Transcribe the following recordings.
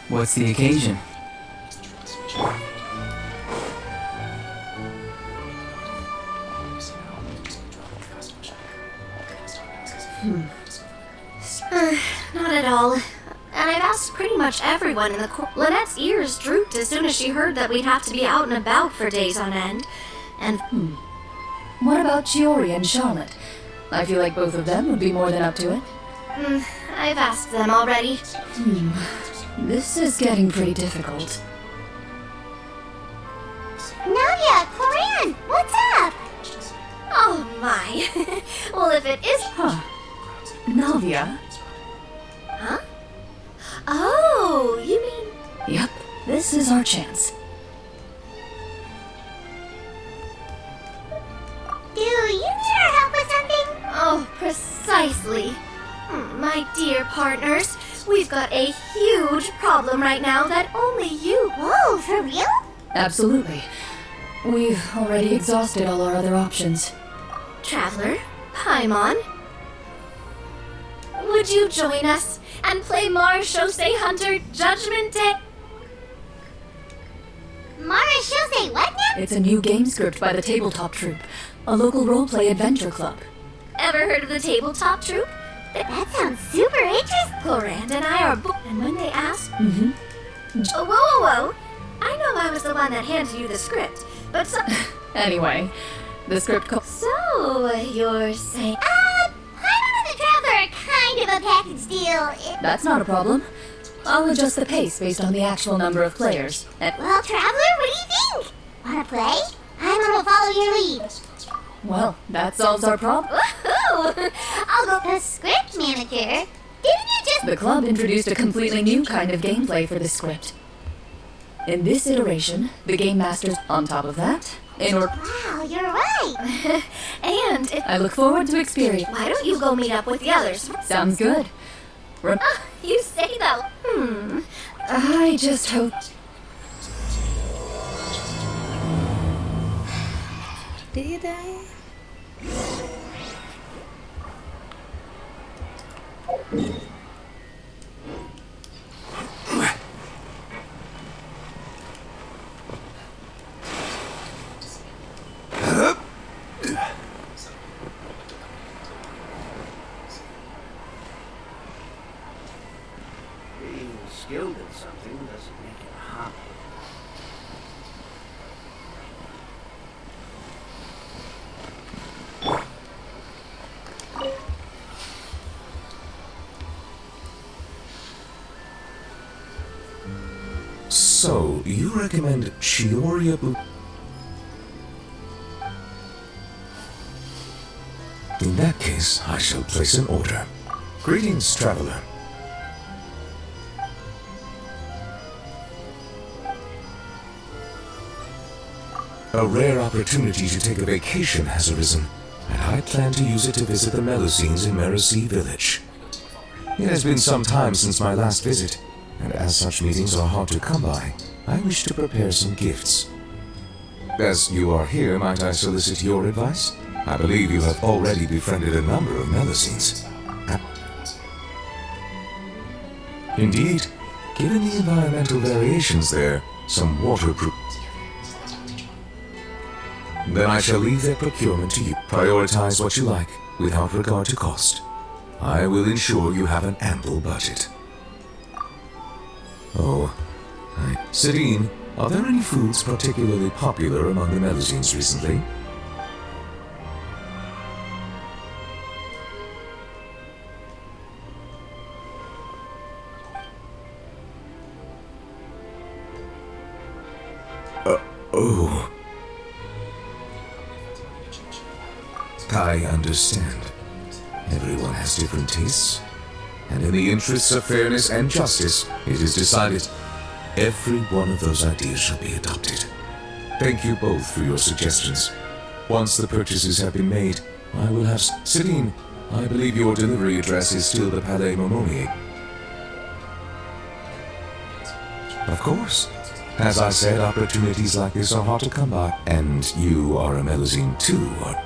What's the occasion? Not at all. And I've asked pretty much everyone in the Lynette's ears drooped as soon as she heard that we'd have to be out and about for days on end. And What about Chiori and Charlotte? I feel like both of them would be more than up to it. I've asked them already. This is getting pretty difficult. Nadia, Clorinde, what's up? Oh my. Well, if it is... Navia? Huh? Oh, you mean... Yep, this is our chance. Do you need our help with something? Oh, precisely. My dear partners, we've got a huge problem right now that only you... Whoa, for real? Absolutely. We've already exhausted all our other options. Traveler, Paimon, would you join us and play Marechaussee Hunter Judgment Day? Marechaussee what now? It's a new game script by the Tabletop Troupe, a local roleplay adventure club. Ever heard of the Tabletop Troupe? That sounds super interesting. Clorinde and I are and when they asked... Oh, whoa. I know I was the one that handed you the script, but so... Anyway, the script So, you're saying... Paimon and the Traveler are kind of a package deal. That's not a problem. I'll adjust the pace based on the actual number of players. Well, Traveler, what do you think? Wanna play? Paimon will follow your lead. Well, that solves our problem. Woohoo! I'll go the script manager. Didn't you just... The club introduced a completely new kind of gameplay for this script. In this iteration, the game masters on top of that, Wow, you're right. And I look forward to experience. why don't you go meet up with the others? Sounds good. You say that. I just hope... Did I? Being skilled at something doesn't make it hard. So, you recommend Chiori boot? In that case, I shall place an order. Greetings, traveler. A rare opportunity to take a vacation has arisen, and I plan to use it to visit the Melusines in Mercy Village. It has been some time since my last visit, and as such meetings are hard to come by, I wish to prepare some gifts. As you are here, might I solicit your advice? I believe you have already befriended a number of Melusines. Indeed, given the environmental variations there, some waterproof... Then I shall leave their procurement to you. Prioritize what you like, without regard to cost. I will ensure you have an ample budget. Oh, Sidine, are there any foods particularly popular among the Melusines recently? Oh. I understand. Everyone has different tastes. And in the interests of fairness and justice, it is decided every one of those ideas shall be adopted. Thank you both for your suggestions. Once the purchases have been made, I will have... Sidine, I believe your delivery address is still the Palais Momonier. Of course. As I said, opportunities like this are hard to come by. And you are a Melusine too, are...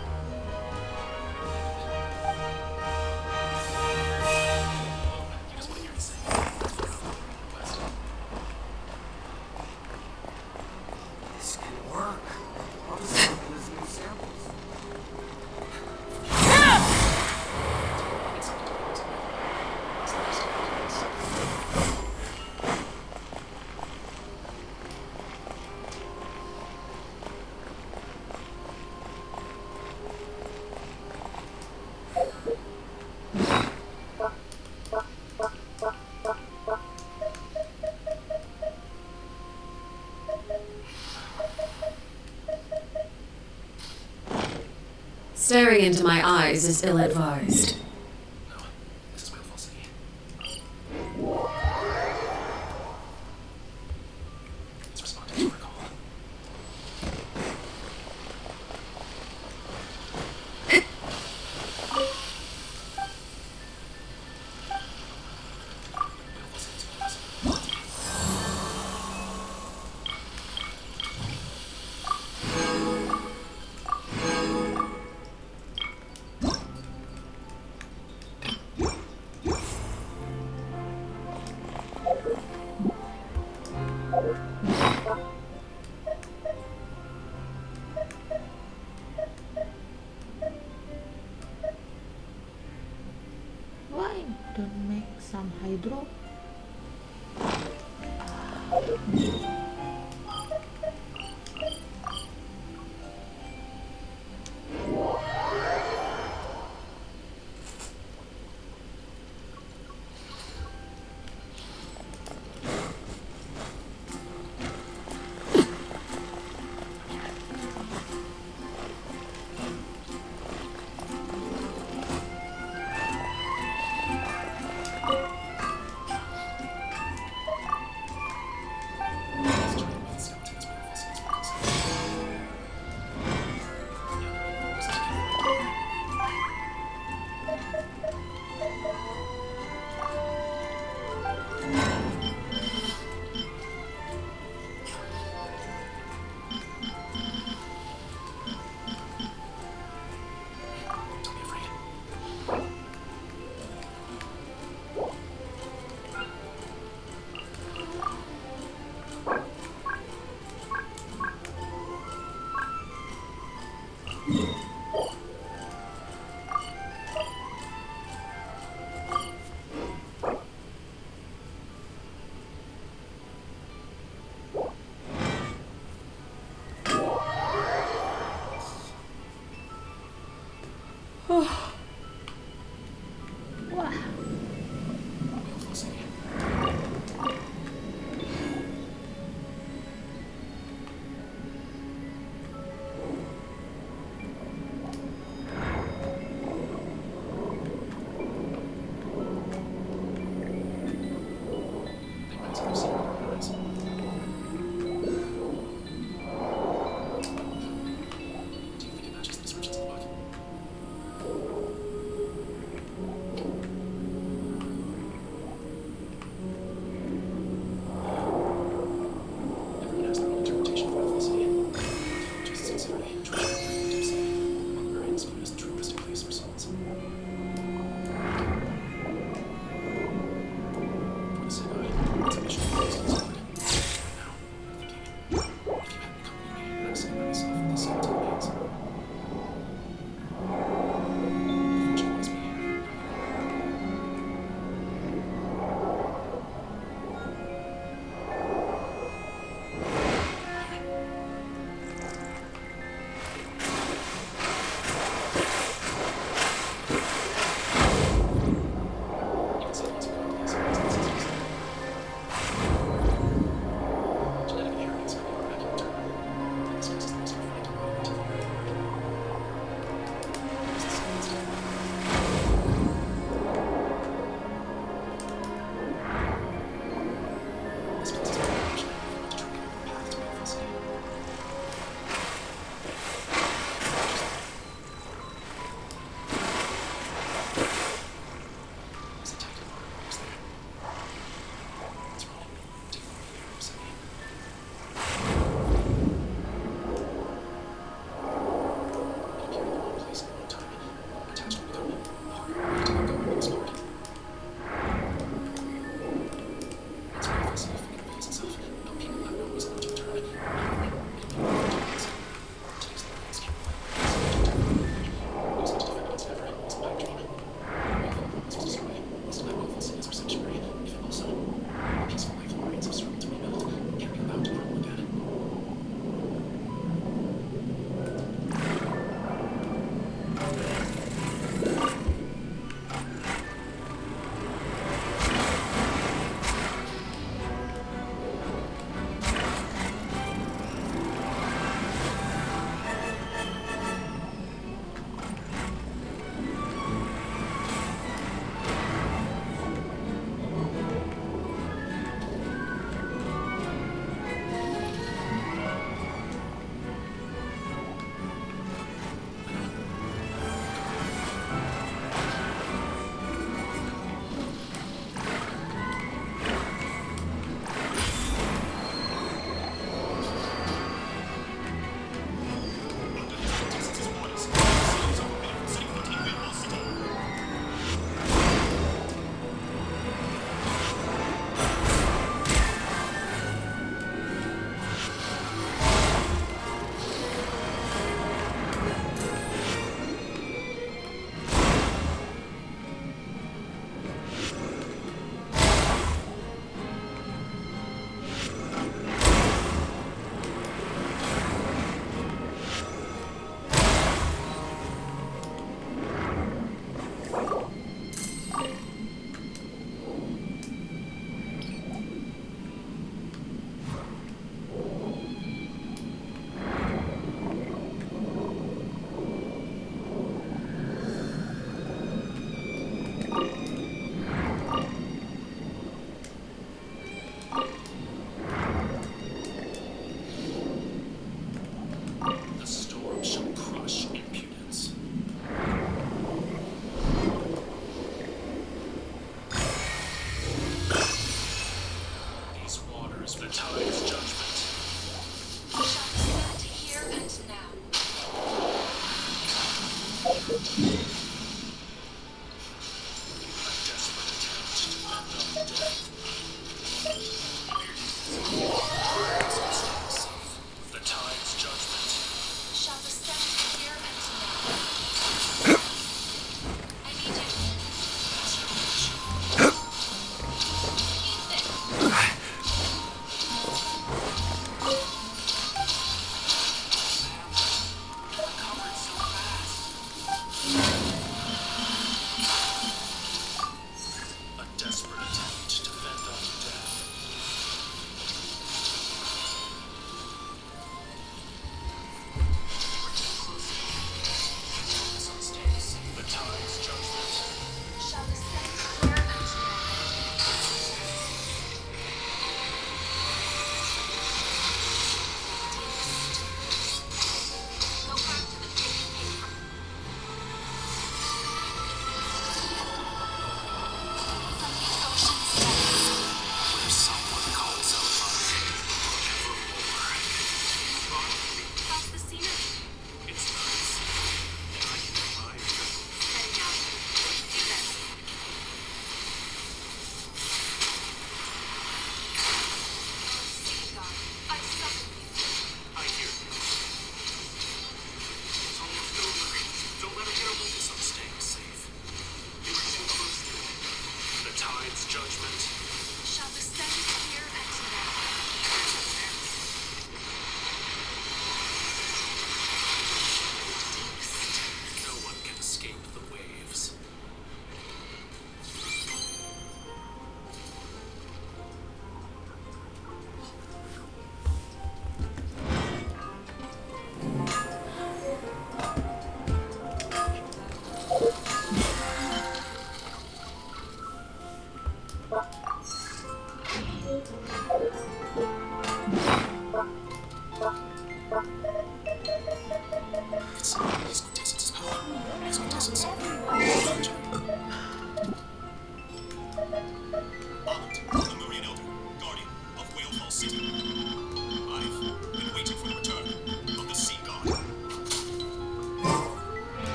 Staring into my eyes is ill-advised. Why don't make some hydro? Wah,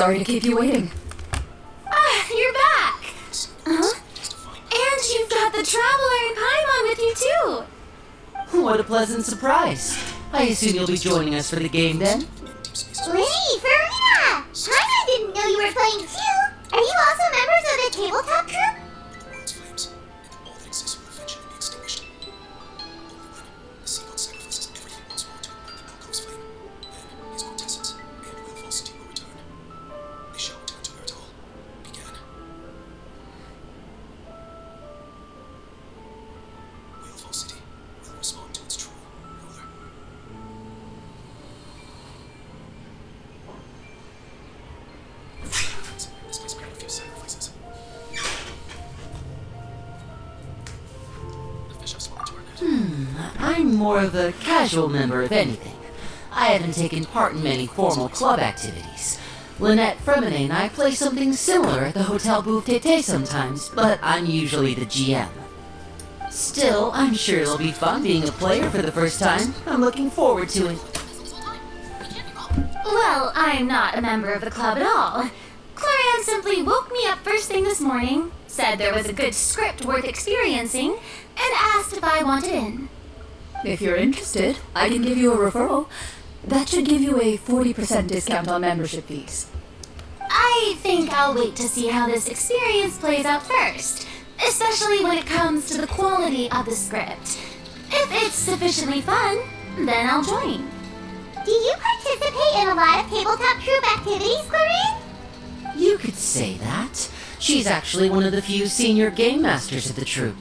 Sorry to keep you waiting. You're back! Huh? And you've got the Traveler and Paimon with you too! What a pleasant surprise. I assume you'll be joining us for the game then? Hey, Farina! Paimon didn't know you were playing too! Are you also members of the tabletop crew? I'm more of a casual member if anything. I haven't taken part in many formal club activities. Lynette Fremine and I play something similar at the Hotel Booth Tété sometimes, but I'm usually the GM. Still, I'm sure it'll be fun being a player for the first time. I'm looking forward to it. Well, I'm not a member of the club at all. Clorinde simply woke me up first thing this morning, said there was a good script worth experiencing, and asked if I wanted in. If you're interested, I can give you a referral. That should give you a 40% discount on membership fees. I think I'll wait to see how this experience plays out first, especially when it comes to the quality of the script. If it's sufficiently fun, then I'll join. Do you participate in a lot of tabletop group activities, Clorinde? You could say that. She's actually one of the few senior game masters of the troupe.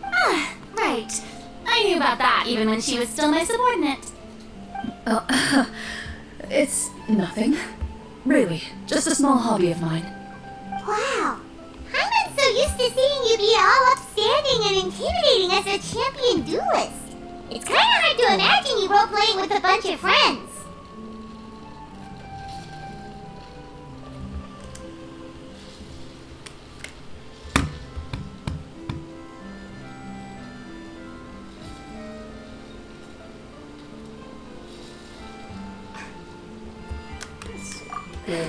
Ah, right. I knew about that even when she was still my subordinate. It's nothing. Really, just a small hobby of mine. Wow. I'm so used to seeing you be all upstanding and intimidating as a champion duelist. It's kind of hard to imagine you role-playing with a bunch of friends.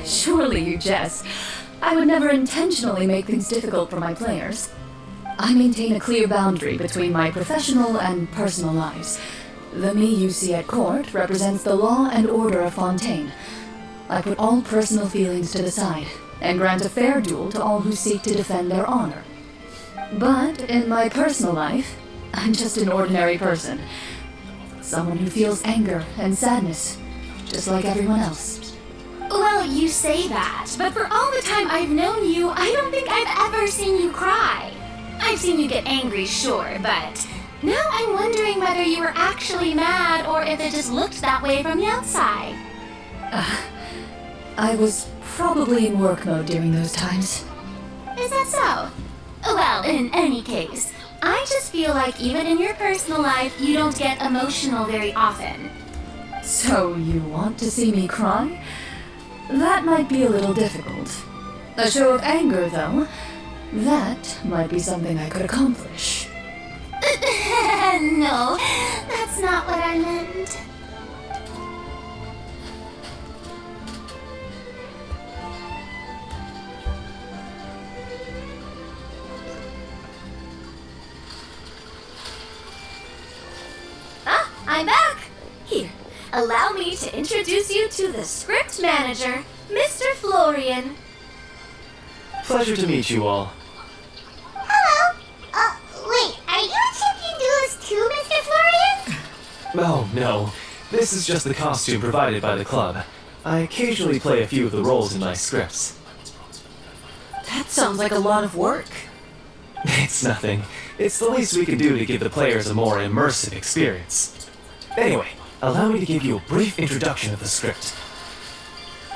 Surely you jest. I would never intentionally make things difficult for my players. I maintain a clear boundary between my professional and personal lives. The me you see at court represents the law and order of Fontaine. I put all personal feelings to the side and grant a fair duel to all who seek to defend their honor. But in my personal life, I'm just an ordinary person. Someone who feels anger and sadness, just like everyone else. Well, you say that, but for all the time I've known you, I don't think I've ever seen you cry. I've seen you get angry, sure, but now I'm wondering whether you were actually mad or if it just looked that way from the outside. I was probably in work mode during those times. Is that so? Well, in any case, I just feel like even in your personal life, you don't get emotional very often. So you want to see me cry? That might be a little difficult. A show of anger, though, that might be something I could accomplish. No, that's not what I meant. Ah, I'm back! Here, allow me to introduce you to the script manager, Mr. Florian. Pleasure to meet you all. Hello. Wait, are you a champion duelist too, Mr. Florian? Oh, no. This is just the costume provided by the club. I occasionally play a few of the roles in my scripts. That sounds like a lot of work. It's nothing. It's the least we can do to give the players a more immersive experience. Anyway, allow me to give you a brief introduction of the script.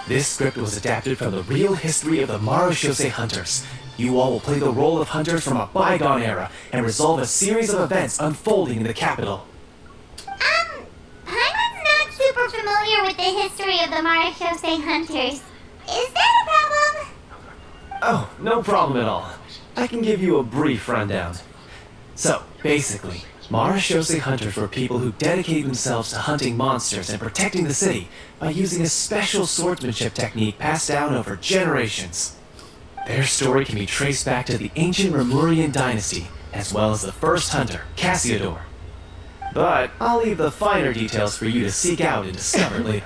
This script was adapted from the real history of the Marechaussee Hunters. You all will play the role of hunters from a bygone era and resolve a series of events unfolding in the capital. Paimon's not super familiar with the history of the Marechaussee Hunters. Is that a problem? Oh, no problem at all. I can give you a brief rundown. So, basically, Marechaussee Hunters were people who dedicated themselves to hunting monsters and protecting the city by using a special swordsmanship technique passed down over generations. Their story can be traced back to the ancient Remurian dynasty, as well as the first hunter, Kasih. But I'll leave the finer details for you to seek out and discover later.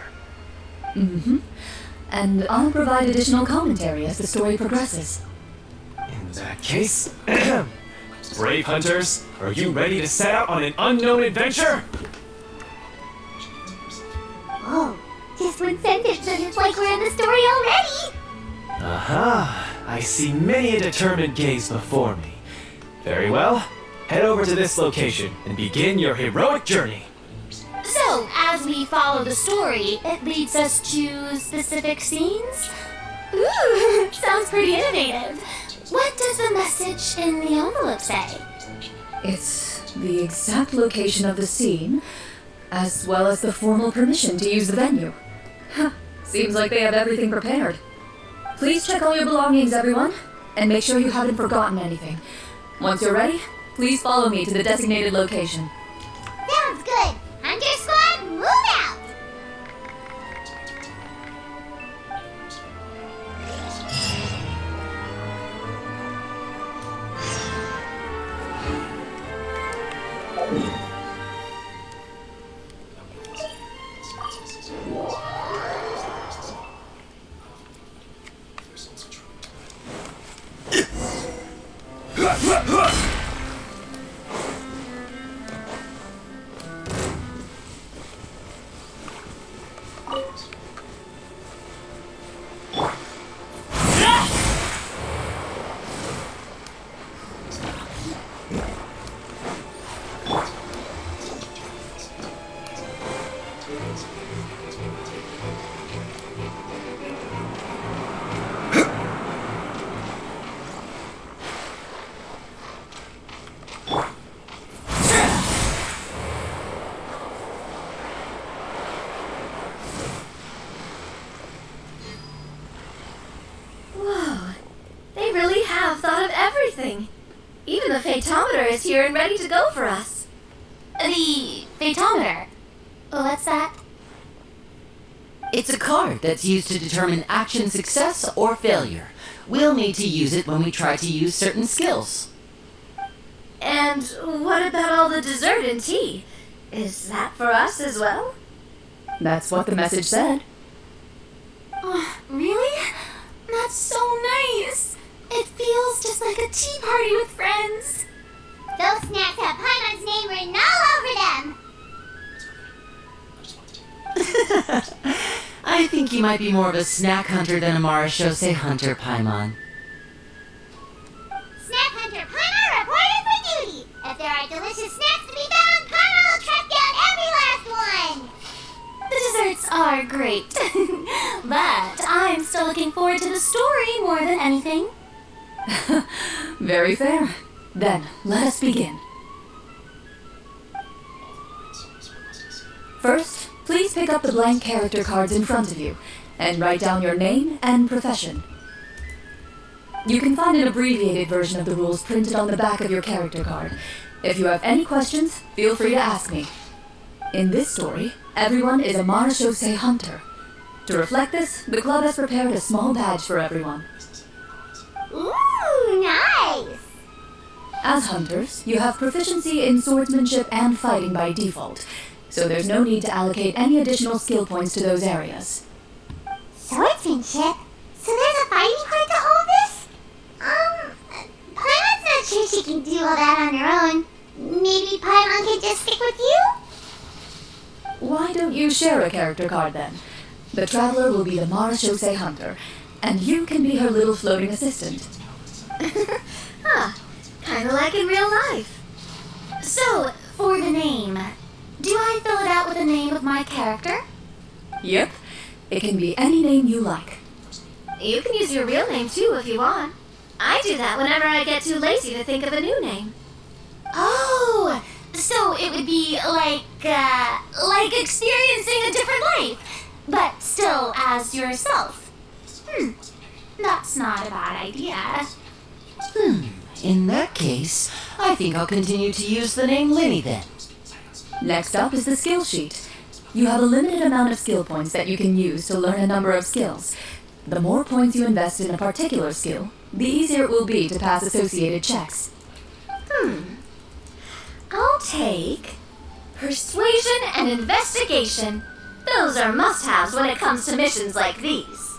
And I'll provide additional commentary as the story progresses. In that case, brave hunters, are you ready to set out on an unknown adventure? Whoa, just one sentence and it's like we're in the story already! Aha! I see many a determined gaze before me. Very well. Head over to this location and begin your heroic journey. So, as we follow the story, it leads us to specific scenes? Ooh, sounds pretty innovative. What does the message in the envelope say? It's the exact location of the scene, as well as the formal permission to use the venue. Seems like they have everything prepared. Please check all your belongings, everyone, and make sure you haven't forgotten anything. Once you're ready, please follow me to the designated location. Sounds good! Hunter Squad, move out! have thought of everything. Even the phaetometer is here and ready to go for us. The phaetometer? What's that? It's a card that's used to determine action success or failure. We'll need to use it when we try to use certain skills. And what about all the dessert and tea? Is that for us as well? That's what the message said. Oh, really? That's so nice. It feels just like a tea party with friends. Those snacks have Paimon's name written all over them. I think you might be more of a snack hunter than a Marashose hunter, Paimon. Snack hunter Paimon reported for duty. If there are delicious snacks to be found, Paimon will track down every last one. The desserts are great, but I'm still looking forward to the story more than anything. Very fair. Then, let us begin. First, please pick up the blank character cards in front of you and write down your name and profession. You can find an abbreviated version of the rules printed on the back of your character card. If you have any questions, feel free to ask me. In this story, everyone is a Marashose hunter. To reflect this, the club has prepared a small badge for everyone. Ooh, nice. As hunters, you have proficiency in swordsmanship and fighting by default, so there's no need to allocate any additional skill points to those areas. Swordsmanship? So there's a fighting part to all this? Paimon's not sure she can do all that on her own. Maybe Paimon can just stick with you? Why don't you share a character card then? The traveler will be the Marashose hunter, and you can be her little floating assistant. Kinda like in real life. So, for the name, do I fill it out with the name of my character? Yep, it can be any name you like. You can use your real name too if you want. I do that whenever I get too lazy to think of a new name. Oh, so it would be like experiencing a different life, but still as yourself. That's not a bad idea. In that case, I think I'll continue to use the name Linny then. Next up is the skill sheet. You have a limited amount of skill points that you can use to learn a number of skills. The more points you invest in a particular skill, the easier it will be to pass associated checks. I'll take persuasion and investigation. Those are must-haves when it comes to missions like these.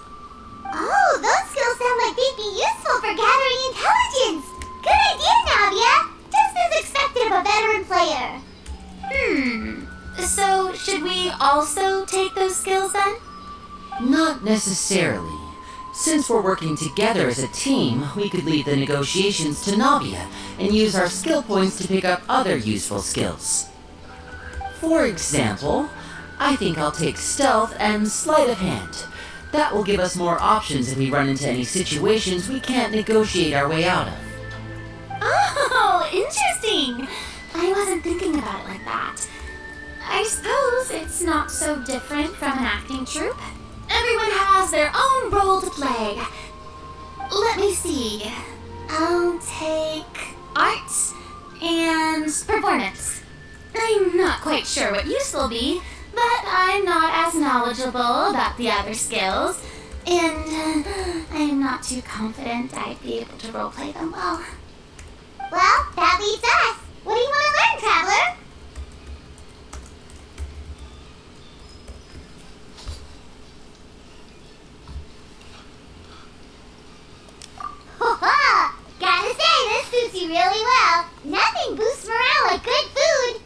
Oh, those skills sound like they'd be useful for gathering intelligence. Good idea, Navia. Just as expected of a veteran player. So should we also take those skills then? Not necessarily. Since we're working together as a team, we could leave the negotiations to Navia and use our skill points to pick up other useful skills. For example, I think I'll take stealth and sleight of hand. That will give us more options if we run into any situations we can't negotiate our way out of. Oh, interesting. I wasn't thinking about it like that. I suppose it's not so different from an acting troupe. Everyone has their own role to play. Let me see. I'll take arts and performance. I'm not quite sure what use will be, but I'm not as knowledgeable about the other skills, and I'm not too confident I'd be able to roleplay them well. Well, that leaves us. What do you want to learn, Traveler? Ho-ha! Gotta say, this suits you really well. Nothing boosts morale like good food.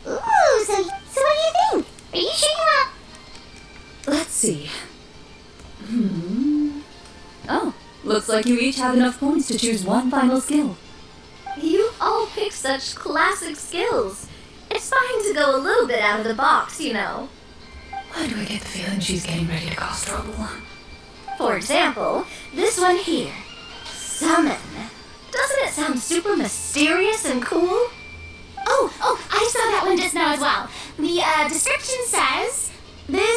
Ooh, so what do you think? Are you sure you want... Let's see. Oh, looks like you each have enough points to choose one final skill. You've all picked such classic skills. It's fine to go a little bit out of the box, you know. Why do I get the feeling she's getting ready to cause trouble? For example, this one here. Summon. Doesn't it sound super mysterious and cool? Oh, I saw that one just now as well. The description says, this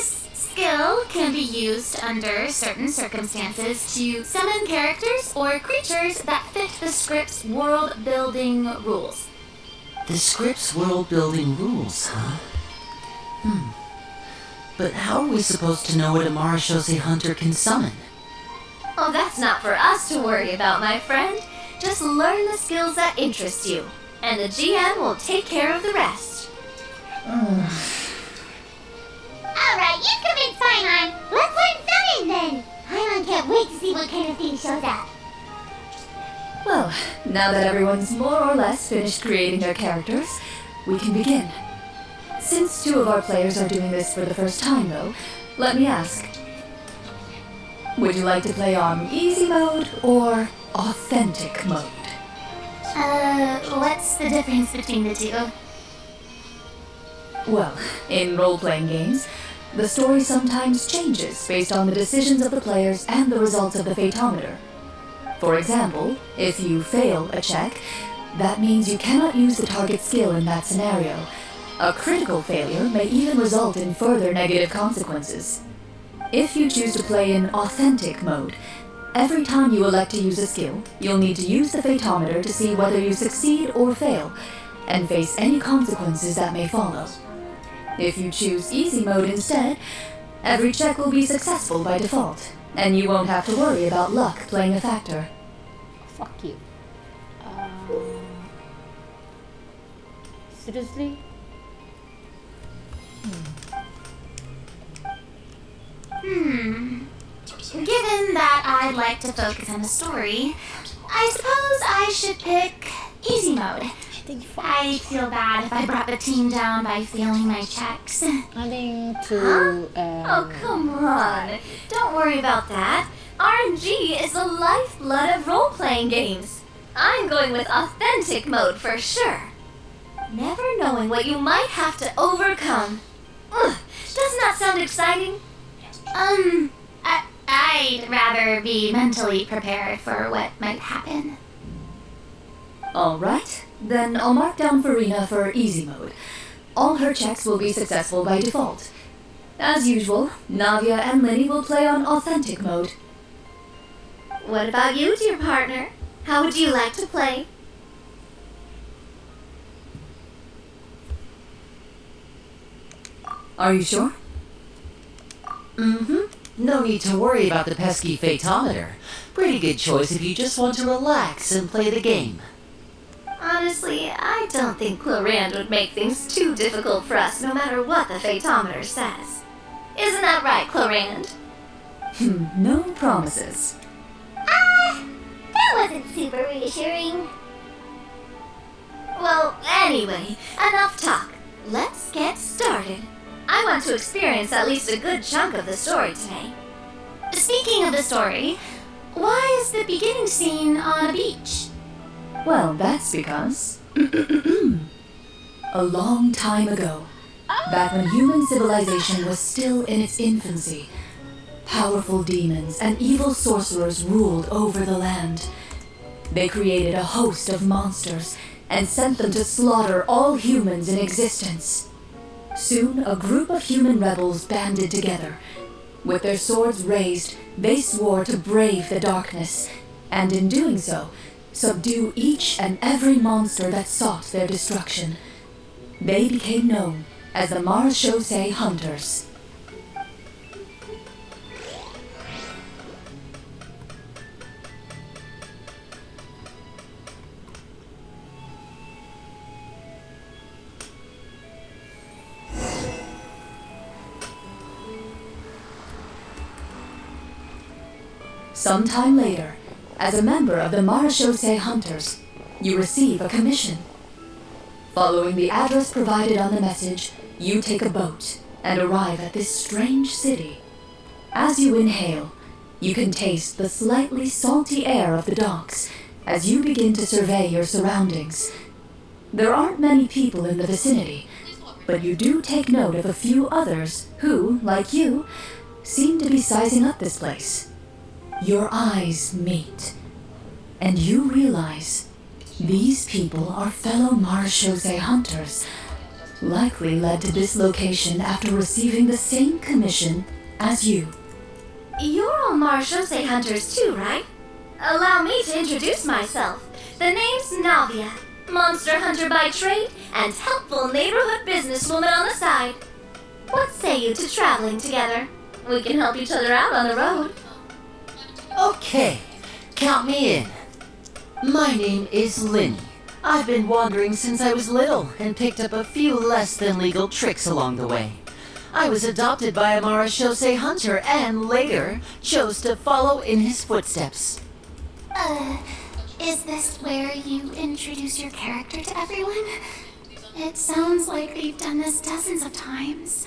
can be used under certain circumstances to summon characters or creatures that fit the script's world-building rules. The script's world-building rules, huh? But how are we supposed to know what a Marashose hunter can summon? Oh, that's not for us to worry about, my friend. Just learn the skills that interest you, and the GM will take care of the rest. Alright, you've convinced Paimon. Let's learn summon then. Paimon can't wait to see what kind of thing shows up. Well, now that everyone's more or less finished creating their characters, we can begin. Since 2 of our players are doing this for the first time, though, let me ask. Would you like to play on easy mode or authentic mode? What's the difference between the two? Well, in role-playing games, the story sometimes changes based on the decisions of the players and the results of the fatometer. For example, if you fail a check, that means you cannot use the target skill in that scenario. A critical failure may even result in further negative consequences. If you choose to play in authentic mode, every time you elect to use a skill, you'll need to use the fatometer to see whether you succeed or fail, and face any consequences that may follow. If you choose easy mode instead, every check will be successful by default, and you won't have to worry about luck playing a factor. Fuck you. Seriously? Given that I'd like to focus on the story, I suppose I should pick easy mode. I'd feel bad if I brought the team down by failing my checks. I think to Oh, come on. Don't worry about that. RNG is the lifeblood of role-playing games. I'm going with authentic mode for sure. Never knowing what you might have to overcome. Ugh, doesn't that sound exciting? I'd rather be mentally prepared for what might happen. Alright, then I'll mark down Farina for easy mode. All her checks will be successful by default. As usual, Navia and Linny will play on authentic mode. What about you, dear partner? How would you like to play? Are you sure? No need to worry about the pesky fatometer. Pretty good choice if you just want to relax and play the game. Honestly, I don't think Clorinde would make things too difficult for us no matter what the fatometer says. Isn't that right, Clorinde? No promises. That wasn't super reassuring. Well, anyway, enough talk. Let's get started. I want to experience at least a good chunk of the story today. Speaking of the story, why is the beginning scene on a beach? Well, that's because... a long time ago, back when human civilization was still in its infancy, powerful demons and evil sorcerers ruled over the land. They created a host of monsters and sent them to slaughter all humans in existence. Soon, a group of human rebels banded together. With their swords raised, they swore to brave the darkness, and in doing so, subdue each and every monster that sought their destruction. They became known as the Marashose Hunters. Sometime later, as a member of the Marashose Hunters, you receive a commission. Following the address provided on the message, you take a boat and arrive at this strange city. As you inhale, you can taste the slightly salty air of the docks as you begin to survey your surroundings. There aren't many people in the vicinity, but you do take note of a few others who, like you, seem to be sizing up this place. Your eyes meet, and you realize these people are fellow Marashose hunters, likely led to this location after receiving the same commission as you. You're all Marshose hunters too, right? Allow me to introduce myself. The name's Navia, monster hunter by trade and helpful neighborhood businesswoman on the side. What say you to traveling together? We can help each other out on the road. Okay, count me in. My name is Linny. I've been wandering since I was little and picked up a few less than legal tricks along the way. I was adopted by a Marashose hunter and later chose to follow in his footsteps. Is this where you introduce your character to everyone? It sounds like we've done this dozens of times.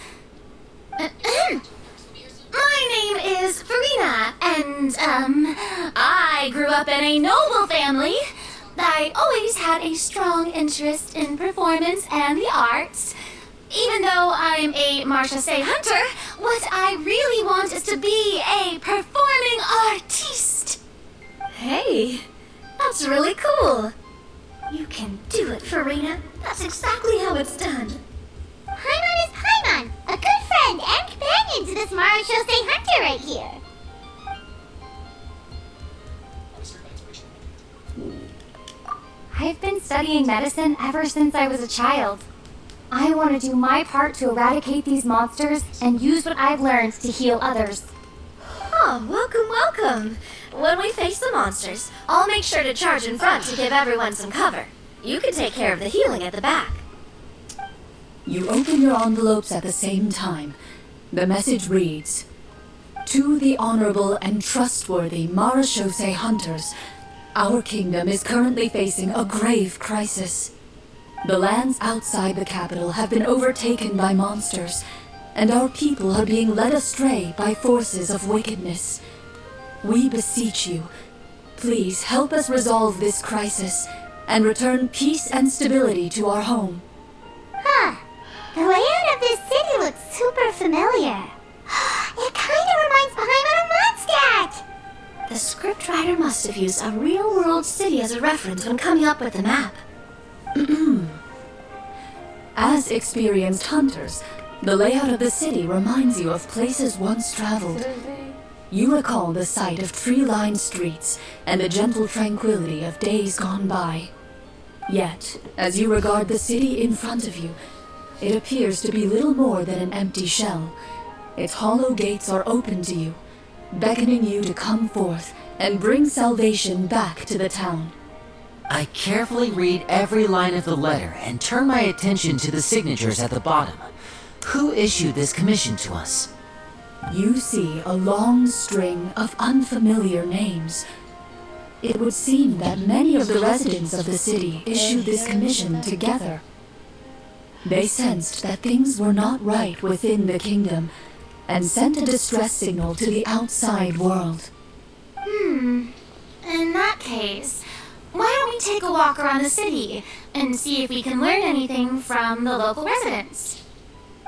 My name is Farina, and, I grew up in a noble family. I always had a strong interest in performance and the arts. Even though I'm a Marshose hunter, what I really want is to be a performing artiste. Hey, that's really cool. You can do it, Farina. That's exactly how it's done. Paimon is Paimon, a good friend and companion to this Marashose hunter right here. I've been studying medicine ever since I was a child. I want to do my part to eradicate these monsters and use what I've learned to heal others. Oh, welcome, welcome. When we face the monsters, I'll make sure to charge in front to give everyone some cover. You can take care of the healing at the back. You open your envelopes at the same time. The message reads, "To the honorable and trustworthy Marashose hunters, our kingdom is currently facing a grave crisis. The lands outside the capital have been overtaken by monsters, and our people are being led astray by forces of wickedness. We beseech you, please help us resolve this crisis and return peace and stability to our home." Huh. The layout of this city looks super familiar. It kind of reminds Paimon of Mondstadt. The scriptwriter must have used a real-world city as a reference when coming up with the map. As experienced hunters, the layout of the city reminds you of places once traveled. You recall the sight of tree-lined streets and the gentle tranquility of days gone by. Yet, as you regard the city in front of you, it appears to be little more than an empty shell. Its hollow gates are open to you, beckoning you to come forth and bring salvation back to the town. I carefully read every line of the letter and turn my attention to the signatures at the bottom. Who issued this commission to us? You see a long string of unfamiliar names. It would seem that many of the residents of the city issued this commission together. They sensed that things were not right within the kingdom and sent a distress signal to the outside world. In that case, why don't we take a walk around the city and see if we can learn anything from the local residents?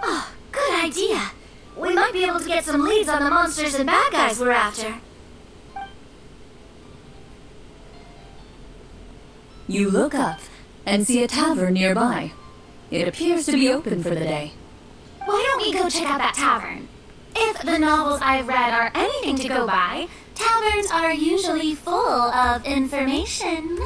Oh, good idea. We might be able to get some leads on the monsters and bad guys we're after. You look up and see a tavern nearby. It appears to be open for the day. Why don't we go check out that tavern? If the novels I've read are anything to go by, taverns are usually full of information.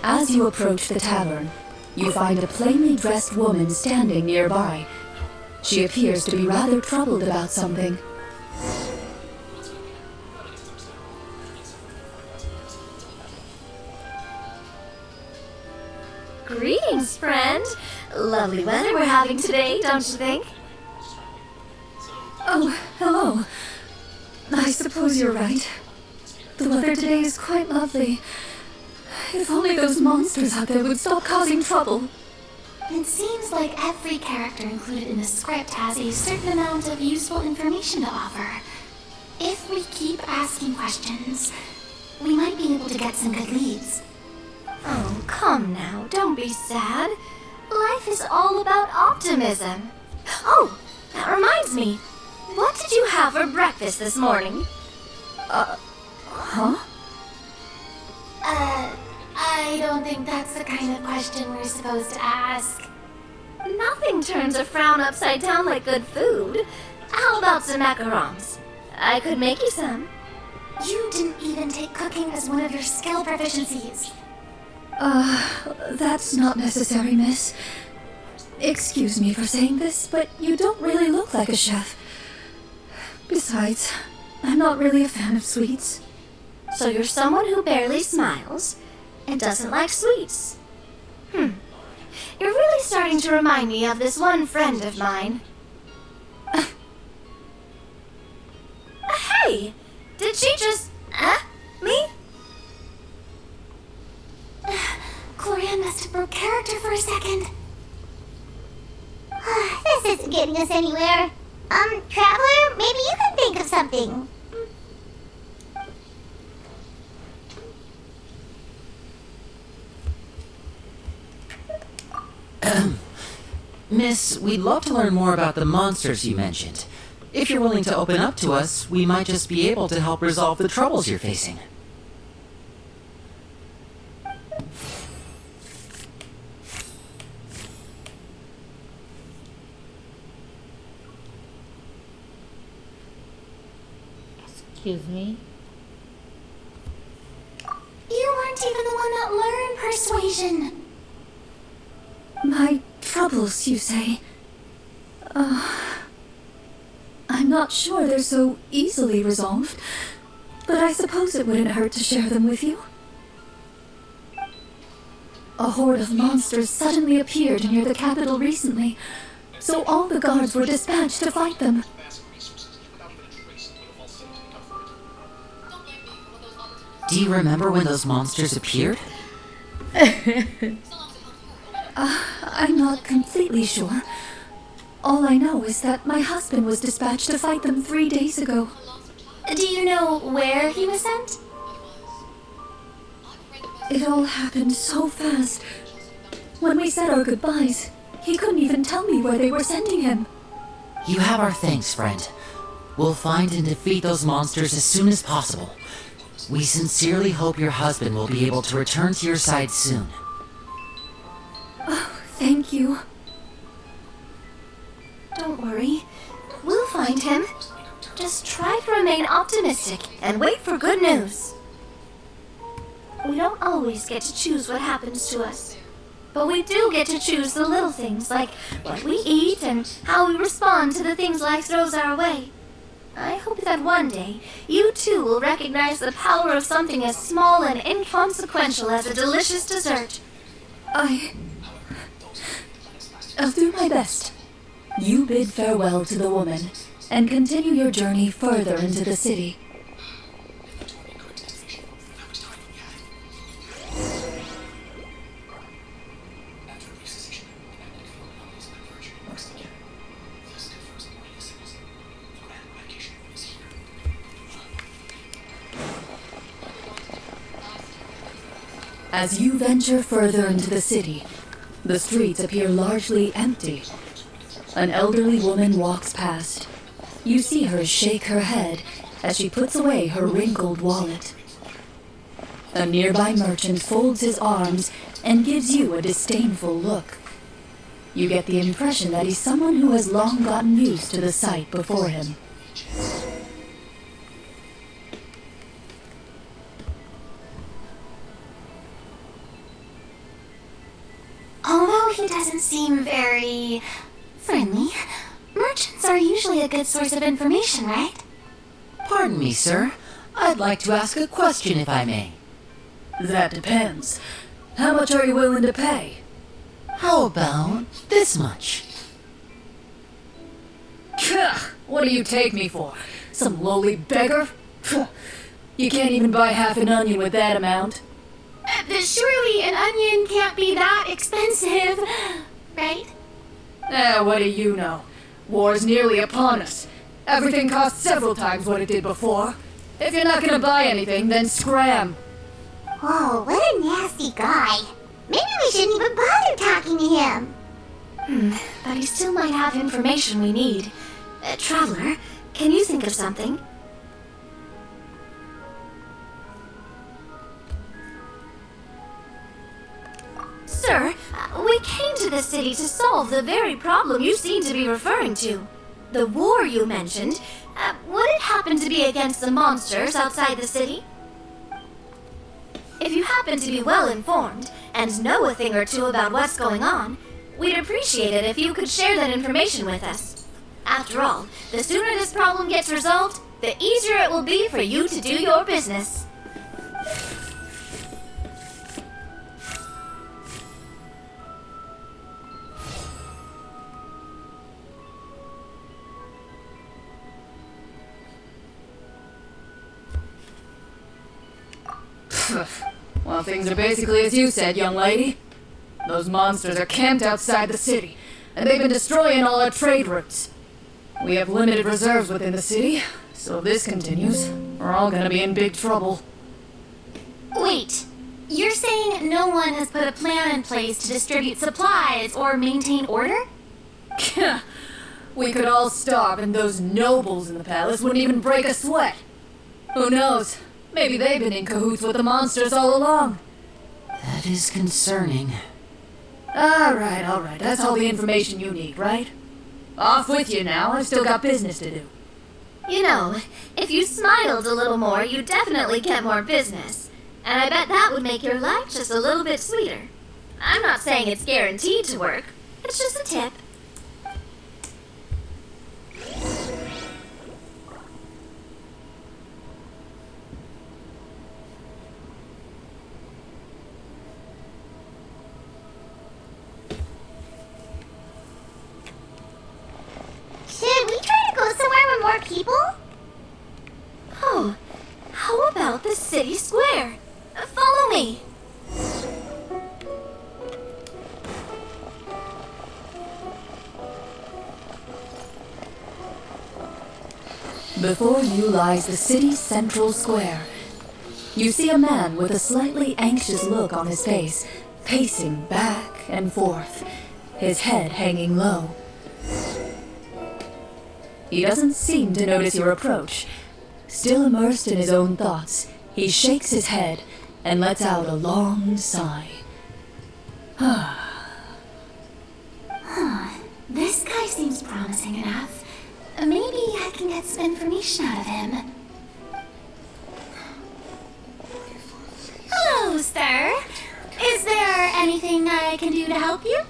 As you approach the tavern, you find a plainly dressed woman standing nearby. She appears to be rather troubled about something. Greetings, friend. Lovely weather we're having today, don't you think? Oh, hello. I suppose you're right. The weather today is quite lovely. If only those monsters out there would stop causing trouble. It seems like every character included in the script has a certain amount of useful information to offer. If we keep asking questions, we might be able to get some good leads. Oh, come now, don't be sad. Life is all about optimism. Oh, that reminds me. What did you have for breakfast this morning? Huh? I don't think that's the kind of question we're supposed to ask. Nothing turns a frown upside down like good food. How about some macarons? I could make you some. You didn't even take cooking as one of your skill proficiencies. That's not necessary, miss. Excuse me for saying this, but you don't really look like a chef. Besides, I'm not really a fan of sweets. So you're someone who barely smiles and doesn't like sweets. You're really starting to remind me of this one friend of mine. Hey! Did she just... me? Clorinde must have broke character for a second. This isn't getting us anywhere. Traveler, maybe you can think of something. Miss, we'd love to learn more about the monsters you mentioned. If you're willing to open up to us, we might just be able to help resolve the troubles you're facing. Excuse me. You weren't even the one that learned persuasion. My troubles, you say? I'm not sure they're so easily resolved, but I suppose it wouldn't hurt to share them with you. A horde of monsters suddenly appeared near the capital recently, so all the guards were dispatched to fight them. Do you remember when those monsters appeared? I'm not completely sure. All I know is that my husband was dispatched to fight them 3 days ago. Do you know where he was sent? It all happened so fast. When we said our goodbyes, he couldn't even tell me where they were sending him. You have our thanks, friend. We'll find and defeat those monsters as soon as possible. We sincerely hope your husband will be able to return to your side soon. Oh, thank you. Don't worry. We'll find him. Just try to remain optimistic and wait for good news. We don't always get to choose what happens to us. But we do get to choose the little things, like what we eat and how we respond to the things life throws our way. I hope that one day, you too will recognize the power of something as small and inconsequential as a delicious dessert. I'll do my best. You bid farewell to the woman, and continue your journey further into the city. As you venture further into the city, the streets appear largely empty. An elderly woman walks past. You see her shake her head as she puts away her wrinkled wallet. A nearby merchant folds his arms and gives you a disdainful look. You get the impression that he's someone who has long gotten used to the sight before him. Although he doesn't seem very friendly, merchants are usually a good source of information, right? Pardon me, sir. I'd like to ask a question if I may. That depends. How much are you willing to pay? How about this much? What do you take me for? Some lowly beggar? You can't even buy half an onion with that amount. Surely an onion can't be that expensive, right? What do you know? War's nearly upon us. Everything costs several times what it did before. If you're not gonna buy anything, then scram. Whoa, what a nasty guy. Maybe we shouldn't even bother talking to him. But he still might have information we need. Traveler, can you think of something? Sir, we came to this city to solve the very problem you seem to be referring to. The war you mentioned, would it happen to be against the monsters outside the city? If you happen to be well informed and know a thing or two about what's going on, we'd appreciate it if you could share that information with us. After all, the sooner this problem gets resolved, the easier it will be for you to do your business. Well, things are basically as you said, young lady. Those monsters are camped outside the city, and they've been destroying all our trade routes. We have limited reserves within the city, so if this continues, we're all gonna be in big trouble. Wait, you're saying no one has put a plan in place to distribute supplies or maintain order? We could all starve, and those nobles in the palace wouldn't even break a sweat. Who knows? Maybe they've been in cahoots with the monsters all along. That is concerning. Alright. That's all the information you need, right? Off with you now. I've still got business to do. You know, if you smiled a little more, you'd definitely get more business. And I bet that would make your life just a little bit sweeter. I'm not saying it's guaranteed to work. It's just a tip. Should we try to go somewhere with more people? Oh, how about the city square? Follow me. Before you lies the city's central square. You see a man with a slightly anxious look on his face, pacing back and forth, his head hanging low. He doesn't seem to notice your approach. Still immersed in his own thoughts, he shakes his head and lets out a long sigh. This guy seems promising enough. Maybe I can get some information out of him. Hello, sir. Is there anything I can do to help you?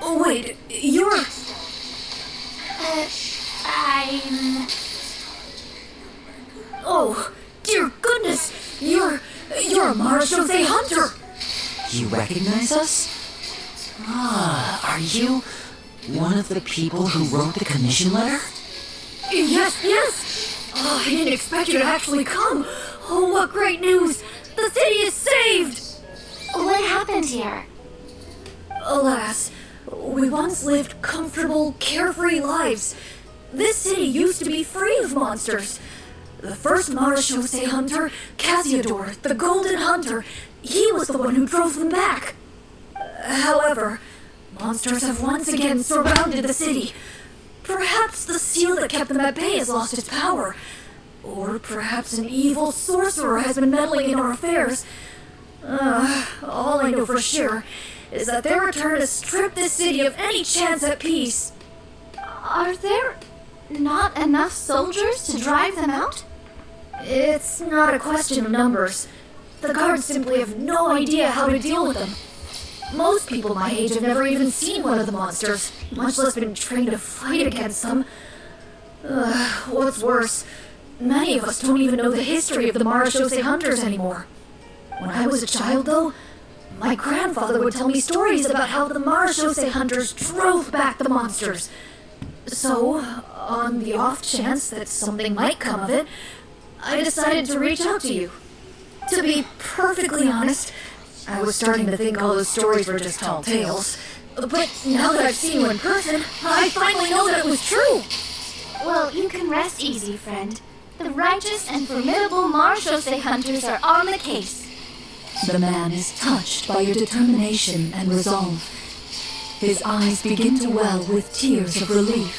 Wait, you're... I'm... Oh, dear goodness! You're a Marechaussee hunter! You recognize us? Are you one of the people who wrote the commission letter? Yes! Oh, I didn't expect you to actually come! Oh, what great news! The city is saved! What happened here? Alas, we once lived comfortable, carefree lives. This city used to be free of monsters. The first Marechaussee hunter, Kasih, the Golden Hunter, he was the one who drove them back. However, monsters have once again surrounded the city. Perhaps the seal that kept them at bay has lost its power. Or perhaps an evil sorcerer has been meddling in our affairs. All I know for sure is that their return has stripped this city of any chance at peace. Are there not enough soldiers to drive them out? It's not a question of numbers. The guards simply have no idea how to deal with them. Most people my age have never even seen one of the monsters, much less been trained to fight against them. What's worse, many of us don't even know the history of the Marechaussee hunters anymore. When I was a child, though, my grandfather would tell me stories about how the Marechaussee hunters drove back the monsters. So, on the off chance that something might come of it, I decided to reach out to you. To be perfectly honest, I was starting to think all those stories were just tall tales. But now that I've seen you in person, I finally know that it was true! Well, you can rest easy, friend. The righteous and formidable Marechaussee hunters are on the case. The man is touched by your determination and resolve. His eyes begin to well with tears of relief.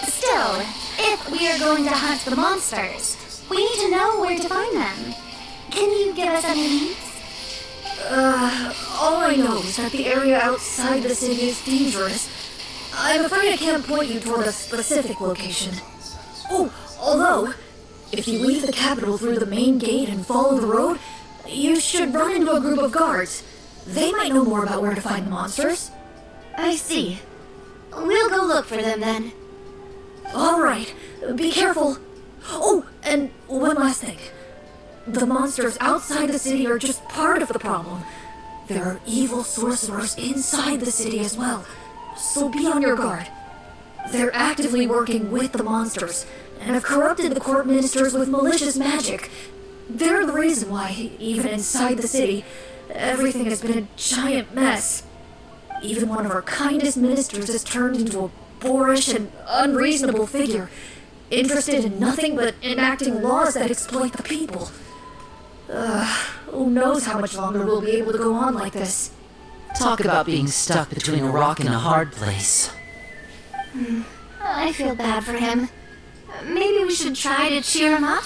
Still, if we are going to hunt the monsters, we need to know where to find them. Can you give us any leads? All I know is that the area outside the city is dangerous. I'm afraid I can't point you toward a specific location. Oh, although, if you leave the capital through the main gate and follow the road, you should run into a group of guards. They might know more about where to find the monsters. I see. We'll go look for them then. All right, be careful. Oh, and one last thing. The monsters outside the city are just part of the problem. There are evil sorcerers inside the city as well, so be on your guard. They're actively working with the monsters, and have corrupted the court ministers with malicious magic. They're the reason why, even inside the city, everything has been a giant mess. Even one of our kindest ministers has turned into a boorish and unreasonable figure, interested in nothing but enacting laws that exploit the people. Who knows how much longer we'll be able to go on like this. Talk about being stuck between a rock and a hard place. I feel bad for him. Maybe we should try to cheer him up?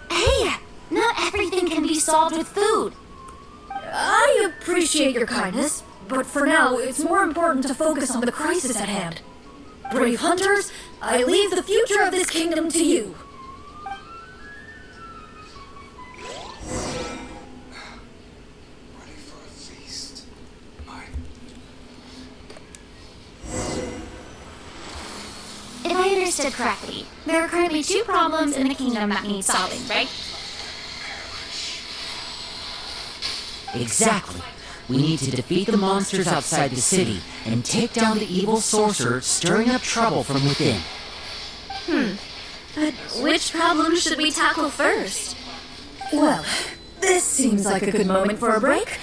Hey, not everything can be solved with food. I appreciate your kindness, but for now, it's more important to focus on the crisis at hand. Brave hunters, I leave the future of this kingdom to you. Ready for a feast. If I understood correctly, there are currently 2 problems in the kingdom that need solving, right? Exactly. We need to defeat the monsters outside the city and take down the evil sorcerer stirring up trouble from within. But which problem should we tackle first? Well, this seems like a good moment for a break.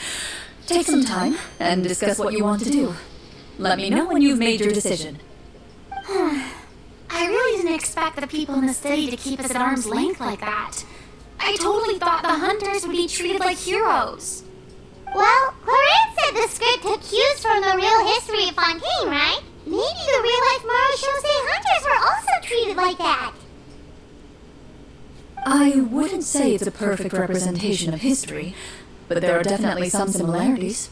Take some time and discuss what you want to do. Let me know when you've made your decision. I really didn't expect the people in the city to keep us at arm's length like that. I totally thought the hunters would be treated like heroes. Well, Clorinde said the script took cues from the real history of Fontaine, right? Maybe the real-life Marechaussee hunters were also treated like that. I wouldn't say it's a perfect representation of history, but there are definitely some similarities.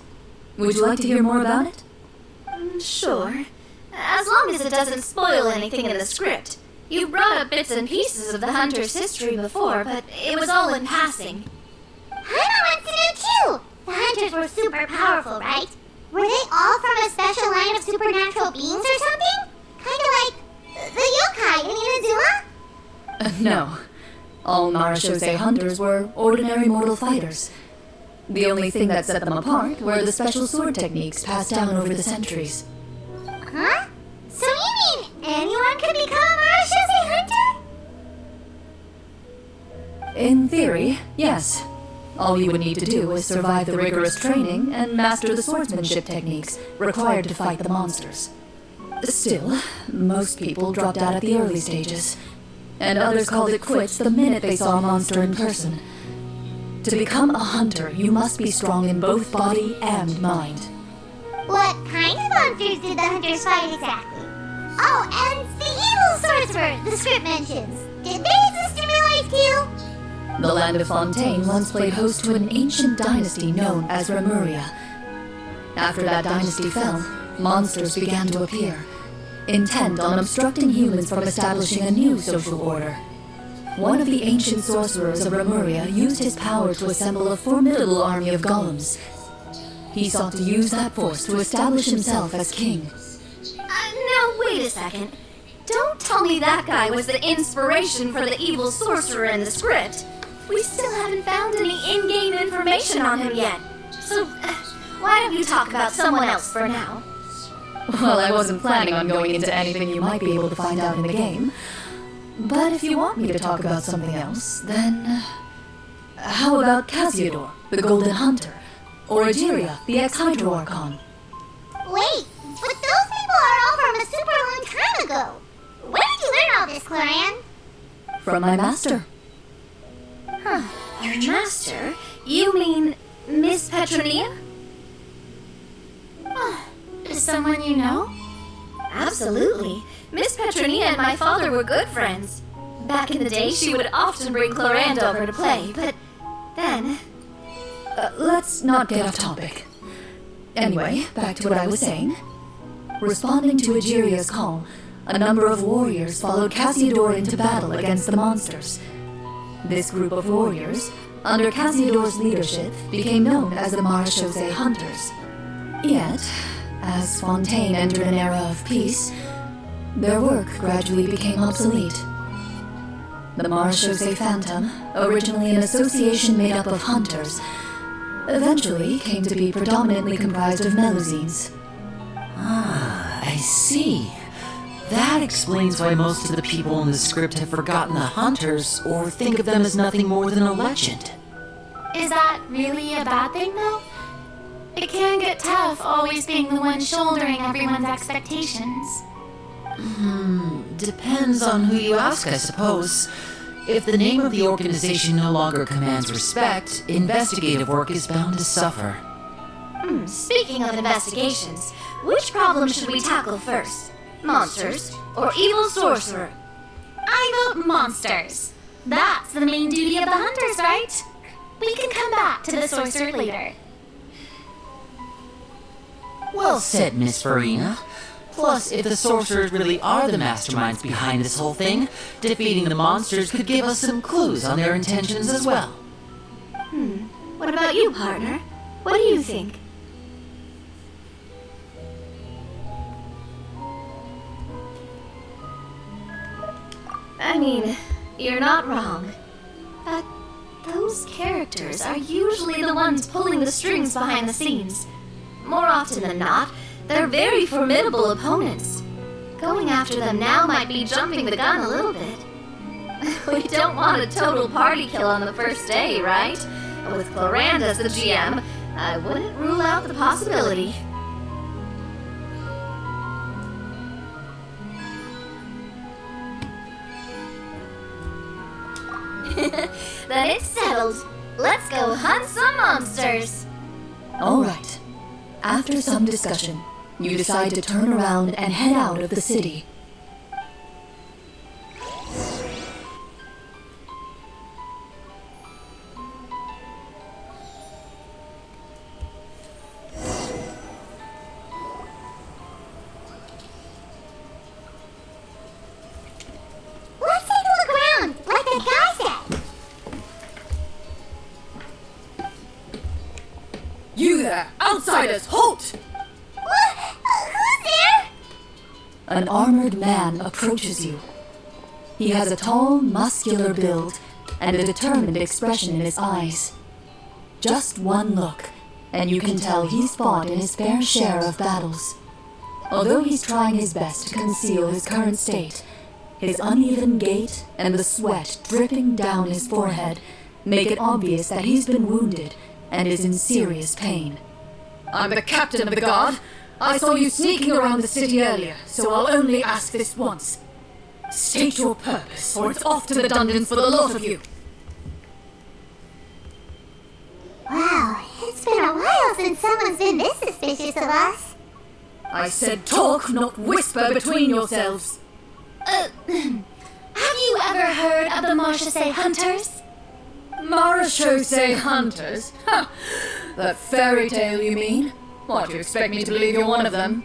Would you like to hear more about it? Sure. As long as it doesn't spoil anything in the script. You brought up bits and pieces of the hunter's history before, but it was all in passing. Hannah wants to know too! The hunters were super powerful, right? Were they all from a special line of supernatural beings or something? Kinda like the yokai in Inazuma? No. All Marechaussee hunters were ordinary mortal fighters. The only thing that set them apart were the special sword techniques passed down over the centuries. Huh? So you mean anyone could become a Marechaussee hunter? In theory, yes. All you would need to do is survive the rigorous training and master the swordsmanship techniques required to fight the monsters. Still, most people dropped out at the early stages, and others called it quits the minute they saw a monster in person. To become a hunter, you must be strong in both body and mind. What kind of monsters did the hunters fight exactly? Oh, and the evil sorcerer the script mentions. Did they exist in real life too? The land of Fontaine once played host to an ancient dynasty known as Remuria. After that dynasty fell, monsters began to appear, intent on obstructing humans from establishing a new social order. One of the ancient sorcerers of Remuria used his power to assemble a formidable army of golems. He sought to use that force to establish himself as king. Now wait a second. Don't tell me that guy was the inspiration for the evil sorcerer in the script. We still haven't found any in-game information on him yet. So, why don't you talk about someone else for now? Well, I wasn't planning on going into anything you might be able to find out in the game. But if you want me to talk about something else, then... how about Casiodor, the Golden Hunter? Or Egeria, the ex-Hydro Archon? Wait, but those people are all from a super long time ago. Where did you learn all this, Clorinde? From my master. Huh. Your master? You mean Miss Petronia? Is someone you know? Absolutely. Miss Petronia and my father were good friends. Back in the day, she would often bring Clorinde over to play, but then... Let's not get off topic. Anyway, back to what I was saying. Responding to Egeria's call, a number of warriors followed Casiodor into battle against the monsters. This group of warriors, under Casiodor's leadership, became known as the Marechaussee Hunters. Yet, as Fontaine entered an era of peace, their work gradually became obsolete. The Marechaussee Phantom, originally an association made up of hunters, eventually came to be predominantly comprised of Melusines. Ah, I see. That explains why most of the people in the script have forgotten the hunters or think of them as nothing more than a legend. Is that really a bad thing, though? It can get tough always being the one shouldering everyone's expectations. Depends on who you ask, I suppose. If the name of the organization no longer commands respect, investigative work is bound to suffer. Speaking of investigations, which problem should we tackle first? Monsters or evil sorcerer? I vote monsters. That's the main duty of the hunters, right? We can come back to the sorcerer later. Well said, Miss Farina. Plus, if the sorcerers really are the masterminds behind this whole thing, defeating the monsters could give us some clues on their intentions as well. What about you, partner? What do you think? I mean, you're not wrong. But those characters are usually the ones pulling the strings behind the scenes. More often than not, they're very formidable opponents. Going after them now might be jumping the gun a little bit. We don't want a total party kill on the first day, right? With Clorinde as the GM, I wouldn't rule out the possibility. Then it's settled. Let's go hunt some monsters. All right. After some discussion, you decide to turn around and head out of the city. Let's take a look around, like the guy said. You there, outsiders, halt! Who's there? An armored man approaches you. He has a tall, muscular build and a determined expression in his eyes. Just one look, and you can tell he's fought in his fair share of battles. Although he's trying his best to conceal his current state, his uneven gait and the sweat dripping down his forehead make it obvious that he's been wounded and is in serious pain. I'm the captain of the guard. I saw you sneaking around the city earlier, so I'll only ask this once. State your purpose, or it's off to the dungeons for the lot of you. Wow, it's been a while since someone's been this suspicious of us. I said talk, not whisper between yourselves. Have you ever heard of the Marechaussee Hunters? Marechaussee Hunters? Ha! That fairy tale, you mean? What, do you expect me to believe you're one of them?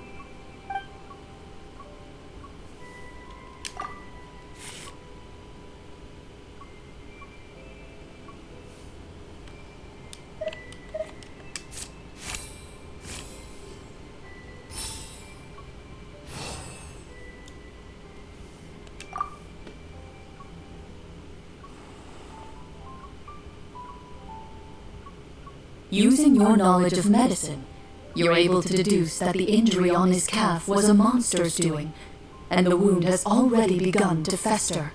Using your knowledge of medicine, you're able to deduce that the injury on his calf was a monster's doing, and the wound has already begun to fester.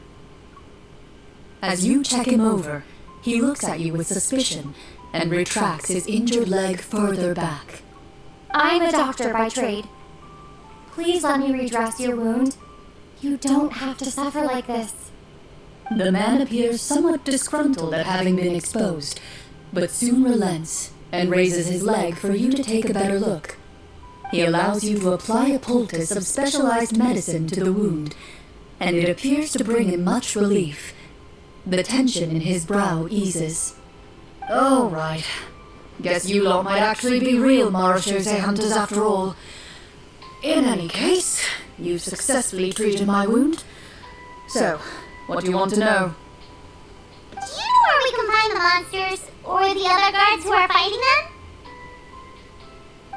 As you check him over, he looks at you with suspicion and retracts his injured leg further back. I'm a doctor by trade. Please let me redress your wound. You don't have to suffer like this. The man appears somewhat disgruntled at having been exposed, but soon relents and raises his leg for you to take a better look. He allows you to apply a poultice of specialized medicine to the wound, and it appears to bring him much relief. The tension in his brow eases. All right. Guess you lot might actually be real Marachose hunters after all. In any case, you've successfully treated my wound. So, what do you want to know? Do you know where we can find the monsters? Or the other guards who are fighting them?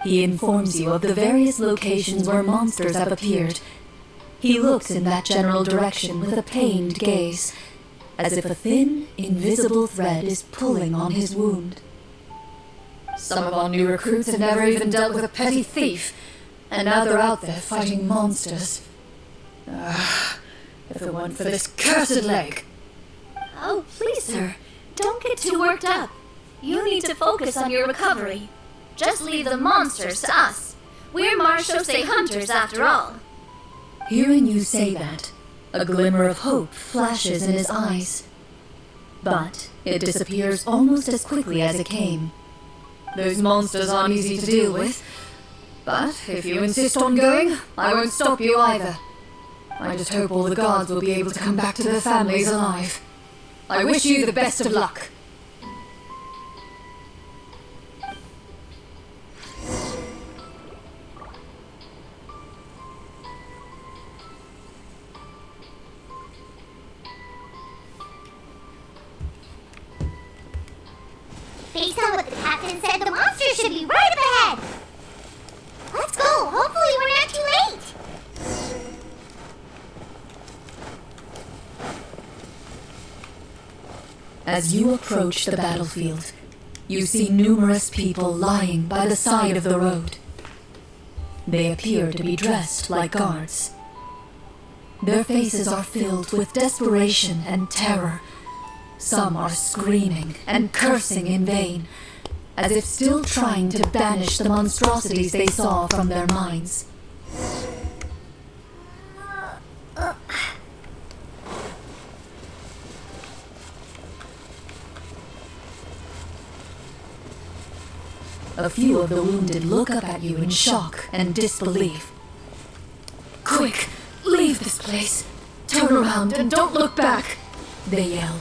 He informs you of the various locations where monsters have appeared. He looks in that general direction with a pained gaze, as if a thin, invisible thread is pulling on his wound. Some of our new recruits have never even dealt with a petty thief, and now they're out there fighting monsters. If it weren't for this cursed leg. Oh, please, sir. Don't get too worked up. You need to focus on your recovery. Just leave the monsters to us. We're Marachose hunters after all. Hearing you say that, a glimmer of hope flashes in his eyes. But it disappears almost as quickly as it came. Those monsters aren't easy to deal with. But if you insist on going, I won't stop you either. I just hope all the guards will be able to come back to their families alive. I wish you the best of luck. Based on what the captain said, the monsters should be right up ahead. Let's go. Hopefully we're not too late. As you approach the battlefield, you see numerous people lying by the side of the road. They appear to be dressed like guards. Their faces are filled with desperation and terror. Some are screaming and cursing in vain, as if still trying to banish the monstrosities they saw from their minds. A few of the wounded look up at you in shock and disbelief. Quick, leave this place. Turn around and don't look back, they yell.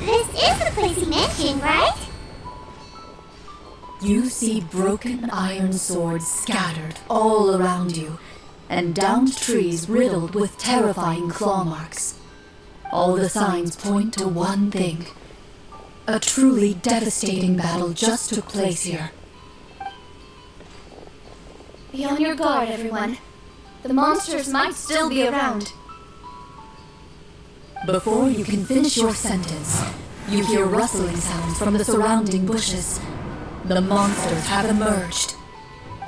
This is the place he mentioned, right? You see broken iron swords scattered all around you, and downed trees riddled with terrifying claw marks. All the signs point to one thing. A truly devastating battle just took place here. Be on your guard, everyone. The monsters might still be around. Before you can finish your sentence, you hear rustling sounds from the surrounding bushes. The monsters have emerged.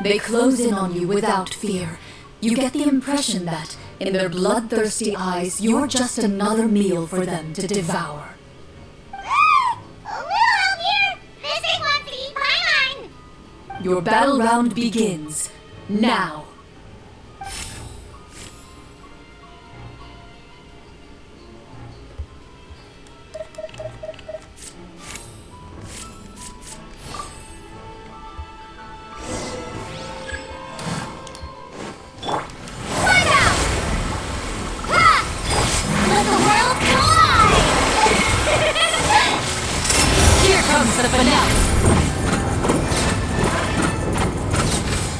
They close in on you without fear. You get the impression that, in their bloodthirsty eyes, you're just another meal for them to devour. Help here! This thing wants to eat my mind! Your battle round begins now.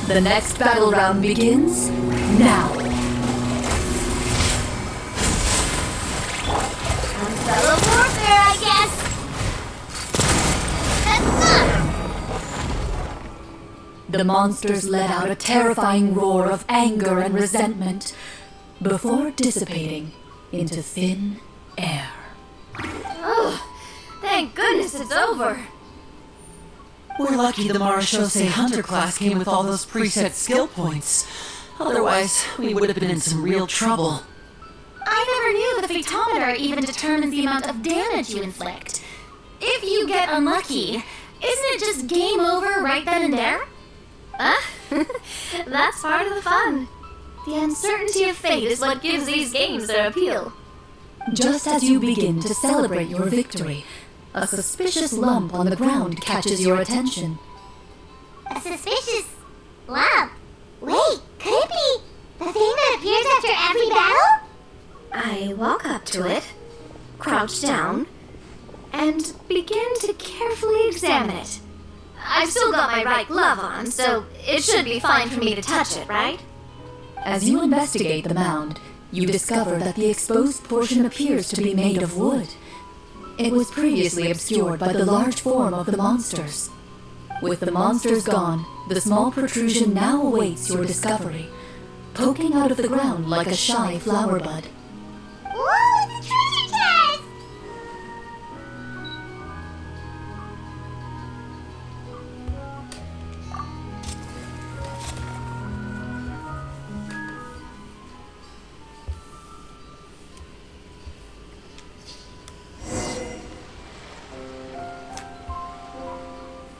The next battle round begins now. the monsters let out a terrifying roar of anger and resentment before dissipating into thin air. Oh, thank goodness it's over. We're lucky the Marashose Hunter class came with all those preset skill points. Otherwise, we would have been in some real trouble. I never knew the photometer even determines the amount of damage you inflict. If you get unlucky, isn't it just game over right then and there? That's part of the fun. The uncertainty of fate is what gives these games their appeal. Just as you begin to celebrate your victory, a suspicious lump on the ground catches your attention. A suspicious lump? Wait, could it be the thing that appears after every battle? I walk up to it, crouch down, and begin to carefully examine it. I've still got my right glove on, so it should be fine for me to touch it, right? As you investigate the mound, you discover that the exposed portion appears to be made of wood. It was previously obscured by the large form of the monsters. With the monsters gone, the small protrusion now awaits your discovery, poking out of the ground like a shy flower bud. Ooh, the treasure chest!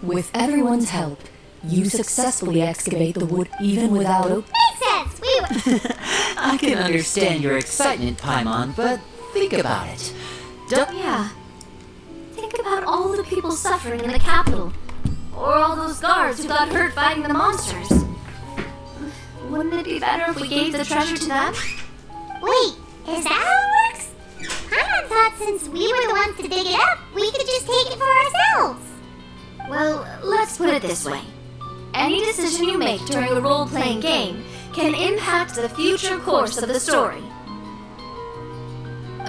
With everyone's help, you successfully excavate the wood even without Makes sense! We were... I can understand your excitement, Paimon, but think about it. Yeah. Think about all the people suffering in the capital. Or all those guards who got hurt fighting the monsters. Wouldn't it be better if we gave the treasure to them? Wait, is that how it works? Paimon thought since we were the ones to dig it up, we could just take it for ourselves. Well, let's put it this way. Any decision you make during a role-playing game can impact the future course of the story.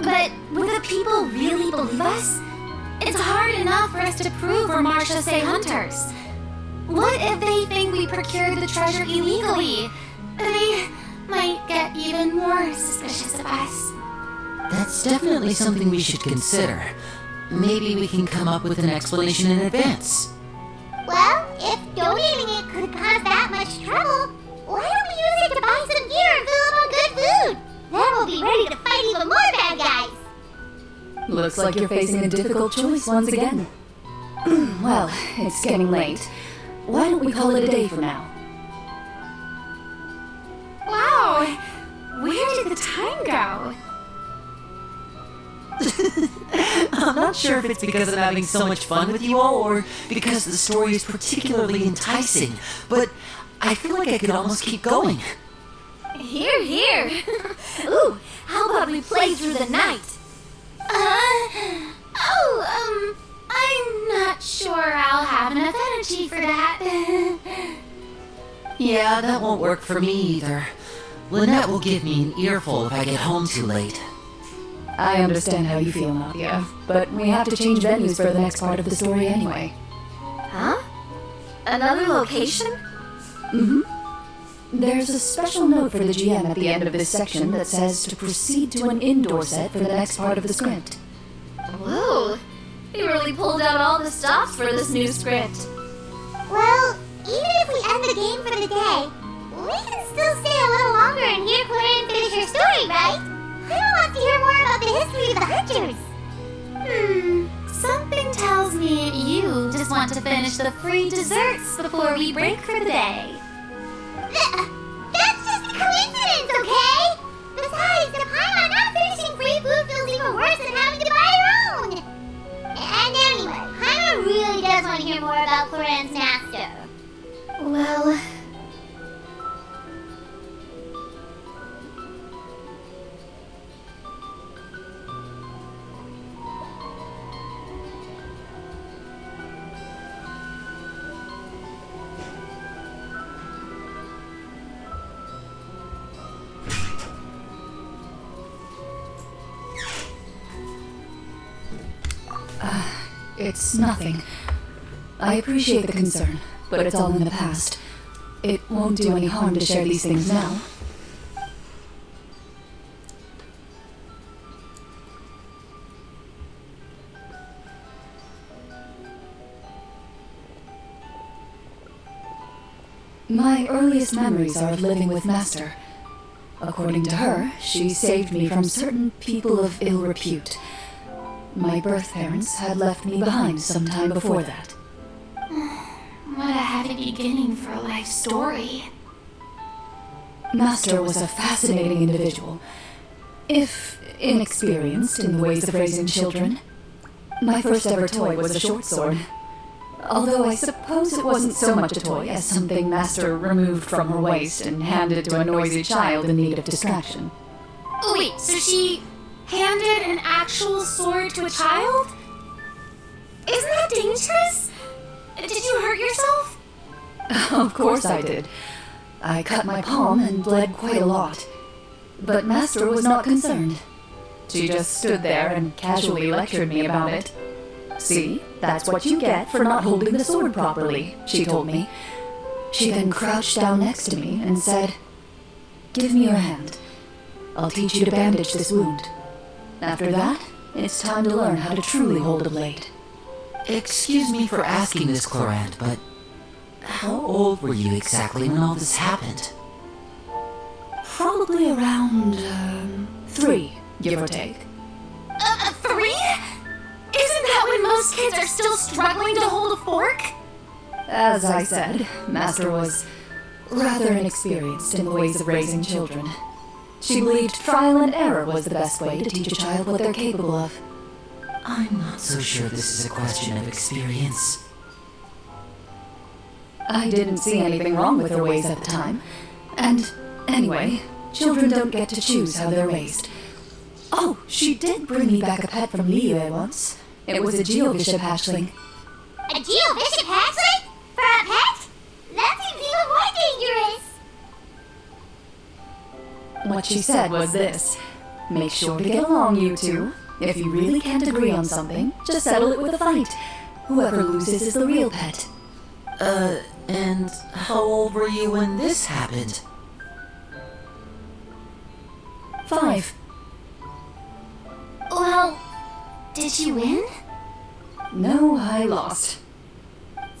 But would the people really believe us? It's hard enough for us to prove we're Marashose hunters. What if they think we procured the treasure illegally? They might get even more suspicious of us. That's definitely something we should consider. Maybe we can come up with an explanation in advance. Well, if donating it could cause that much trouble, why don't we use it to buy some gear and fill up on good food? Then we'll be ready to fight even more bad guys. Looks like you're facing a difficult choice once again. Well, it's getting late. Why don't we call it a day for now? Wow, where did the time go? I'm not sure if it's because I'm having so much fun with you all or because the story is particularly enticing, but I feel like I could almost keep going. Here, here. Ooh, how about we play through the night? I'm not sure I'll have enough energy for that. Yeah, that won't work for me either. Lynette will give me an earful if I get home too late. I understand how you feel, Nadia, but we have to change venues for the next part of the story anyway. Huh? Another location? Mm-hmm. There's a special note for the GM at the end of this section that says to proceed to an indoor set for the next part of the script. Whoa! He really pulled out all the stops for this new script. Well, even if we end the game for the day, we can still stay a little longer and hear Clorinde finish her story, right? I want to hear more about the history of the hunters. Something tells me you just want to finish the free desserts before we break for the day. That's just a coincidence, okay? Besides, the Paimon not finishing free food feels even worse than having to buy your own. And anyway, Paimon really does want to hear more about Clorinde's master. Well... It's nothing. I appreciate the concern, but it's all in the past. It won't do any harm to share these things now. My earliest memories are of living with Master. According to her, she saved me from certain people of ill repute. My birth parents had left me behind some time before that. What a heavy beginning for a life story. Master was a fascinating individual, if inexperienced in the ways of raising children. My first ever toy was a short sword. Although I suppose it wasn't so much a toy as something Master removed from her waist and handed to a noisy child in need of distraction. Oh wait, so she handed an actual sword to a child? Isn't that dangerous? Did you hurt yourself? Of course I did. I cut my palm and bled quite a lot. But Master was not concerned. She just stood there and casually lectured me about it. "See, that's what you get for not holding the sword properly," she told me. She then crouched down next to me and said, "Give me your hand. I'll teach you to bandage this wound. After that, it's time to learn how to truly hold a blade." Excuse me for asking this, Clorinde, but how old were you exactly when all this happened? Probably around, 3, give or take. 3? Isn't that when most kids are still struggling to hold a fork? As I said, Master was rather inexperienced in the ways of raising children. She believed trial and error was the best way to teach a child what they're capable of. I'm not so sure this is a question of experience. I didn't see anything wrong with her ways at the time. And anyway, children don't get to choose how they're raised. Oh, she did bring me back a pet from Liyue once. It was a Geovishap hatchling. A Geovishap hatchling? For a pet? That seems even more dangerous. What she said was this: "Make sure to get along, you two. If you really can't agree on something, just settle it with a fight. Whoever loses is the real pet." And how old were you when this happened? 5. Well, did she win? No, I lost.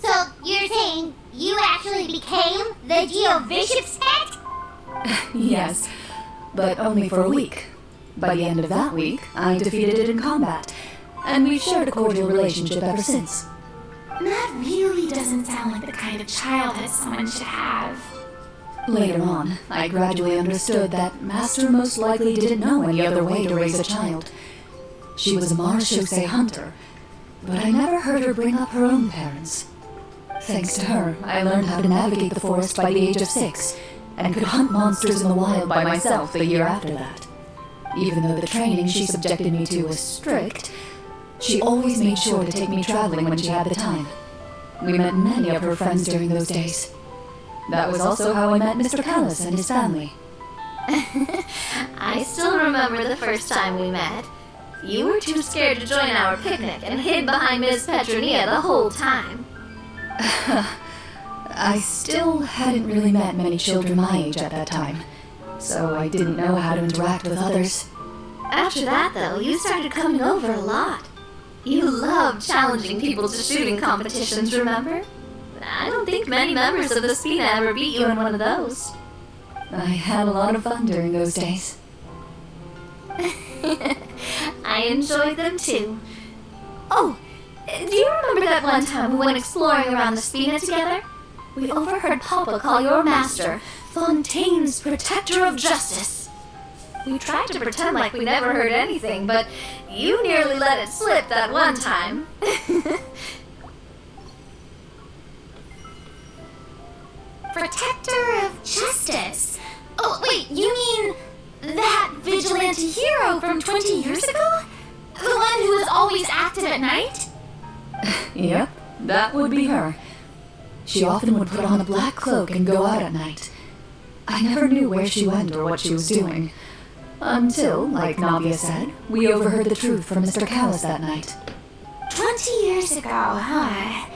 So, you're saying you actually became the Geovishap's pet? Yes, but only for a week. By the end of that week, I defeated it in combat, and we've shared a cordial relationship ever since. That really doesn't sound like the kind of childhood someone should have. Later on, I gradually understood that Master most likely didn't know any other way to raise a child. She was a marechaussee hunter, but I never heard her bring up her own parents. Thanks to her, I learned how to navigate the forest by the age of 6, and could hunt monsters in the wild by myself the year after that. Even though the training she subjected me to was strict, she always made sure to take me traveling when she had the time. We met many of her friends during those days. That was also how I met Mr. Callis and his family. I still remember the first time we met. You were too scared to join our picnic and hid behind Miss Petronia the whole time. I still hadn't really met many children my age at that time, so I didn't know how to interact with others. After that, though, you started coming over a lot. You loved challenging people to shooting competitions, remember? I don't think many members of the Spina ever beat you in one of those. I had a lot of fun during those days. I enjoyed them too. Oh, do you remember that one time we went exploring around the Spina together? We overheard Papa call your master Fontaine's Protector of Justice. We tried to pretend like we never heard anything, but you nearly let it slip that one time. Protector of Justice? Oh, wait, you mean that vigilante hero from 20 years ago? The one who was always active at night? Yep, that would be her. She often would put on a black cloak and go out at night. I never knew where she went or what she was doing. Until, like Navia said, we overheard the truth from Mr. Callis that night. 20 years ago, huh?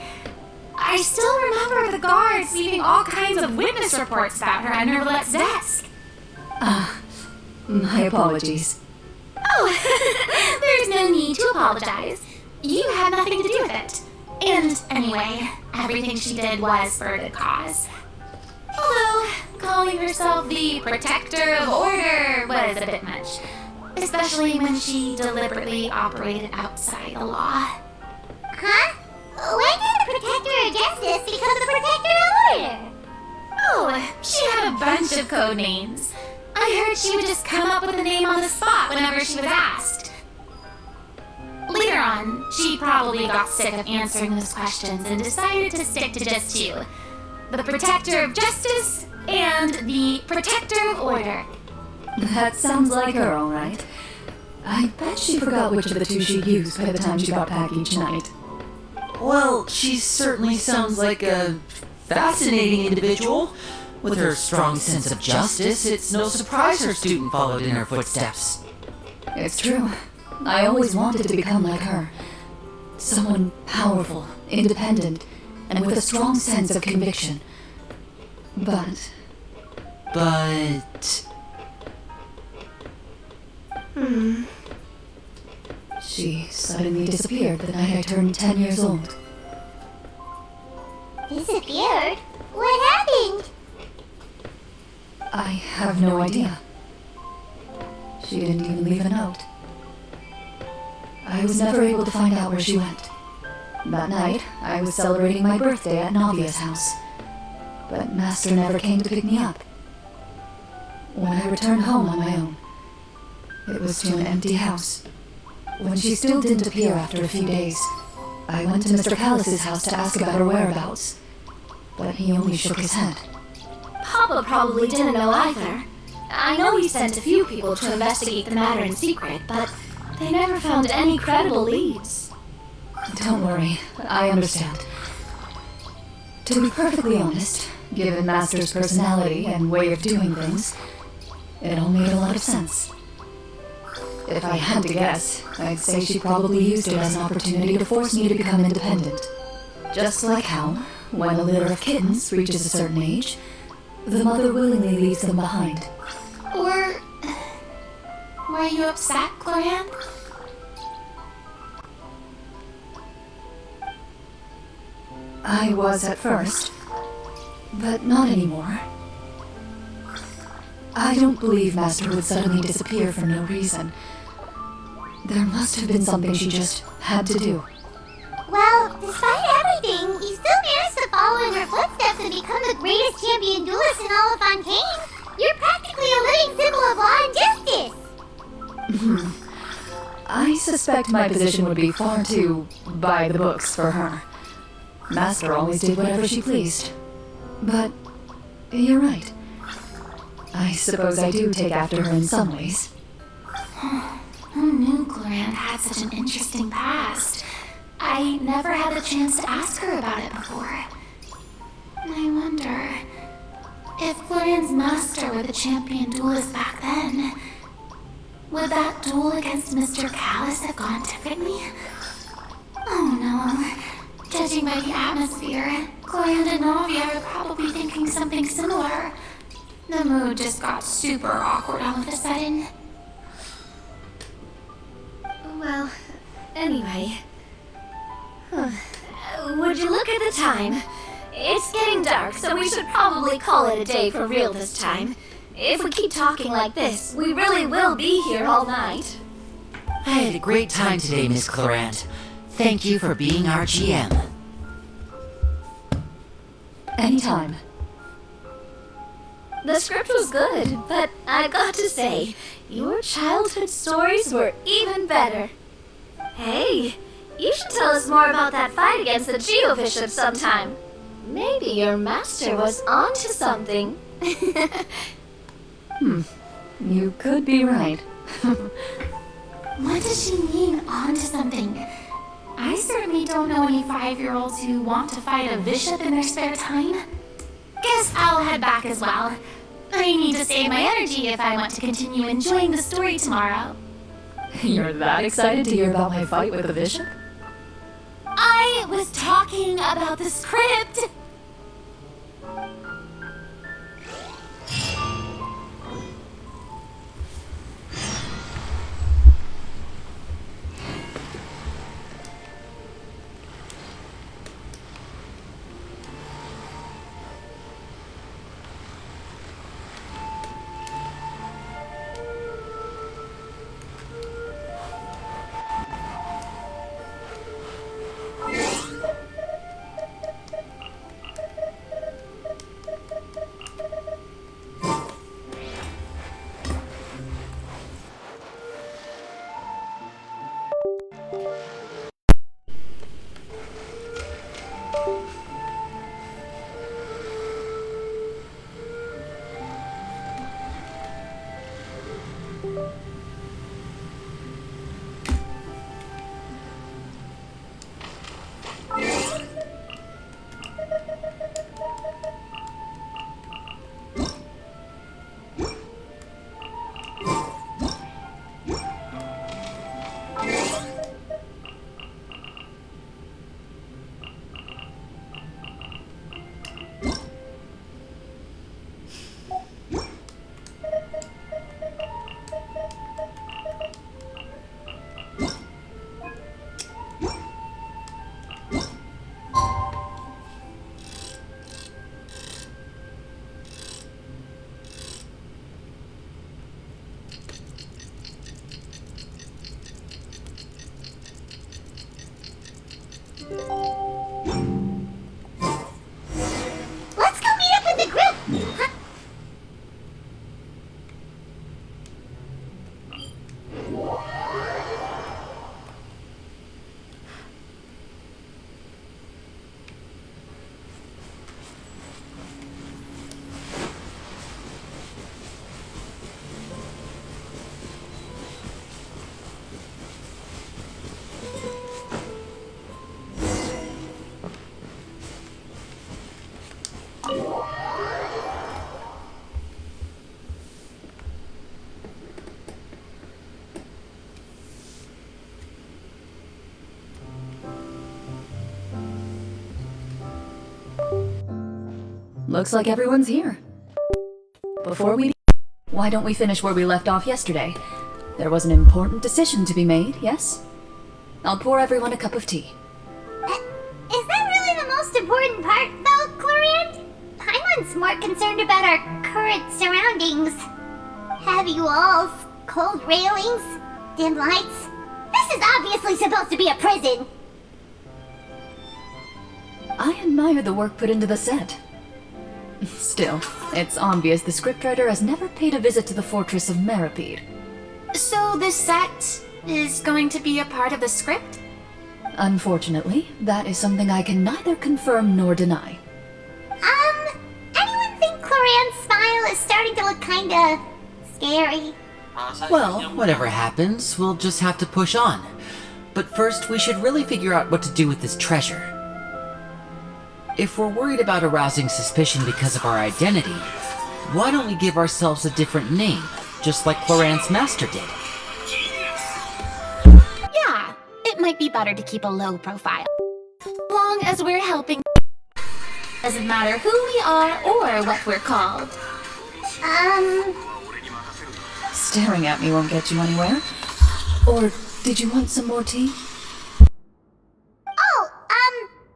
I still remember the guards leaving all kinds of witness reports about her on Nervalette's desk. My apologies. Oh, there's no need to apologize. You had nothing to do with it. And anyway, everything she did was for a good cause. Although, calling herself the protector of order was a bit much. Especially when she deliberately operated outside the law. Huh? When did the protector of justice become the protector of order? Oh, she had a bunch of code names. I heard she would just come up with a name on the spot whenever she was asked. Later on, she probably got sick of answering those questions and decided to stick to just two. The protector of justice and the protector of order. That sounds like her, all right. I bet she forgot which of the two she'd used by the time she got back each night. Well, she certainly sounds like a fascinating individual. With her strong sense of justice, it's no surprise her student followed in her footsteps. It's true. I always wanted to become like her. Someone powerful, independent, and with a strong sense of conviction. But... She suddenly disappeared the night I turned 10 years old. Disappeared? What happened? I have no idea. She didn't even leave a note. I was never able to find out where she went. That night, I was celebrating my birthday at Navia's house, but Master never came to pick me up. When I returned home on my own, it was to an empty house. When she still didn't appear after a few days, I went to Mr. Callis's house to ask about her whereabouts, but he only shook his head. Papa probably didn't know either. I know he sent a few people to investigate the matter in secret, but they never found any credible leads. Don't worry, I understand. To be perfectly honest, given Master's personality and way of doing things, it all made a lot of sense. If I had to guess, I'd say she probably used it as an opportunity to force me to become independent. Just like how, when a litter of kittens reaches a certain age, the mother willingly leaves them behind. Were you upset, Clorinde? I was at first, but not anymore. I don't believe Master would suddenly disappear for no reason. There must have been something she just had to do. Well, despite everything, you still managed to follow in her footsteps and become the greatest champion duelist in all of Fontaine. You're practically a living symbol of law and justice. I suspect my position would be far too by the books for her. Master always did whatever she pleased. But you're right. I suppose I do take after her in some ways. Who knew Clorinde had such an interesting past? I never had the chance to ask her about it before. I wonder if Clorinde's master were the champion duelist back then. Would that duel against Mr. Callis have gone differently? Oh no. Judging by the atmosphere, Clorinde and Navia are probably thinking something similar. The mood just got super awkward all of a sudden. Well, anyway. Would you look at the time? It's getting dark, so we should probably call it a day for real this time. If we keep talking like this, we really will be here all night. I had a great time today, Miss Clorinde. Thank you for being our GM. Anytime. The script was good, but I've got to say, your childhood stories were even better. Hey, you should tell us more about that fight against the Geo-Bishop sometime. Maybe your master was onto something. You could be right. What does she mean, onto something? I certainly don't know any 5-year-olds who want to fight a bishop in their spare time. Guess I'll head back as well. I need to save my energy if I want to continue enjoying the story tomorrow. You're that excited to hear about my fight with the bishop? I was talking about the script. Let's go meet up with the group! Huh? Looks like everyone's here. Before we... Why don't we finish where we left off yesterday? There was an important decision to be made, yes? I'll pour everyone a cup of tea. Is that really the most important part, though, Clorinde? Paimon's more concerned about our current surroundings. Heavy walls, cold railings, dim lights. This is obviously supposed to be a prison. I admire the work put into the set. Still, it's obvious the scriptwriter has never paid a visit to the fortress of Meripede. So this set is going to be a part of the script? Unfortunately, that is something I can neither confirm nor deny. Anyone think Clorinde's smile is starting to look kinda scary? Well, whatever happens, we'll just have to push on. But first, we should really figure out what to do with this treasure. If we're worried about arousing suspicion because of our identity, why don't we give ourselves a different name, just like Clorinde's master did? Yeah, it might be better to keep a low profile. Long as we're helping. Doesn't matter who we are or what we're called. Staring at me won't get you anywhere. Or did you want some more tea? Oh,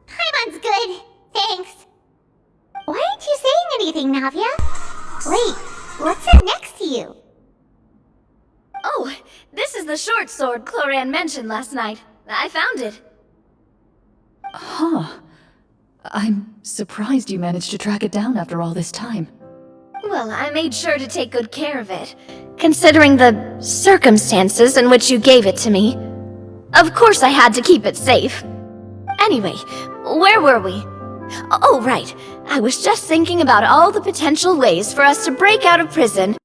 Paimon's good. Thanks. Why aren't you saying anything, Navia? Wait, what's that next to you? Oh, this is the short sword Clorinde mentioned last night. I found it. Huh. I'm surprised you managed to track it down after all this time. Well, I made sure to take good care of it, considering the circumstances in which you gave it to me. Of course I had to keep it safe. Anyway, where were we? Oh, right. I was just thinking about all the potential ways for us to break out of prison.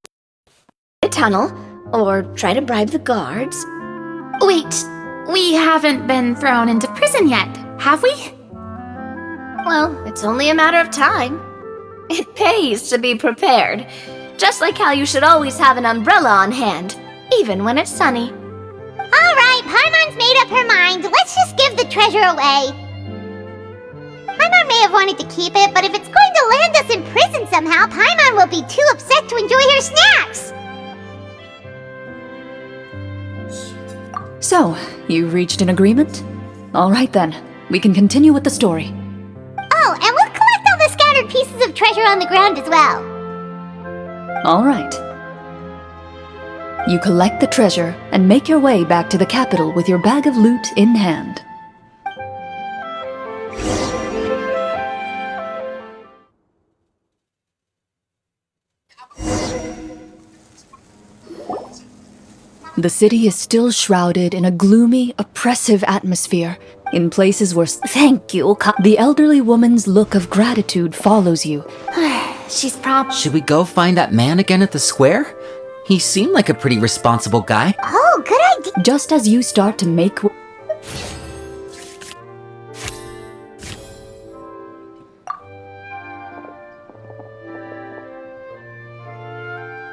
A tunnel, or try to bribe the guards. Wait, we haven't been thrown into prison yet, have we? Well, it's only a matter of time. It pays to be prepared. Just like how you should always have an umbrella on hand, even when it's sunny. Alright, Paimon's made up her mind. Let's just give the treasure away. Paimon may have wanted to keep it, but if it's going to land us in prison somehow, Paimon will be too upset to enjoy her snacks. So, you reached an agreement? Alright then, we can continue with the story. Oh, and we'll collect all the scattered pieces of treasure on the ground as well. Alright. You collect the treasure and make your way back to the capital with your bag of loot in hand. The city is still shrouded in a gloomy, oppressive atmosphere. In places where Thank you, the elderly woman's look of gratitude follows you. She's probably... Should we go find that man again at the square? He seemed like a pretty responsible guy. Oh, good idea. Just as you start to make...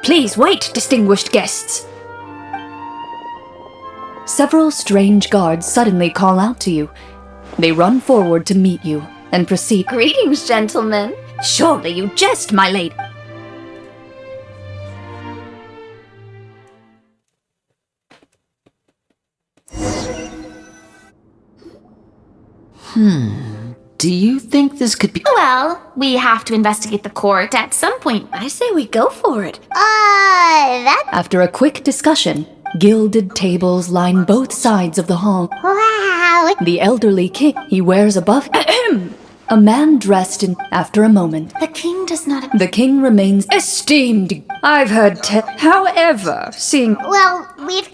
Please wait, distinguished guests. Several strange guards suddenly call out to you. They run forward to meet you and proceed. Greetings, gentlemen. Surely you jest, my lady. Do you think this could be... Well, we have to investigate the court at some point. I say we go for it. That... After a quick discussion, gilded tables line both sides of the hall. Wow. The elderly king, he wears above a man dressed in... After a moment, The king does not... the king remains esteemed. I've heard however, seeing... Well, we've...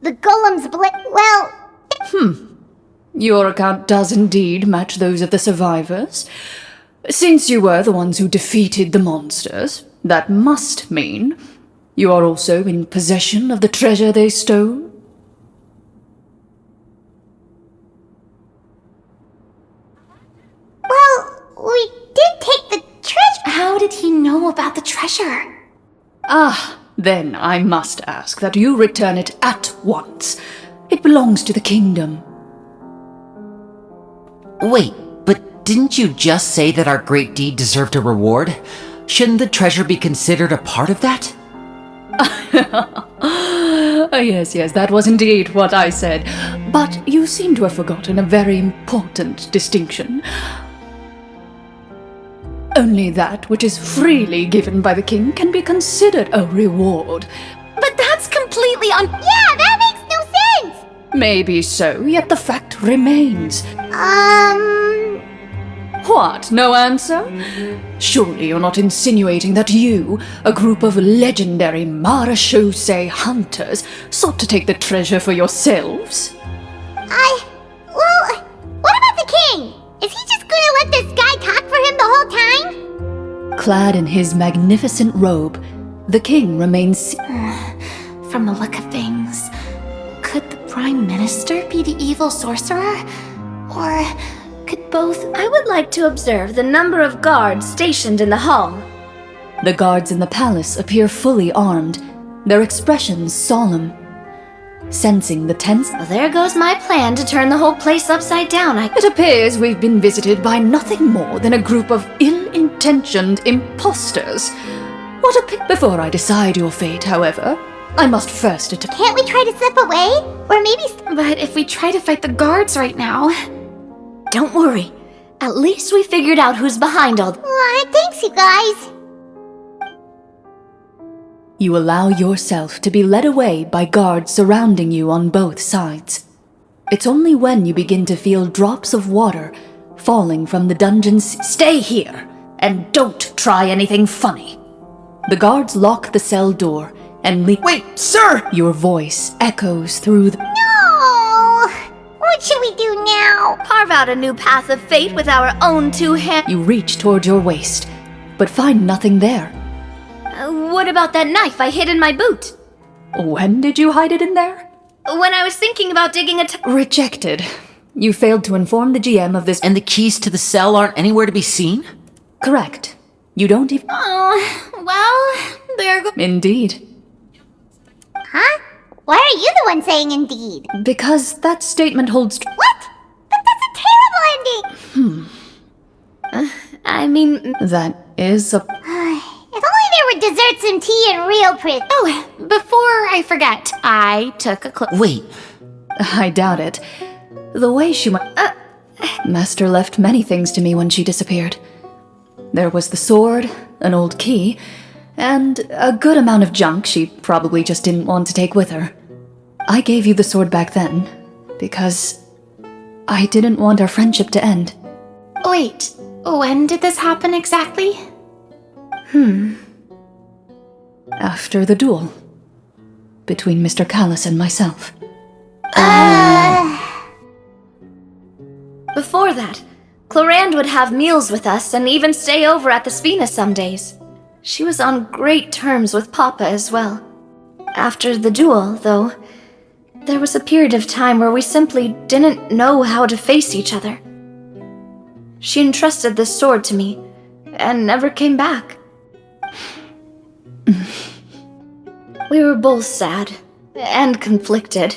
The golem's well... Your account does indeed match those of the survivors. Since you were the ones who defeated the monsters, that must mean you are also in possession of the treasure they stole? Well, we did take the treasure... How did he know about the treasure? Then I must ask that you return it at once. It belongs to the kingdom. Wait, but didn't you just say that our great deed deserved a reward? Shouldn't the treasure be considered a part of that? Yes, that was indeed what I said. But you seem to have forgotten a very important distinction. Only that which is freely given by the king can be considered a reward. But that's completely Yeah, that makes no sense! Maybe so, yet the fact remains. What, no answer? Surely you're not insinuating that you, a group of legendary marechaussee hunters, sought to take the treasure for yourselves? Well, what about the king? Is he just gonna let this guy talk for him the whole time? Clad in his magnificent robe, the king remains... From the look of things, could the Prime Minister be the evil sorcerer? Or could both... I would like to observe the number of guards stationed in the hall. The guards in the palace appear fully armed, their expressions solemn. Sensing the tense... Well, there goes my plan to turn the whole place upside down. It appears we've been visited by nothing more than a group of ill-intentioned imposters. Before I decide your fate, however, I must first Can't we try to slip away? Or maybe... But if we try to fight the guards right now... Don't worry. At least we figured out who's behind all... Thanks, you guys. You allow yourself to be led away by guards surrounding you on both sides. It's only when you begin to feel drops of water falling from the dungeon's... Stay here, and don't try anything funny. The guards lock the cell door and leave... Wait, sir! Your voice echoes through the... No! What should we do now? Carve out a new path of fate with our own two hands. You reach toward your waist, but find nothing there. What about that knife I hid in my boot? When did you hide it in there? When I was thinking about digging a Rejected. You failed to inform the GM of this... And the keys to the cell aren't anywhere to be seen? Correct. You don't even... Oh, well, there go... Indeed. Huh? Why are you the one saying indeed? Because that statement holds What? But that's a terrible ending! I mean... That is a... If only there were desserts and tea and real pretty. Oh, before I forget, I took a Wait, I doubt it. The way she went... Master left many things to me when she disappeared. There was the sword, an old key, and a good amount of junk she probably just didn't want to take with her. I gave you the sword back then, because I didn't want our friendship to end. Wait, when did this happen exactly? After the duel. Between Mr. Callis and myself. Before that, Clorinde would have meals with us and even stay over at the Spina some days. She was on great terms with Papa as well. After the duel, though, there was a period of time where we simply didn't know how to face each other. She entrusted this sword to me, and never came back. We were both sad, and conflicted,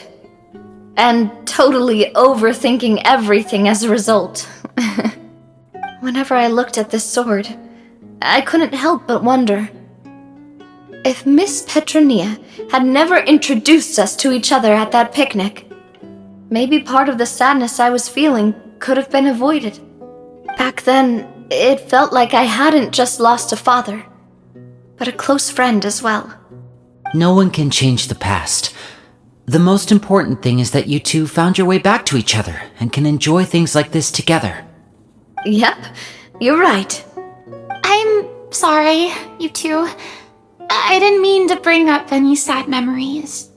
and totally overthinking everything as a result. Whenever I looked at this sword, I couldn't help but wonder if Miss Petronia had never introduced us to each other at that picnic. Maybe part of the sadness I was feeling could have been avoided. Back then, it felt like I hadn't just lost a father, but a close friend as well. no one can change the past. The most important thing is that you two found your way back to each other and can enjoy things like this together. Yep, you're right. I'm sorry, you two. I didn't mean to bring up any sad memories.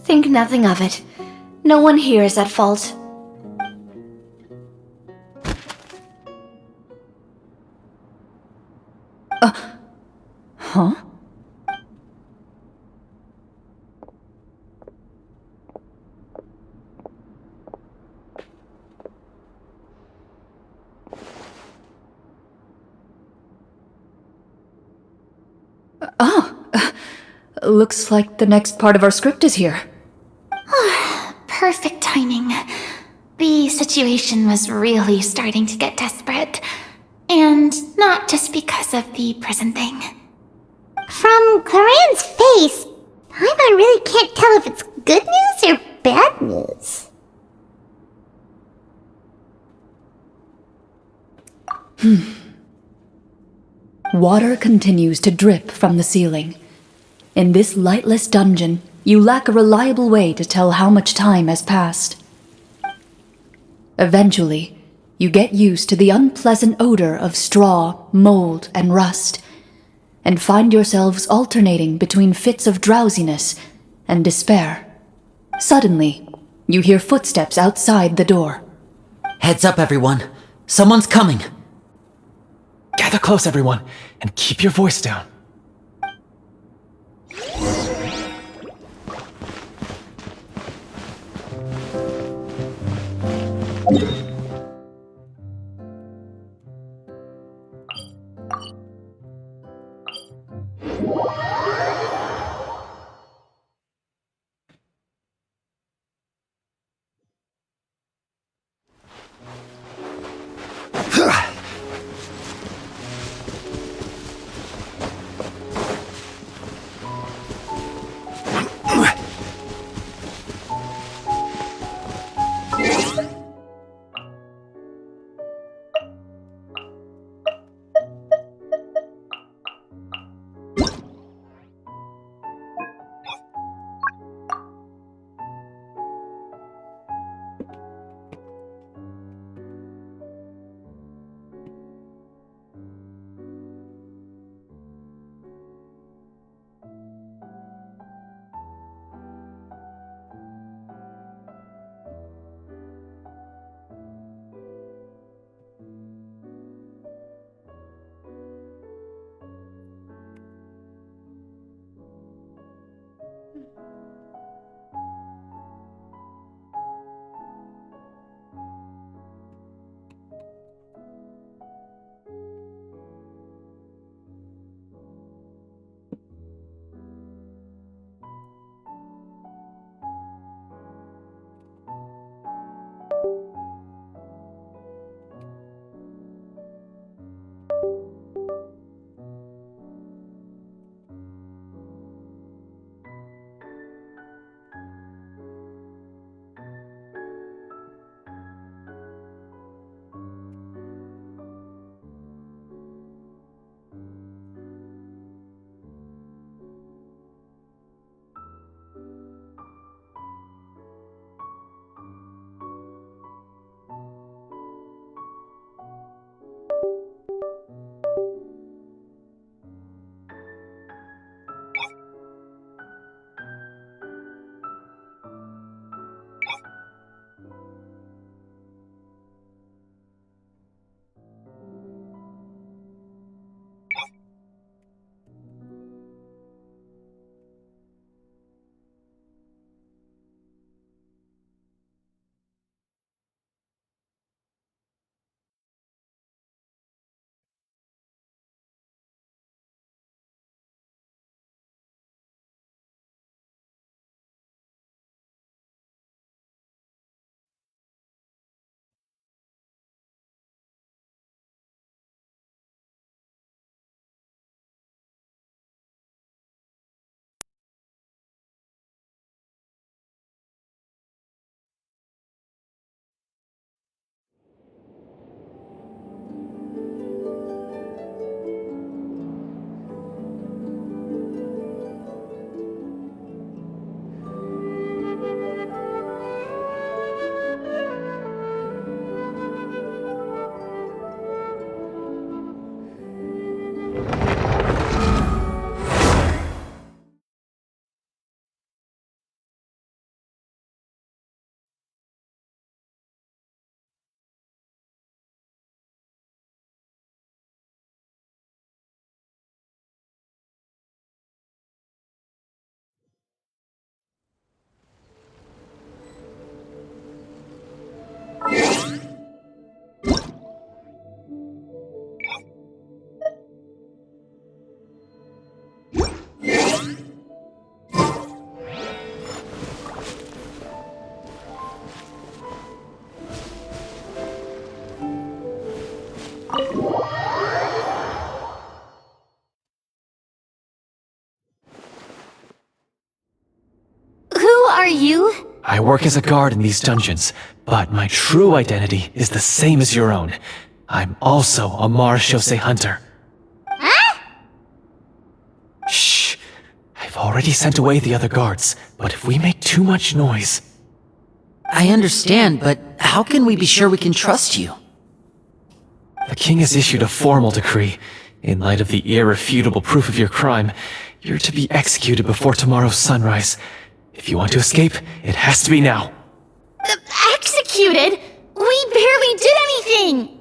Think nothing of it. No one here is at fault. Huh? Looks like the next part of our script is here. Perfect timing. The situation was really starting to get desperate. And not just because of the prison thing. From Clorinde's face, Paimon really can't tell if it's good news or bad news. Water continues to drip from the ceiling. In this lightless dungeon, you lack a reliable way to tell how much time has passed. Eventually, you get used to the unpleasant odor of straw, mold, and rust, and find yourselves alternating between fits of drowsiness and despair. Suddenly, you hear footsteps outside the door. Heads up, everyone. Someone's coming. Gather close, everyone, and keep your voice down. are you? I work as a guard in these dungeons, but my true identity is the same as your own. I'm also a marechaussee hunter. Huh? Shh. I've already sent away the other guards, but if we make too much noise... I understand, but how can we be sure we can trust you? The king has issued a formal decree. In light of the irrefutable proof of your crime, you're to be executed before tomorrow's sunrise. If you want to escape, it has to be now. Executed? We barely did anything!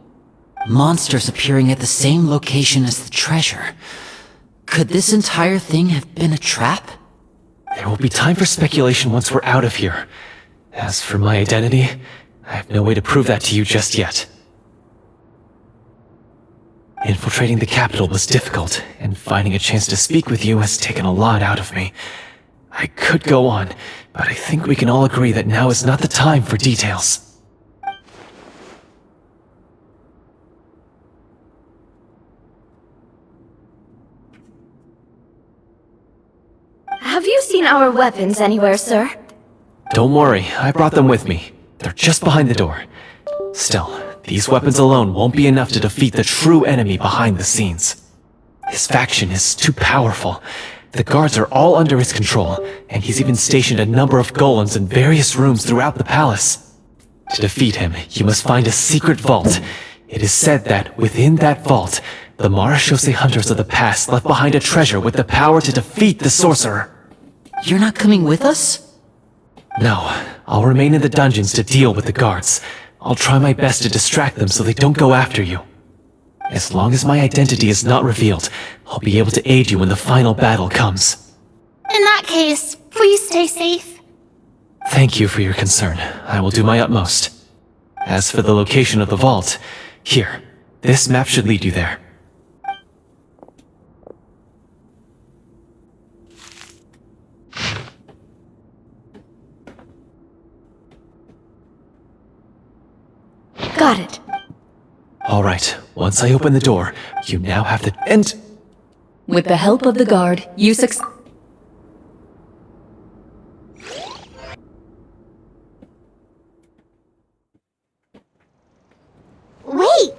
Monsters appearing at the same location as the treasure. Could this entire thing have been a trap? There will be time for speculation once we're out of here. As for my identity, I have no way to prove that to you just yet. Infiltrating the capital was difficult, and finding a chance to speak with you has taken a lot out of me. I could go on, but I think we can all agree that now is not the time for details. Have you seen our weapons anywhere, sir? Don't worry, I brought them with me. They're just behind the door. Still, these weapons alone won't be enough to defeat the true enemy behind the scenes. His faction is too powerful. The guards are all under his control, and he's even stationed a number of golems in various rooms throughout the palace. To defeat him, you must find a secret vault. It is said that within that vault, the marechaussee hunters of the past left behind a treasure with the power to defeat the sorcerer. You're not coming with us? No, I'll remain in the dungeons to deal with the guards. I'll try my best to distract them so they don't go after you. As long as my identity is not revealed, I'll be able to aid you when the final battle comes. In that case, please stay safe. Thank you for your concern. I will do my utmost. As for the location of the vault, here, this map should lead you there. Got it. Alright, once I open the door, you now have the end. With the help of the guard, you Wait,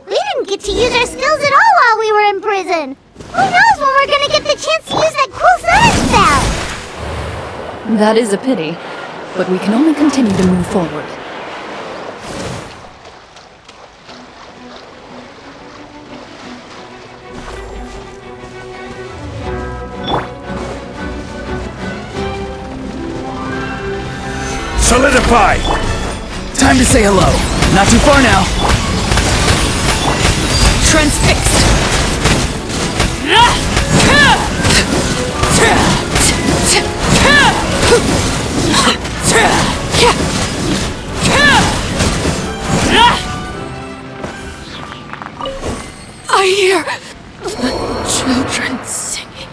we didn't get to use our skills at all while we were in prison. Who knows when we're gonna get the chance to use that cool sonic spell? That is a pity, but we can only continue to move forward. Solidify! Time to say hello. Not too far now. Transfixed! I hear the children singing.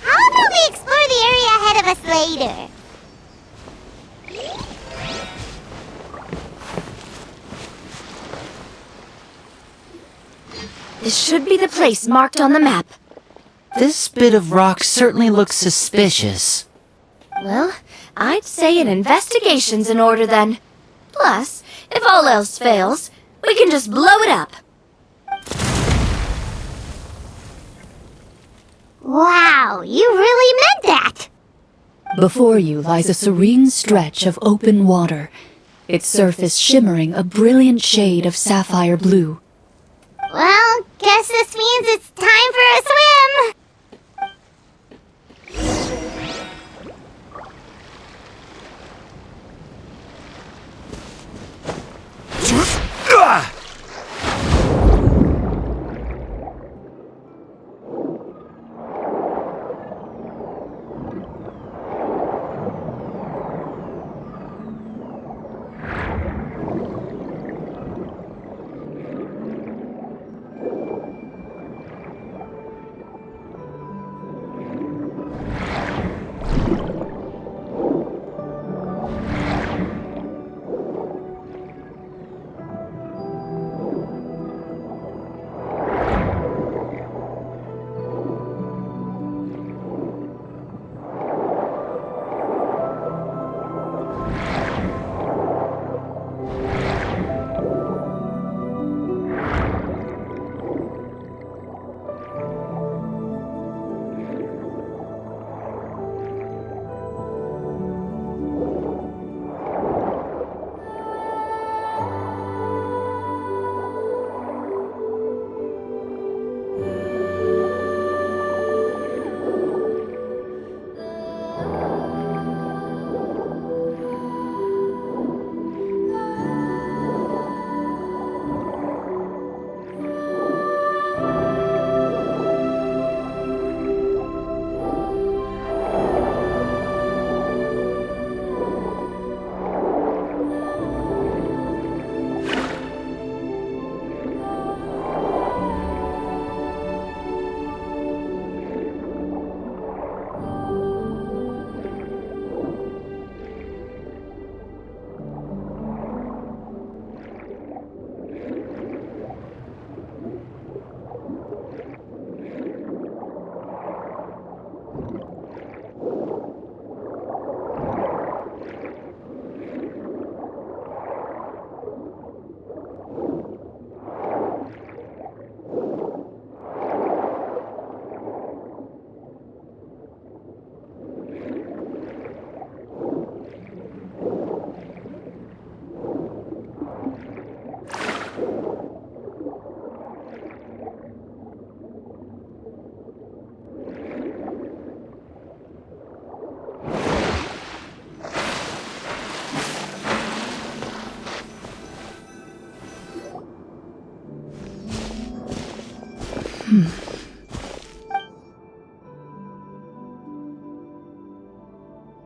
How about we explore the area ahead of us later? This should be the place marked on the map. This bit of rock certainly looks suspicious. Well, I'd say an investigation's in order then. Plus, if all else fails, we can just blow it up. Wow, you really meant that! Before you lies a serene stretch of open water, its surface shimmering a brilliant shade of sapphire blue. Well, guess this means it's time for a swim!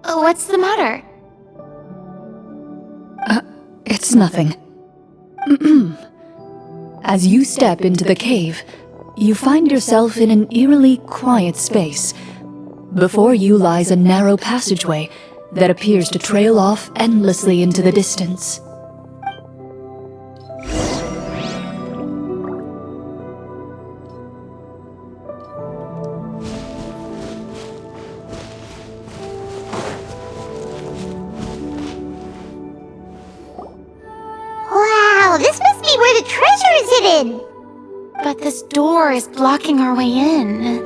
What's the matter? It's nothing. As you step into the cave, you find yourself in an eerily quiet space. Before you lies a narrow passageway that appears to trail off endlessly into the distance. Wow, this must be where the treasure is hidden! But this door is blocking our way in.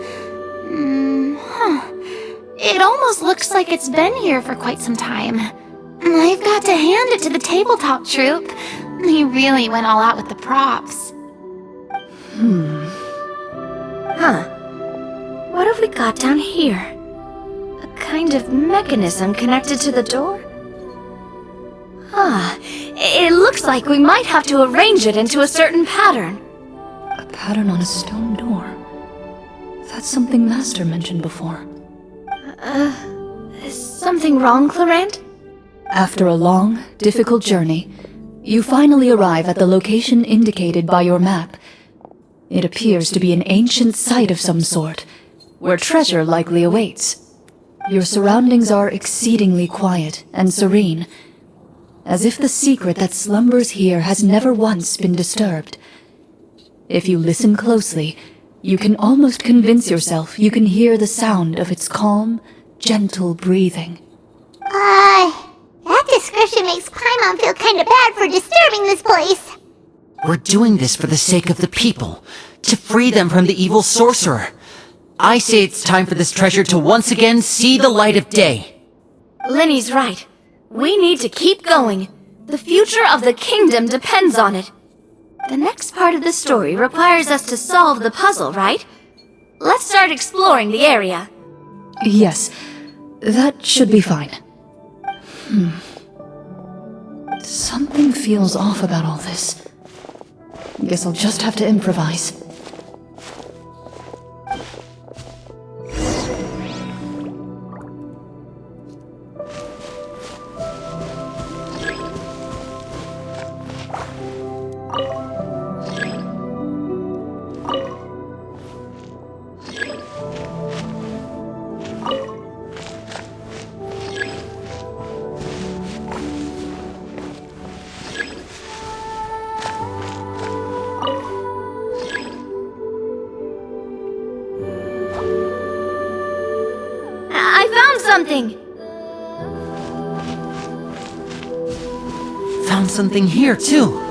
It almost looks like it's been here for quite some time. I've got to hand it to the tabletop troupe. They really went all out with the props. What have we got down here? A kind of mechanism connected to the door? It looks like we might have to arrange it into a certain pattern. A pattern on a stone door. That's something Master mentioned before. Is something wrong, Clorinde? After a long, difficult journey, you finally arrive at the location indicated by your map. It appears to be an ancient site of some sort, where treasure likely awaits. Your surroundings are exceedingly quiet and serene, as if the secret that slumbers here has never once been disturbed. If you listen closely, you can almost convince yourself you can hear the sound of its calm, gentle breathing. That description makes Paimon feel kinda bad for disturbing this place. We're doing this for the sake of the people, to free them from the evil sorcerer. I say it's time for this treasure to once again see the light of day. Linny's right. We need to keep going. The future of the kingdom depends on it. The next part of the story requires us to solve the puzzle, right? Let's start exploring the area. Yes, that should be fine. Something feels off about all this. Guess I'll just have to improvise. Something. Found something here, too.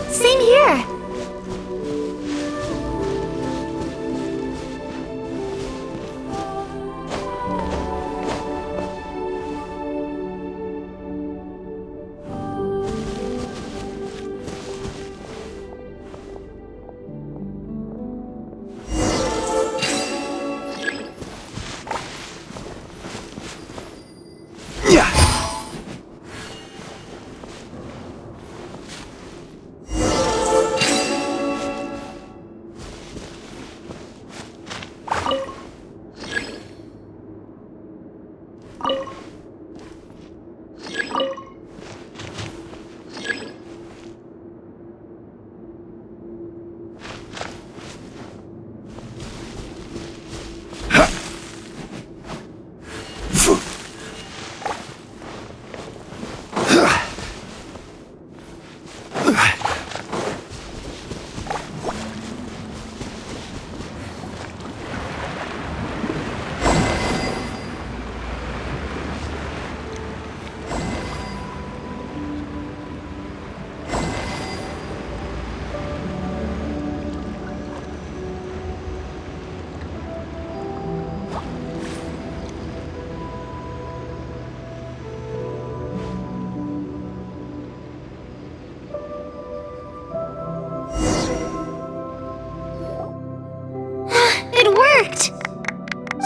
Same here.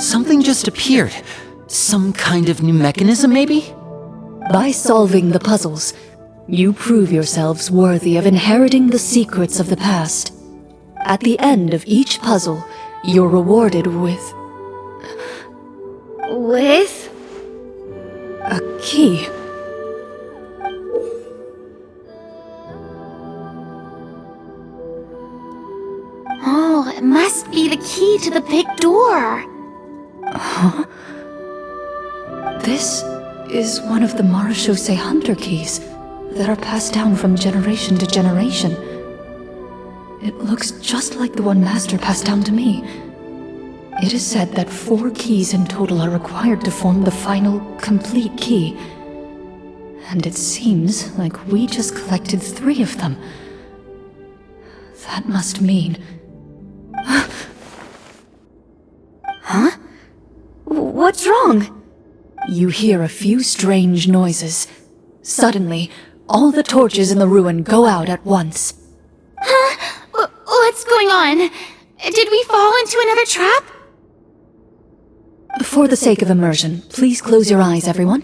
Something just appeared. Some kind of new mechanism, maybe? By solving the puzzles, You prove yourselves worthy of inheriting the secrets of the past. At the end of each puzzle, you're rewarded with... With? a key. Oh, it must be the key to the big door. Huh? This is one of the Marechaussee Hunter keys that are passed down from generation to generation. It looks just like the one Master passed down to me. It is said that 4 keys in total are required to form the final, complete key. And it seems like we just collected 3 of them. That must mean... Huh? What's wrong? You hear a few strange noises. Suddenly, all the torches in the ruin go out at once. Huh? What's going on? Did we fall into another trap? For the sake of immersion, please close your eyes, everyone.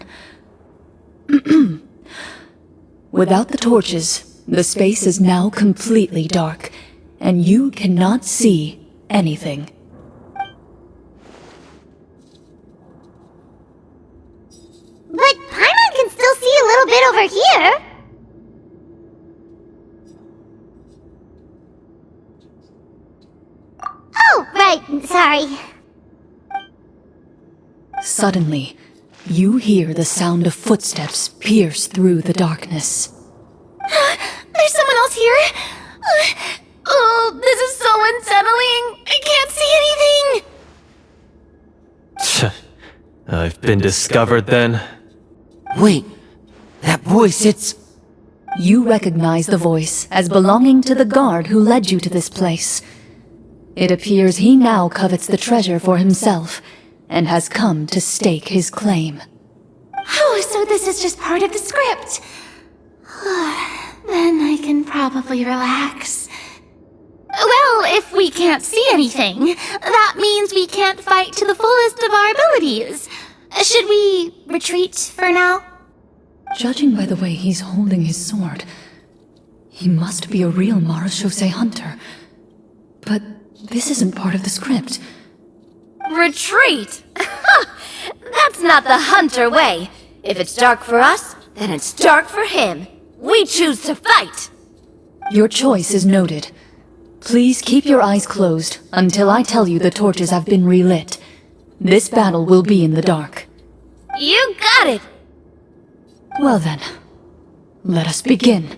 Without the torches, the space is now completely dark, and you cannot see anything. But Paimon can still see a little bit over here. Oh, right, sorry. Suddenly, you hear the sound of footsteps pierce through the darkness. There's someone else here? Oh, this is so unsettling. I can't see anything. I've been discovered then. Wait, that voice, it's... You recognize the voice as belonging to the guard who led you to this place. It appears he now covets the treasure for himself, and has come to stake his claim. Oh, so this is just part of the script. Then I can probably relax. Well, if we can't see anything, that means we can't fight to the fullest of our abilities. Should we retreat for now? Judging by the way he's holding his sword, he must be a real Marechaussee Hunter. But this isn't part of the script. Retreat? That's not the Hunter way. If it's dark for us, then it's dark for him. We choose to fight. Your choice is noted. Please keep your eyes closed until I tell you the torches have been relit. This battle will be in the dark. You got it! Well then, let us begin.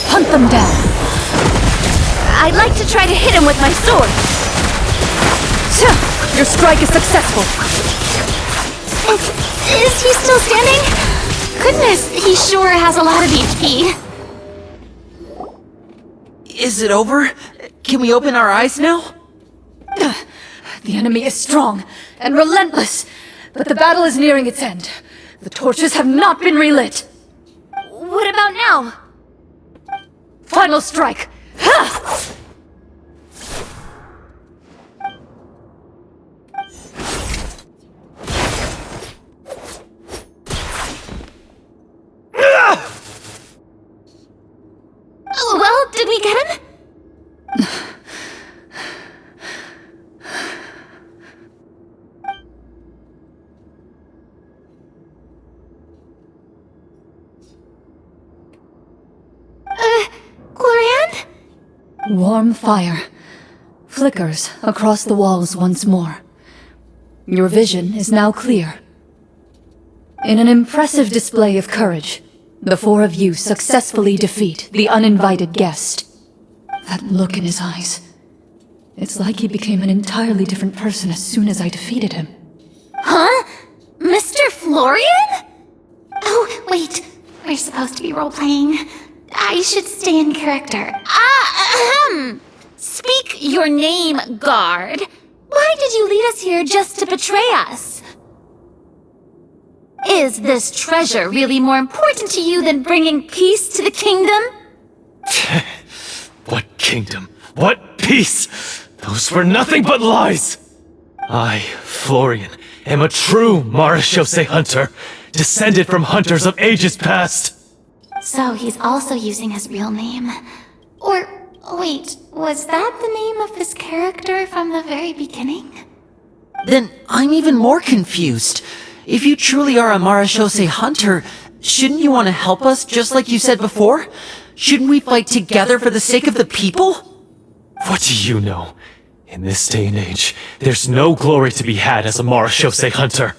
Hunt them down! I'd like to try to hit him with my sword. Your strike is successful. Is he still standing? Goodness, he sure has a lot of HP. Is it over? Can we open our eyes now? The enemy is strong and relentless, but the battle is nearing its end. The torches have not been relit. What about now? Final strike! Ha! Well, did we get him? Clorinde? Warm fire flickers across the walls once more. Your vision is now clear. In an impressive display of courage, the 4 of you successfully defeat the uninvited guest. That look in his eyes. It's like he became an entirely different person as soon as I defeated him. Huh? Mr. Florian? Oh, wait. We're supposed to be role-playing. I should stay in character. Speak your name, guard. Why did you lead us here just to betray us? Is this treasure really more important to you than bringing peace to the kingdom? What kingdom? What peace? Those were nothing but lies! I, Florian, am a true Marechaussee hunter, descended from hunters of ages past. So he's also using his real name. Or, wait, was that the name of this character from the very beginning? Then I'm even more confused. If you truly are a Marechaussee hunter, shouldn't you want to help us just like you said before? Shouldn't we fight together for the sake of the people? What do you know? In this day and age, there's no glory to be had as a Marechaussee hunter.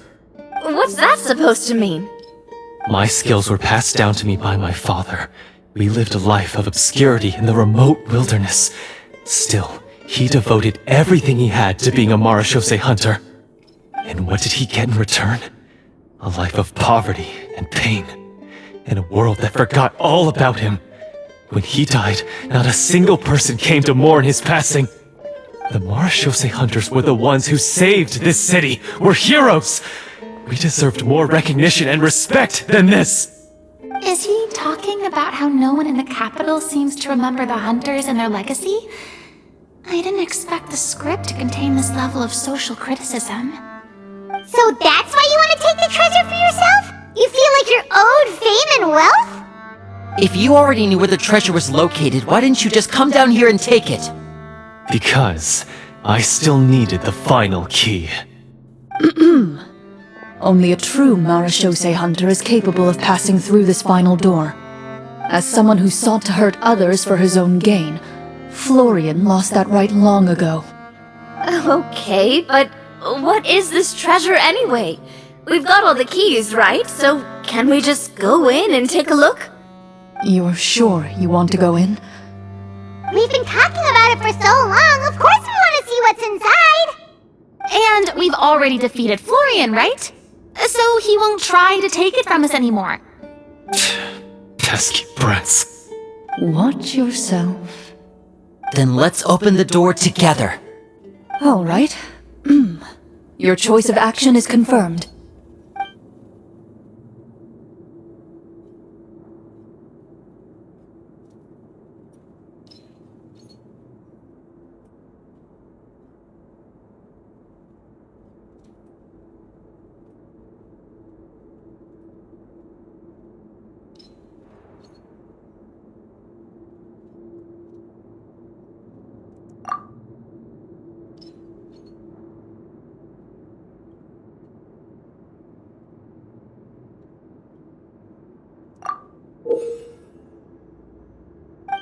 What's that supposed to mean? My skills were passed down to me by my father. We lived a life of obscurity in the remote wilderness. Still, he devoted everything he had to being a Marechaussee hunter. And what did he get in return? A life of poverty and pain. In a world that forgot all about him. When he died, not a single person came to mourn his passing. The Marechaussee hunters were the ones who saved this city. We're heroes! We deserved more recognition and respect than this! Is he talking about how no one in the capital seems to remember the hunters and their legacy? I didn't expect the script to contain this level of social criticism. So that's why you want to take the treasure for yourself? You feel like you're owed fame and wealth? If you already knew where the treasure was located, why didn't you just come down here and take it? Because I still needed the final key. Only a true Marechaussee hunter is capable of passing through this final door. As someone who sought to hurt others for his own gain, Florian lost that right long ago. Okay, but what is this treasure anyway? We've got all the keys, right? So can we just go in and take a look? You're sure you want to go in? We've been talking about it for so long, of course we want to see what's inside! And we've already defeated Florian, right? So he won't try to take it from us anymore. Pesky brats. Watch yourself. Then let's open the door together. All right. Your choice of action is confirmed.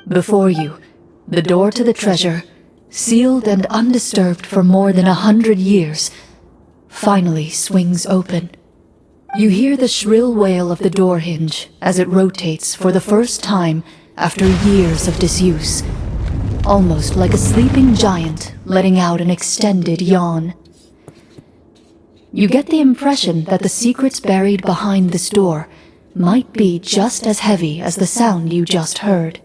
Before you, the door to the treasure, sealed and undisturbed for more than 100 years, finally swings open. You hear the shrill wail of the door hinge as it rotates for the first time after years of disuse, almost like a sleeping giant letting out an extended yawn. You get the impression that the secrets buried behind this door might be just as heavy as the sound you just heard.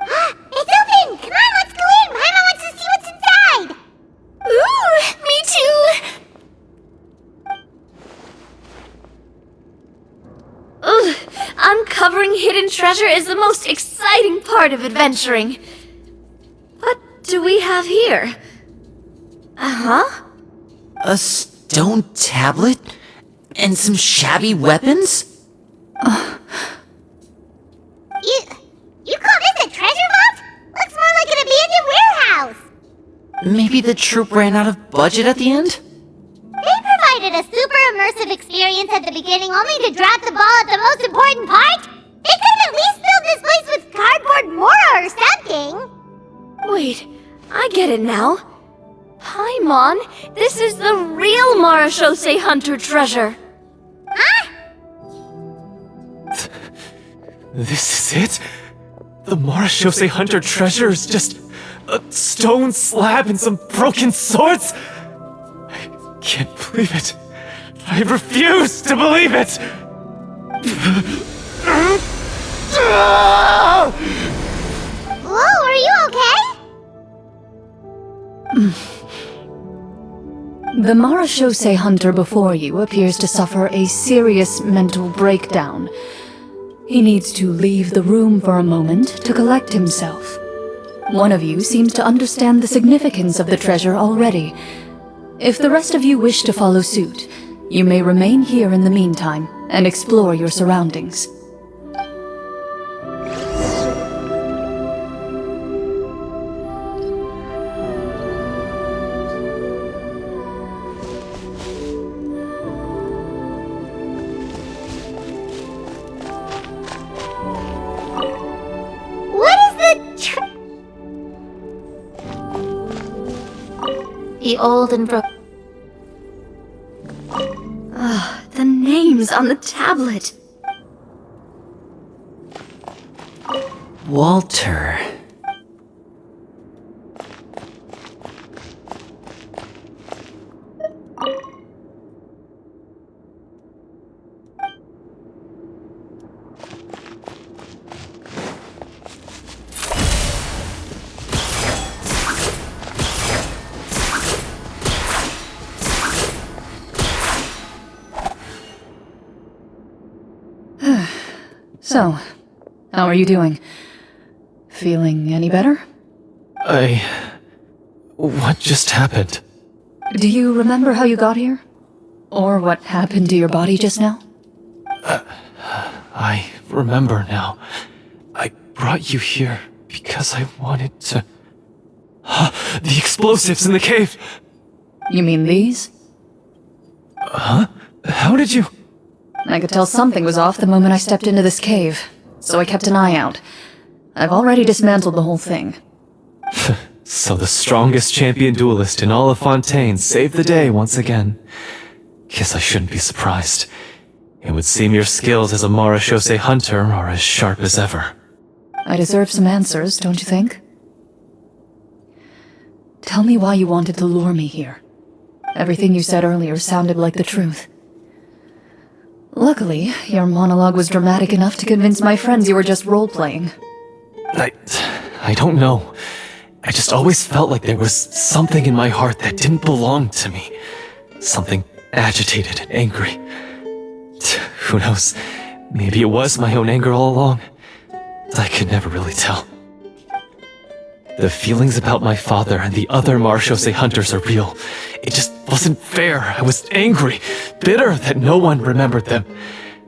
It's open! Come on, let's go in! Paimon wants to see what's inside! Ooh, me too! Ugh, uncovering hidden treasure is the most exciting part of adventuring. What do we have here? Uh-huh. A stone tablet? And some shabby weapons? You call this a treasure vault? Looks more like an abandoned warehouse! Maybe the troupe ran out of budget at the end? They provided a super immersive experience at the beginning only to drop the ball at the most important part? They could have at least filled this place with cardboard mora or something! Wait, I get it now. Paimon, this is the real Marechaussee hunter treasure. Huh? This is it? The Marechaussee hunter treasure is just a stone slab and some broken swords? I can't believe it. I refuse to believe it! Whoa, are you okay? The Marechaussee hunter before you appears to suffer a serious mental breakdown. He needs to leave the room for a moment to collect himself. One of you seems to understand the significance of the treasure already. If the rest of you wish to follow suit, you may remain here in the meantime and explore your surroundings. The old and The names on the tablet. Walter. So, how are you doing? Feeling any better? What just happened? Do you remember how you got here? Or what happened to your body just now? I remember now. I brought you here because I wanted to... The explosives in the cave! You mean these? Huh? How did you... I could tell something was off the moment I stepped into this cave, so I kept an eye out. I've already dismantled the whole thing. So the strongest champion duelist in all of Fontaine saved the day once again. Guess I shouldn't be surprised. It would seem your skills as a Marechaussee hunter are as sharp as ever. I deserve some answers, don't you think? Tell me why you wanted to lure me here. Everything you said earlier sounded like the truth. Luckily, your monologue was dramatic enough to convince my friends you were just role-playing. I don't know. I just always felt like there was something in my heart that didn't belong to me. Something agitated and angry. Who knows? Maybe it was my own anger all along. I could never really tell. The feelings about my father and the other Marechaussee hunters are real. It just wasn't fair. I was angry, bitter that no one remembered them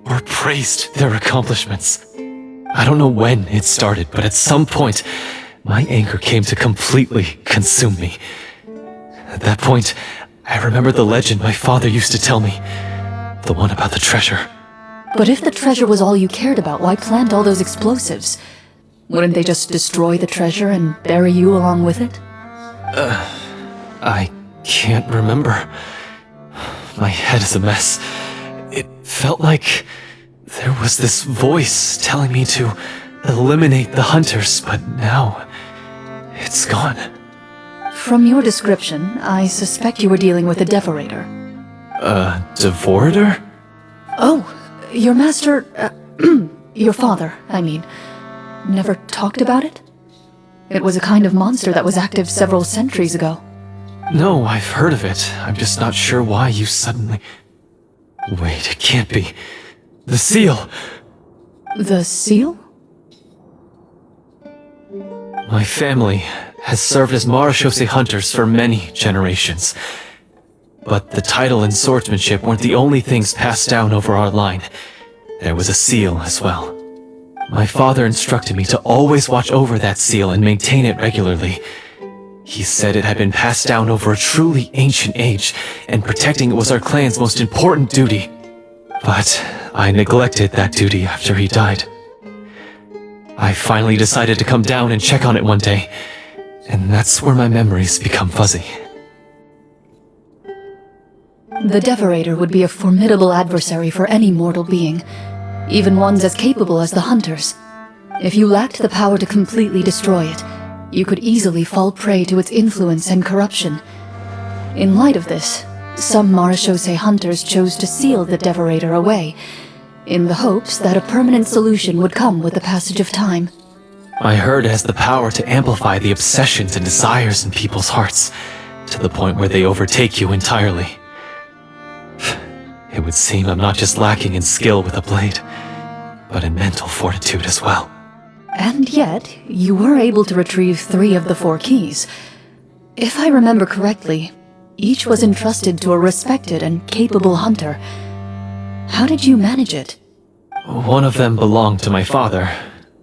or praised their accomplishments. I don't know when it started, but at some point, my anger came to completely consume me. At that point, I remembered the legend my father used to tell me. The one about the treasure. But if the treasure was all you cared about, why plant all those explosives? Wouldn't they just destroy the treasure and bury you along with it? I can't remember. My head is a mess. It felt like there was this voice telling me to eliminate the hunters, but now it's gone. From your description, I suspect you were dealing with a devorator. A devorator? Oh, your master... your father, I mean... never talked about it? It was a kind of monster that was active several centuries ago. No, I've heard of it. I'm just not sure why you suddenly... Wait, it can't be. The seal! The seal? My family has served as Marechaussee hunters for many generations. But the title and swordsmanship weren't the only things passed down over our line. There was a seal as well. My father instructed me to always watch over that seal and maintain it regularly. He said it had been passed down over a truly ancient age, and protecting it was our clan's most important duty. But I neglected that duty after he died. I finally decided to come down and check on it one day, and that's where my memories become fuzzy. The Devorator would be a formidable adversary for any mortal being, even ones as capable as the Hunters. If you lacked the power to completely destroy it, you could easily fall prey to its influence and corruption. In light of this, some Marechaussee hunters chose to seal the Devorator away, in the hopes that a permanent solution would come with the passage of time. I heard it has the power to amplify the obsessions and desires in people's hearts, to the point where they overtake you entirely. It would seem I'm not just lacking in skill with a blade, but in mental fortitude as well. And yet, you were able to retrieve 3 of the 4 keys. If I remember correctly, each was entrusted to a respected and capable hunter. How did you manage it? One of them belonged to my father.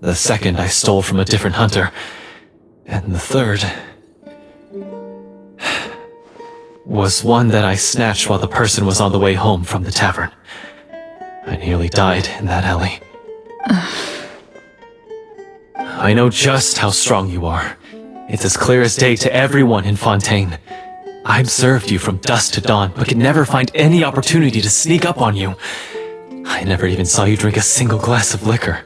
The second I stole from a different hunter. And the third was one that I snatched while the person was on the way home from the tavern. I nearly died in that alley. I know just how strong you are. It's as clear as day to everyone in Fontaine. I observed you from dusk to dawn, but could never find any opportunity to sneak up on you. I never even saw you drink a single glass of liquor.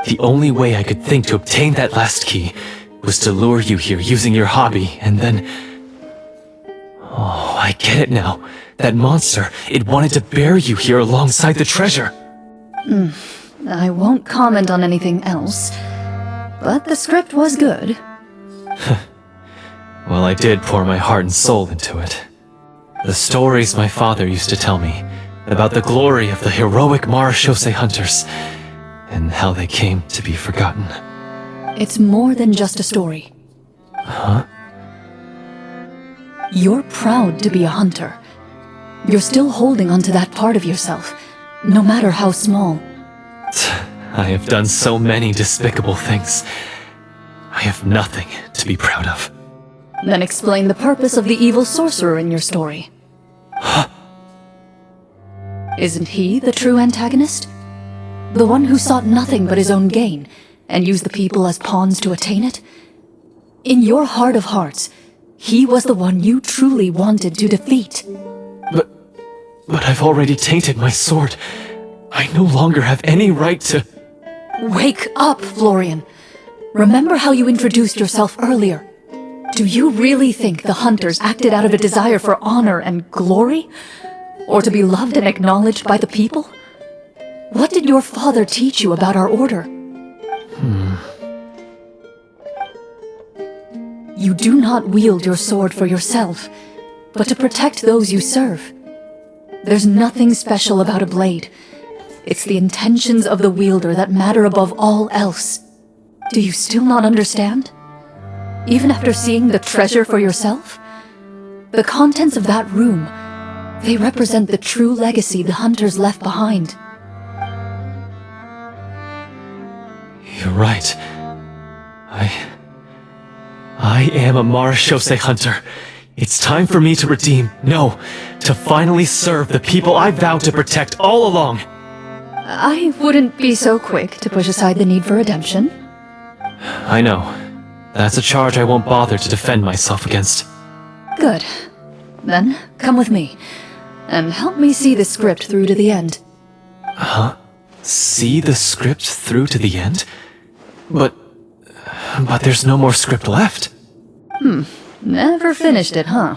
The only way I could think to obtain that last key was to lure you here using your hobby, and then... Oh, I get it now. That monster, it wanted to bury you here alongside the treasure. I won't comment on anything else, but the script was good. Well, I did pour my heart and soul into it. The stories my father used to tell me about the glory of the heroic Marechaussee hunters and how they came to be forgotten. It's more than just a story. Huh? You're proud to be a hunter. You're still holding onto that part of yourself, no matter how small. I have done so many despicable things. I have nothing to be proud of. Then explain the purpose of the evil sorcerer in your story. Isn't he the true antagonist? The one who sought nothing but his own gain, and used the people as pawns to attain it? In your heart of hearts, he was the one you truly wanted to defeat. But I've already tainted my sword. I no longer have any right to... Wake up, Florian. Remember how you introduced yourself earlier. Do you really think the hunters acted out of a desire for honor and glory? Or to be loved and acknowledged by the people? What did your father teach you about our order? You do not wield your sword for yourself, but to protect those you serve. There's nothing special about a blade. It's the intentions of the wielder that matter above all else. Do you still not understand? Even after seeing the treasure for yourself? The contents of that room, they represent the true legacy the hunters left behind. You're right. I am a Marechaussee hunter. It's time for me to redeem, no, to finally serve the people I vowed to protect all along. I wouldn't be so quick to push aside the need for redemption. I know. That's a charge I won't bother to defend myself against. Good. Then, come with me, and help me see the script through to the end. Huh? See the script through to the end? But there's no more script left. Never finished it, huh?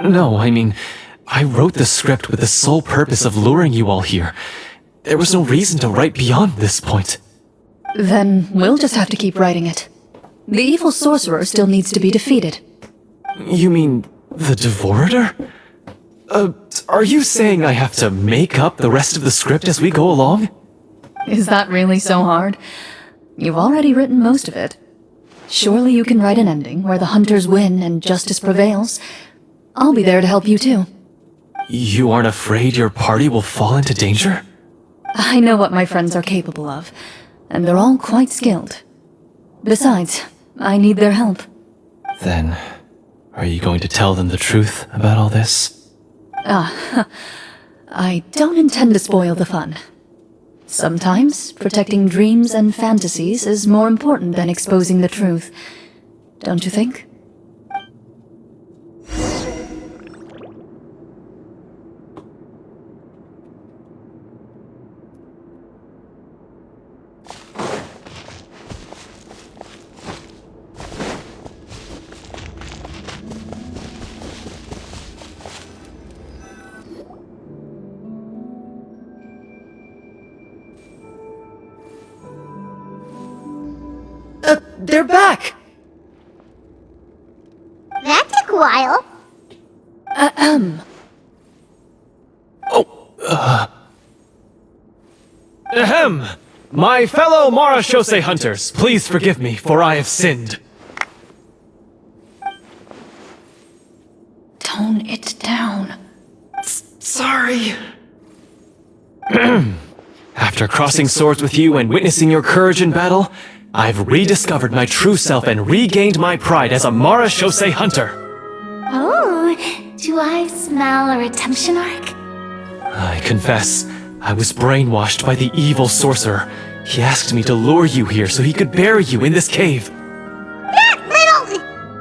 No, I mean, I wrote the script with the sole purpose of luring you all here. There was no reason to write beyond this point. Then we'll just have to keep writing it. The evil sorcerer still needs to be defeated. You mean the Devorator? Are you saying I have to make up the rest of the script as we go along? Is that really so hard? You've already written most of it. Surely you can write an ending where the hunters win and justice prevails. I'll be there to help you too. You aren't afraid your party will fall into danger? I know what my friends are capable of, and they're all quite skilled. Besides, I need their help. Then, are you going to tell them the truth about all this? I don't intend to spoil the fun. Sometimes, protecting dreams and fantasies is more important than exposing the truth. Don't you think? They're back! That took a while. Ahem! My fellow Marashose hunters, please forgive me, for I have sinned. Tone it down. Sorry. After crossing swords with you and witnessing your courage in battle, I've rediscovered my true self and regained my pride as a Marashose hunter. Oh, do I smell a redemption arc? I confess, I was brainwashed by the evil sorcerer. He asked me to lure you here so he could bury you in this cave. That little...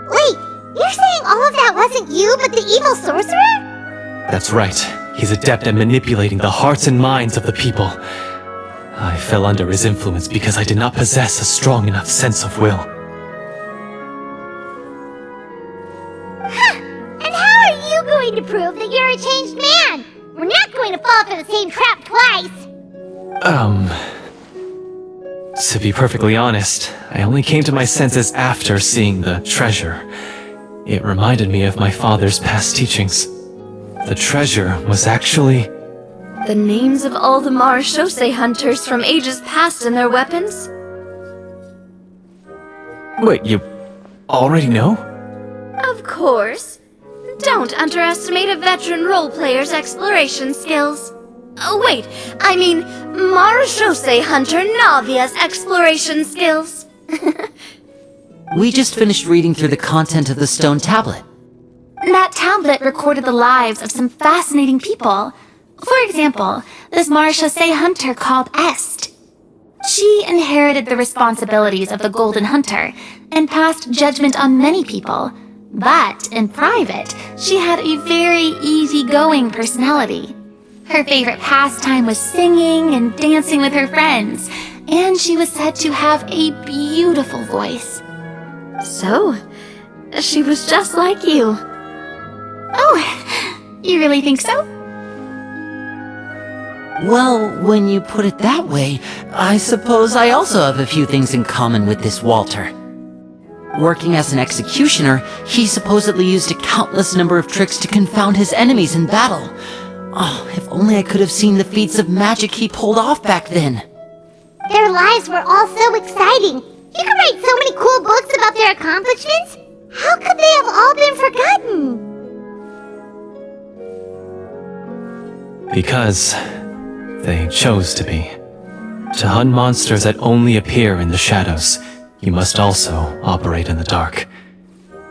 Wait, you're saying all of that wasn't you, but the evil sorcerer? That's right. He's adept at manipulating the hearts and minds of the people. I fell under his influence because I did not possess a strong enough sense of will. Huh! And how are you going to prove that you're a changed man? We're not going to fall for the same trap twice! To be perfectly honest, I only came to my senses after seeing the treasure. It reminded me of my father's past teachings. The treasure was actually... The names of all the Marashose hunters from ages past and their weapons? Wait, you already know? Of course. Don't underestimate a veteran role-player's exploration skills. Oh, wait, I mean Marashose hunter Navia's exploration skills. We just finished reading through the content of the stone tablet. That tablet recorded the lives of some fascinating people. For example, this Marashose hunter called Est. She inherited the responsibilities of the Golden Hunter and passed judgment on many people. But in private, she had a very easygoing personality. Her favorite pastime was singing and dancing with her friends, and she was said to have a beautiful voice. So, she was just like you. Oh, you really think so? Well, when you put it that way, I suppose I also have a few things in common with this Walter. Working as an executioner, he supposedly used a countless number of tricks to confound his enemies in battle. Oh, if only I could have seen the feats of magic he pulled off back then. Their lives were all so exciting. You could write so many cool books about their accomplishments. How could they have all been forgotten? Because they chose to be. To hunt monsters that only appear in the shadows, you must also operate in the dark.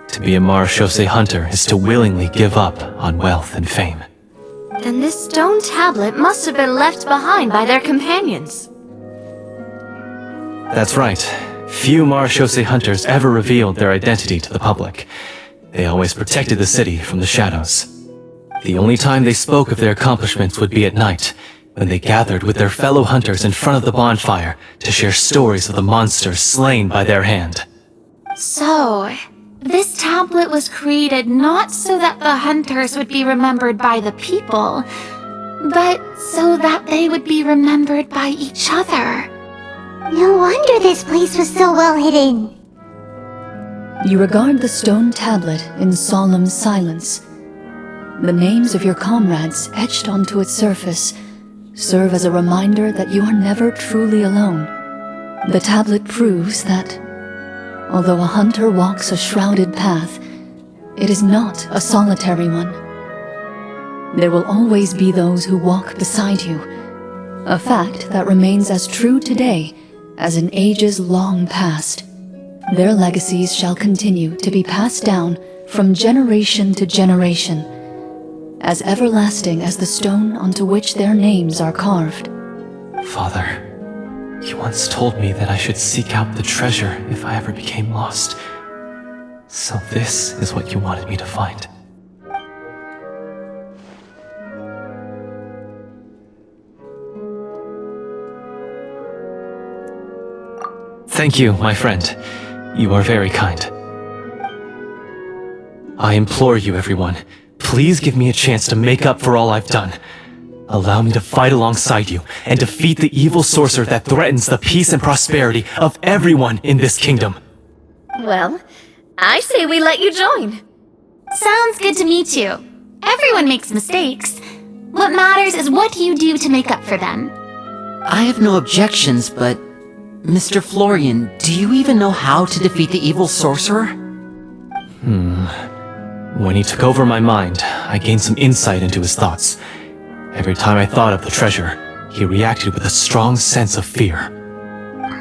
To be a Marashose hunter is to willingly give up on wealth and fame. Then this stone tablet must have been left behind by their companions. That's right. Few Marashose hunters ever revealed their identity to the public. They always protected the city from the shadows. The only time they spoke of their accomplishments would be at night, when they gathered with their fellow hunters in front of the bonfire to share stories of the monsters slain by their hand. So, this tablet was created not so that the hunters would be remembered by the people, but so that they would be remembered by each other. No wonder this place was so well hidden. You regard the stone tablet in solemn silence. The names of your comrades etched onto its surface serve as a reminder that you are never truly alone. The tablet proves that, although a hunter walks a shrouded path, it is not a solitary one. There will always be those who walk beside you, a fact that remains as true today as in ages long past. Their legacies shall continue to be passed down from generation to generation, as everlasting as the stone onto which their names are carved. Father, you once told me that I should seek out the treasure if I ever became lost. So this is what you wanted me to find. Thank you, my friend. You are very kind. I implore you, everyone, please give me a chance to make up for all I've done. Allow me to fight alongside you and defeat the evil sorcerer that threatens the peace and prosperity of everyone in this kingdom. Well, I say we let you join. Sounds good to me too. Everyone makes mistakes. What matters is what you do to make up for them. I have no objections, but... Mr. Florian, do you even know how to defeat the evil sorcerer? When he took over my mind, I gained some insight into his thoughts. Every time I thought of the treasure, he reacted with a strong sense of fear.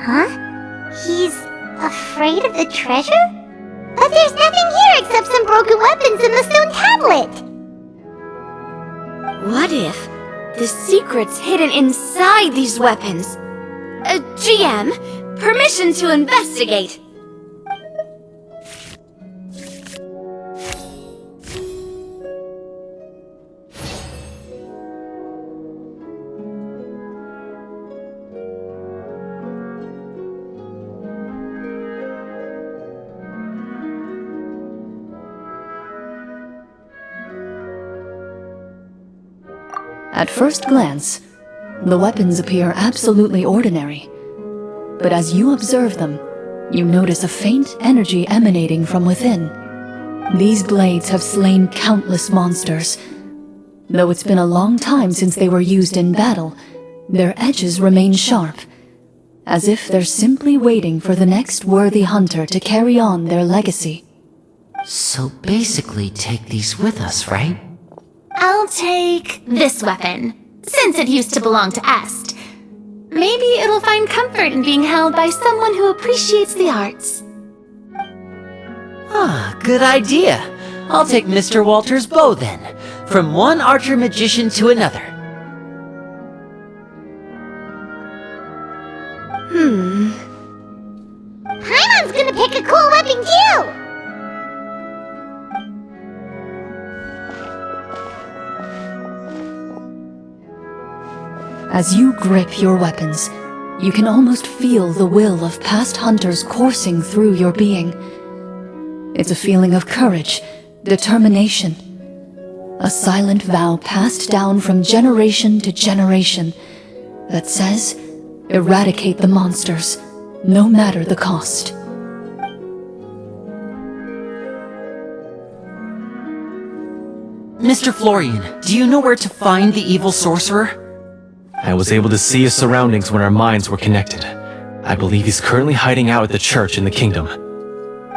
Huh? He's afraid of the treasure? But there's nothing here except some broken weapons and the stone tablet! What if the secret's hidden inside these weapons? GM, permission to investigate. At first glance, the weapons appear absolutely ordinary. But as you observe them, you notice a faint energy emanating from within. These blades have slain countless monsters. Though it's been a long time since they were used in battle, their edges remain sharp, as if they're simply waiting for the next worthy hunter to carry on their legacy. So basically take these with us, right? I'll take this weapon, since it used to belong to Est. Maybe it'll find comfort in being held by someone who appreciates the arts. Ah, good idea. I'll take Mr. Walter's bow then, from one archer magician to another. Paimon's gonna pick a cool weapon too! As you grip your weapons, you can almost feel the will of past hunters coursing through your being. It's a feeling of courage, determination, a silent vow passed down from generation to generation that says, eradicate the monsters, no matter the cost. Mr. Florian, do you know where to find the evil sorcerer? I was able to see his surroundings when our minds were connected. I believe he's currently hiding out at the church in the kingdom.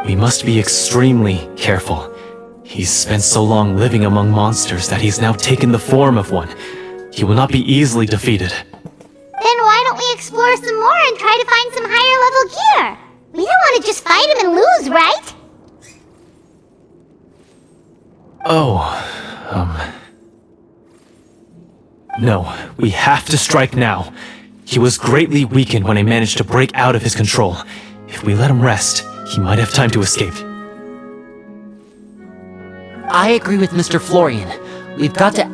We must be extremely careful. He's spent so long living among monsters that he's now taken the form of one. He will not be easily defeated. Then why don't we explore some more and try to find some higher level gear? We don't want to just fight him and lose, right? No, we have to strike now. He was greatly weakened when I managed to break out of his control. If we let him rest, he might have time to escape. I agree with Mr. Florian. We've got to...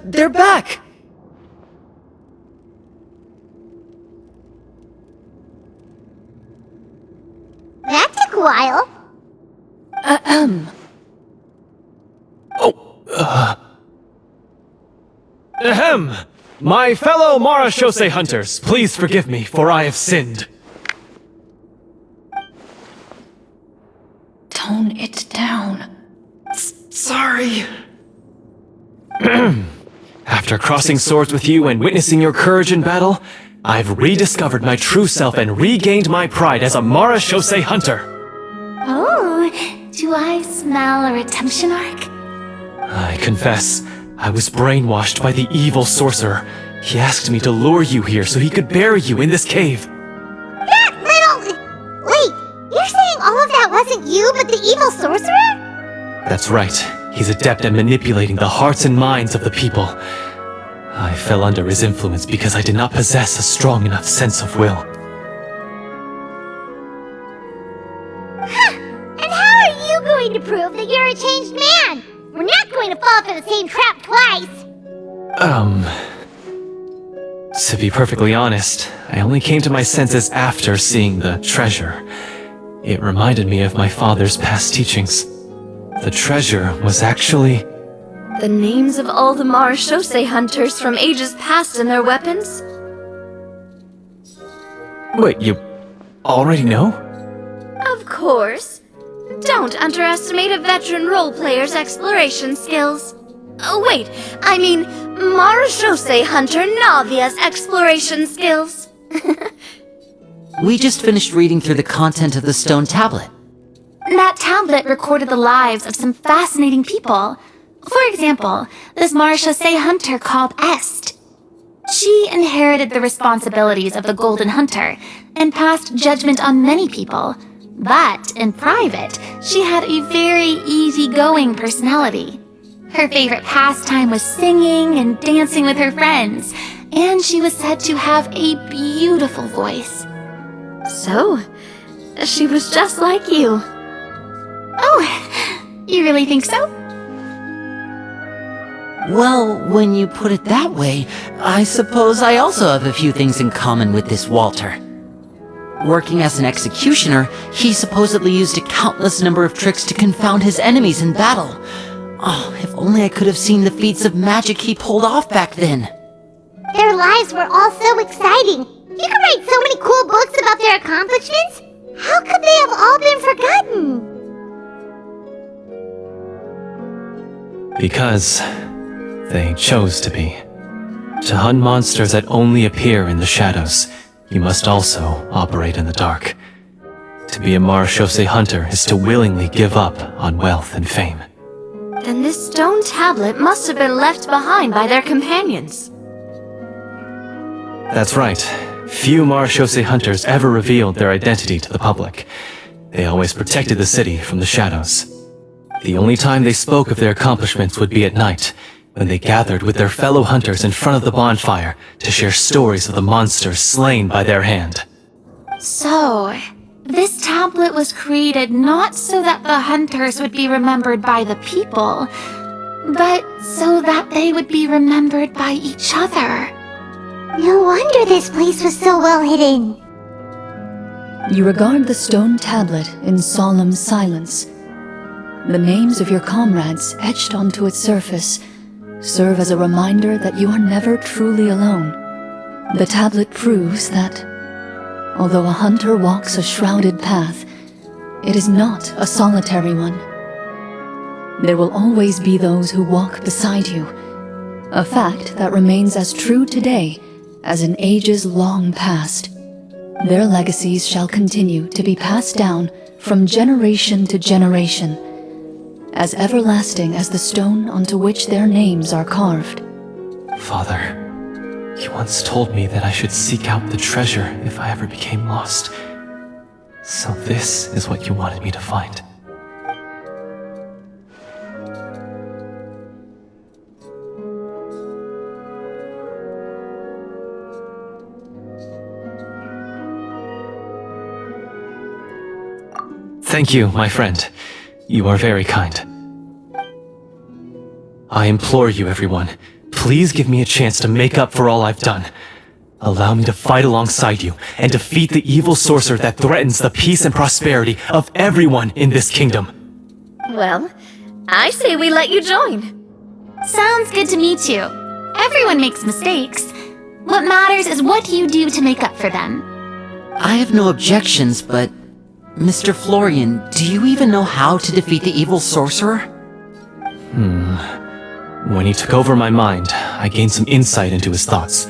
They're back! That took a while. Ahem! My fellow Marashose hunters, please forgive me, for I have sinned. Tone it down. Sorry. After crossing swords with you and witnessing your courage in battle, I've rediscovered my true self and regained my pride as a Marashose hunter. Oh, do I smell a redemption arc? I confess, I was brainwashed by the evil sorcerer. He asked me to lure you here so he could bury you in this cave. That little... Wait, you're saying all of that wasn't you, but the evil sorcerer? That's right. He's adept at manipulating the hearts and minds of the people. I fell under his influence because I did not possess a strong enough sense of will. And how are you going to prove that you're a changed man? We're not going to fall for the same trap twice. To be perfectly honest, I only came to my senses after seeing the treasure. It reminded me of my father's past teachings. The treasure was actually... The names of all the Marashose hunters from ages past and their weapons? Wait, you already know? Of course. Don't underestimate a veteran role-player's exploration skills. Oh, wait, I mean Marashose hunter Navia's exploration skills. We just finished reading through the content of the stone tablet. That tablet recorded the lives of some fascinating people. For example, this Marashose hunter called Est. She inherited the responsibilities of the Golden Hunter and passed judgment on many people. But in private, she had a very easygoing personality. Her favorite pastime was singing and dancing with her friends, and she was said to have a beautiful voice. So, she was just like you. Oh, you really think so? Well, when you put it that way, I suppose I also have a few things in common with this Walter. Working as an executioner, he supposedly used a countless number of tricks to confound his enemies in battle. Oh, if only I could have seen the feats of magic he pulled off back then. Their lives were all so exciting. You could write so many cool books about their accomplishments. How could they have all been forgotten? Because they chose to be. To hunt monsters that only appear in the shadows, you must also operate in the dark. To be a Marashose hunter is to willingly give up on wealth and fame. Then this stone tablet must have been left behind by their companions. That's right. Few Marashose hunters ever revealed their identity to the public. They always protected the city from the shadows. The only time they spoke of their accomplishments would be at night, when they gathered with their fellow hunters in front of the bonfire to share stories of the monsters slain by their hand. So, this tablet was created not so that the hunters would be remembered by the people, but so that they would be remembered by each other. No wonder this place was so well hidden. You regard the stone tablet in solemn silence. The names of your comrades etched onto its surface serve as a reminder that you are never truly alone. The tablet proves that, although a hunter walks a shrouded path, it is not a solitary one. There will always be those who walk beside you, a fact that remains as true today as in ages long past. Their legacies shall continue to be passed down from generation to generation, as everlasting as the stone onto which their names are carved. Father, you once told me that I should seek out the treasure if I ever became lost. So this is what you wanted me to find. Thank you, my friend. You are very kind. I implore you, everyone, please give me a chance to make up for all I've done. Allow me to fight alongside you and defeat the evil sorcerer that threatens the peace and prosperity of everyone in this kingdom. Well, I say we let you join. Sounds good to me too. Everyone makes mistakes. What matters is what you do to make up for them. I have no objections, but... Mr. Florian, do you even know how to defeat the evil sorcerer? When he took over my mind, I gained some insight into his thoughts.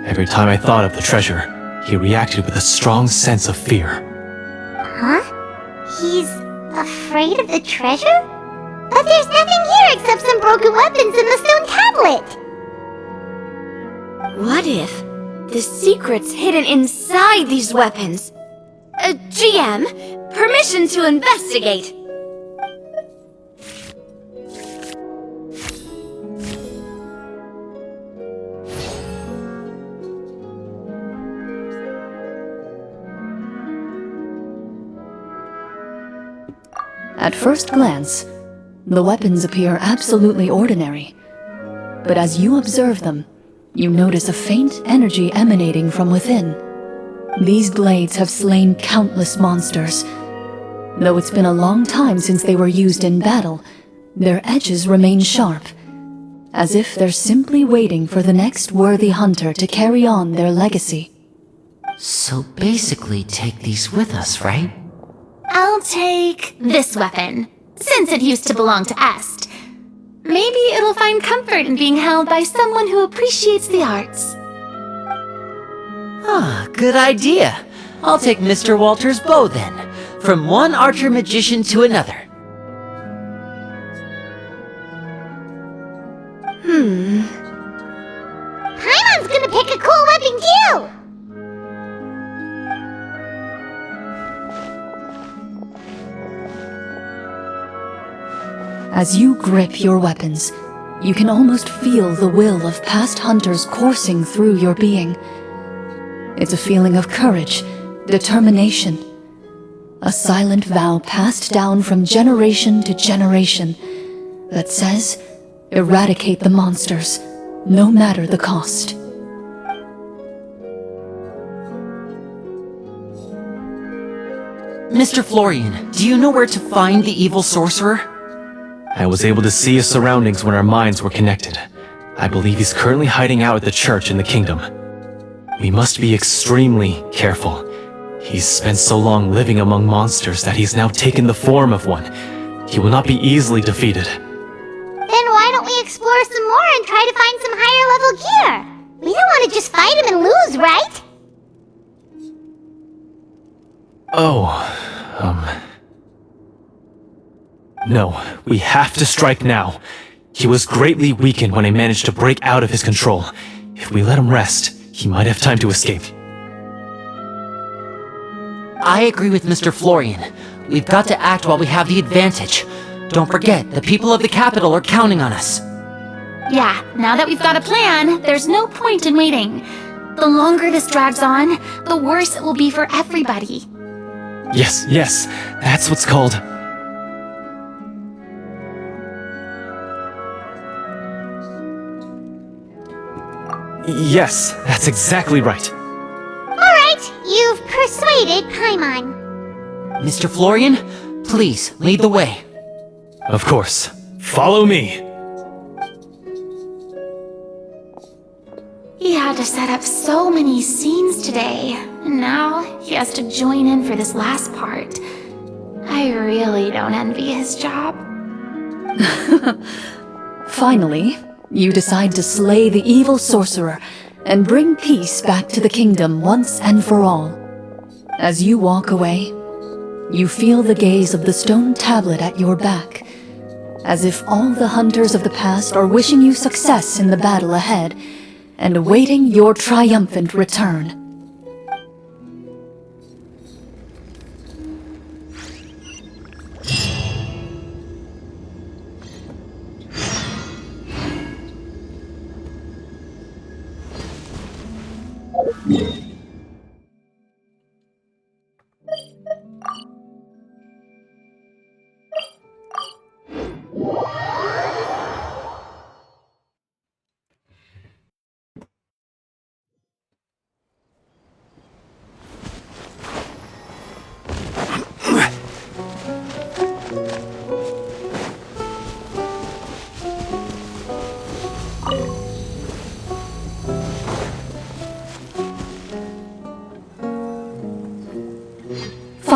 Every time I thought of the treasure, he reacted with a strong sense of fear. Huh? He's afraid of the treasure? But there's nothing here except some broken weapons and the stone tablet! What if the secret's hidden inside these weapons? GM, permission to investigate. At first glance, the weapons appear absolutely ordinary. But as you observe them, you notice a faint energy emanating from within. These blades have slain countless monsters. Though it's been a long time since they were used in battle, their edges remain sharp, as if they're simply waiting for the next worthy hunter to carry on their legacy. So basically take these with us, right? I'll take this weapon, since it used to belong to Est. Maybe it'll find comfort in being held by someone who appreciates the arts. Good idea. I'll take Mr. Walter's bow then, from one archer magician to another. Paimon's gonna pick a cool weapon too! As you grip your weapons, you can almost feel the will of past hunters coursing through your being. It's a feeling of courage, determination, a silent vow passed down from generation to generation that says, eradicate the monsters, no matter the cost. Mr. Florian, do you know where to find the evil sorcerer? I was able to see his surroundings when our minds were connected. I believe he's currently hiding out at the church in the kingdom. We must be extremely careful. He's spent so long living among monsters that he's now taken the form of one. He will not be easily defeated. Then why don't we explore some more and try to find some higher level gear? We don't want to just fight him and lose, right? No, we have to strike now. He was greatly weakened when I managed to break out of his control. If we let him rest, he might have time to escape. I agree with Mr. Florian. We've got to act while we have the advantage. Don't forget, the people of the capital are counting on us. Yeah, now that we've got a plan, there's no point in waiting. The longer this drags on, the worse it will be for everybody. Yes, that's what's called... Yes, that's exactly right. Alright, you've persuaded Paimon. Mr. Florian, please, lead the way. Of course. Follow me. He had to set up so many scenes today, and now he has to join in for this last part. I really don't envy his job. Finally, you decide to slay the evil sorcerer and bring peace back to the kingdom once and for all. As you walk away, you feel the gaze of the stone tablet at your back, as if all the hunters of the past are wishing you success in the battle ahead and awaiting your triumphant return.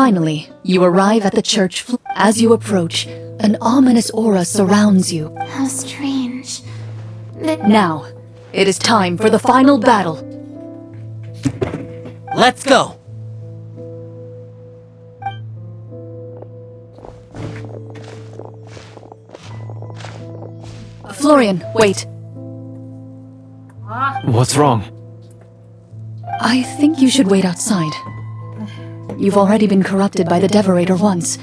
Finally, you arrive at the church. As you approach, an ominous aura surrounds you. How strange. Now, it is time for the final battle. Let's go! Florian, wait. What's wrong? I think you should wait outside. You've already been corrupted by the Devorator once.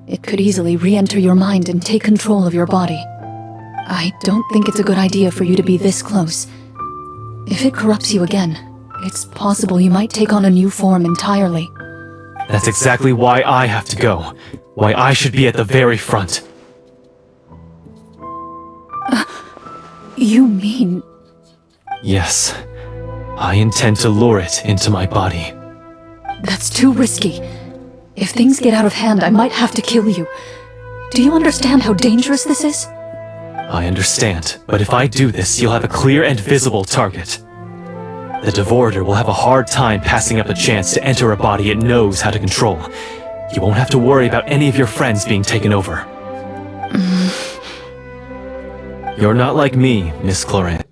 It could easily re-enter your mind and take control of your body. I don't think it's a good idea for you to be this close. If it corrupts you again, it's possible you might take on a new form entirely. That's exactly why I have to go. Why I should be at the very front. You mean... Yes. I intend to lure it into my body. That's too risky. If things get out of hand, I might have to kill you. Do you understand how dangerous this is? I understand, but if I do this, you'll have a clear and visible target. The Devorator will have a hard time passing up a chance to enter a body it knows how to control. You won't have to worry about any of your friends being taken over. You're not like me, Miss Clorinde.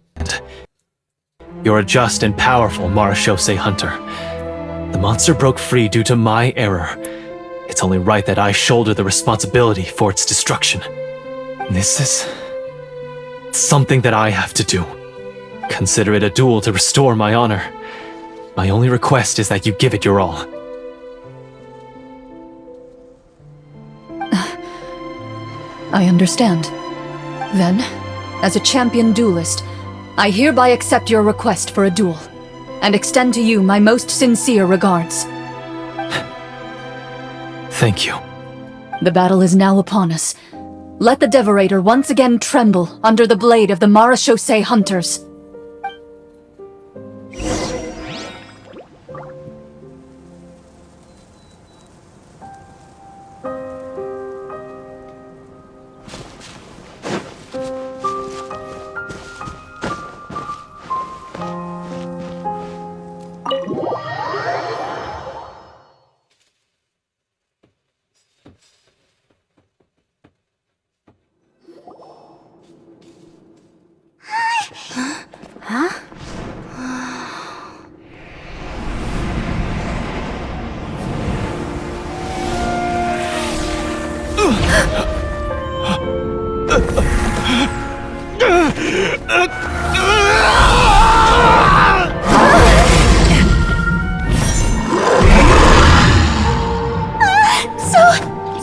You're a just and powerful Marechaussee hunter. The monster broke free due to my error. It's only right that I shoulder the responsibility for its destruction. This is... something that I have to do. Consider it a duel to restore my honor. My only request is that you give it your all. I understand. Then, as a champion duelist, I hereby accept your request for a duel, and extend to you my most sincere regards. Thank you. The battle is now upon us. Let the Devorator once again tremble under the blade of the Marechaussee hunters.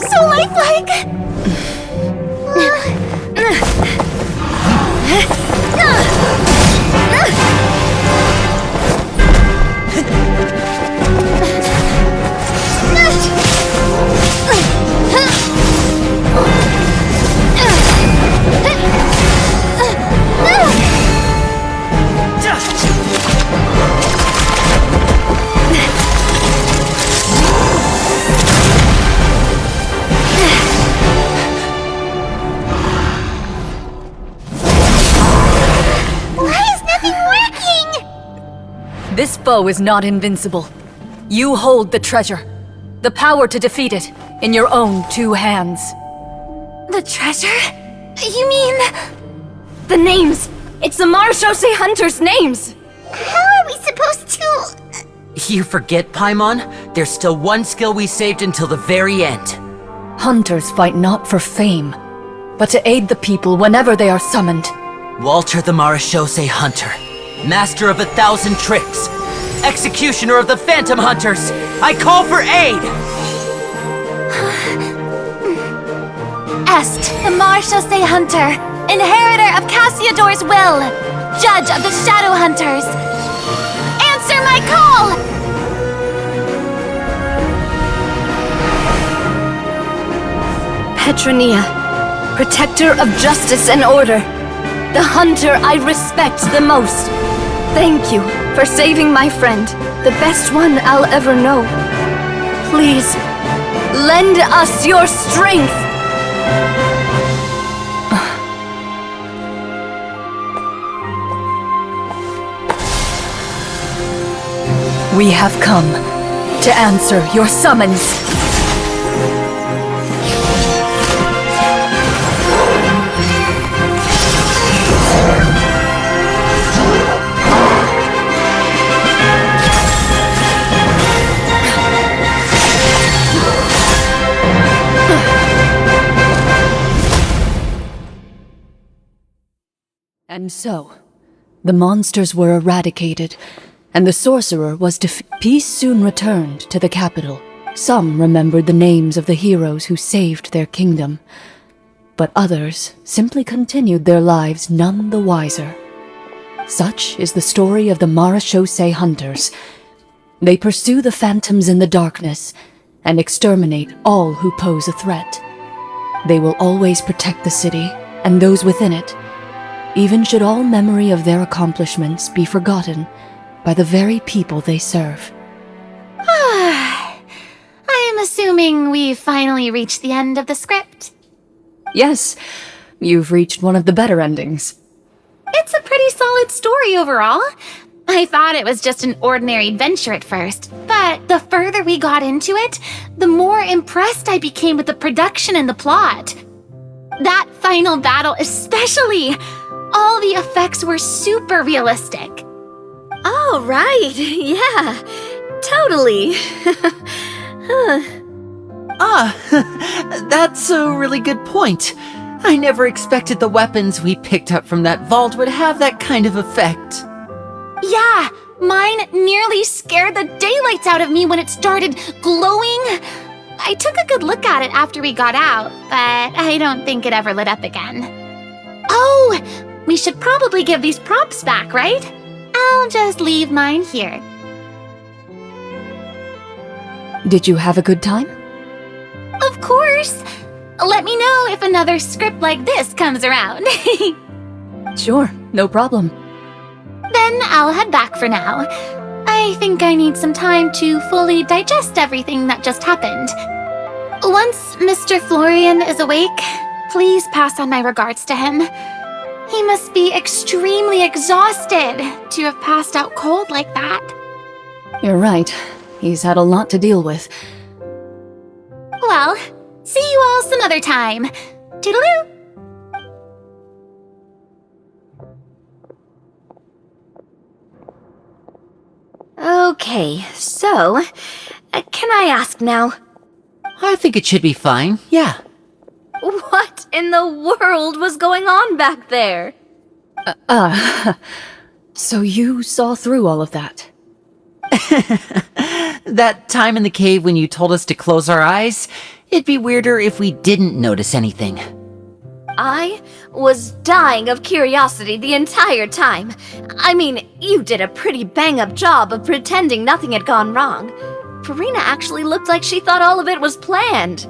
So lifelike! This foe is not invincible. You hold the treasure, the power to defeat it, in your own two hands. The treasure? You mean... the names! It's the Marechaussee hunters' names! How are we supposed to... You forget, Paimon? There's still one skill we saved until the very end. Hunters fight not for fame, but to aid the people whenever they are summoned. Walter the Marechaussee Hunter, master of 1,000 tricks, executioner of the Phantom Hunters, I call for aid! Est, the Marechaussee Hunter, inheritor of Cassiodor's will, judge of the Shadow Hunters. Answer my call! Petronia, protector of justice and order, the hunter I respect the most. Thank you for saving my friend, the best one I'll ever know. Please, lend us your strength! We have come. to answer your summons. And so, the monsters were eradicated, and the sorcerer was Peace soon returned to the capital. Some remembered the names of the heroes who saved their kingdom, but others simply continued their lives none the wiser. Such is the story of the Marechaussee Hunters. They pursue the phantoms in the darkness and exterminate all who pose a threat. They will always protect the city and those within it, even should all memory of their accomplishments be forgotten by the very people they serve. I am assuming we've finally reached the end of the script. Yes, you've reached one of the better endings. It's a pretty solid story overall. I thought it was just an ordinary adventure at first, but the further we got into it, the more impressed I became with the production and the plot. That final battle especially! All the effects were super realistic. Oh, right. Yeah, totally. That's a really good point. I never expected the weapons we picked up from that vault would have that kind of effect. Yeah, mine nearly scared the daylights out of me when it started glowing. I took a good look at it after we got out, but I don't think it ever lit up again. Oh! We should probably give these props back, right? I'll just leave mine here. Did you have a good time? Of course! Let me know if another script like this comes around. Sure, no problem. Then I'll head back for now. I think I need some time to fully digest everything that just happened. Once Mr. Florian is awake, please pass on my regards to him. He must be extremely exhausted to have passed out cold like that. You're right. He's had a lot to deal with. Well, see you all some other time. Toodaloo! Okay, so, can I ask now? I think it should be fine, yeah. What in the world was going on back there? So you saw through all of that? That time in the cave when you told us to close our eyes, it'd be weirder if we didn't notice anything. I was dying of curiosity the entire time. I mean, you did a pretty bang-up job of pretending nothing had gone wrong. Farina actually looked like she thought all of it was planned.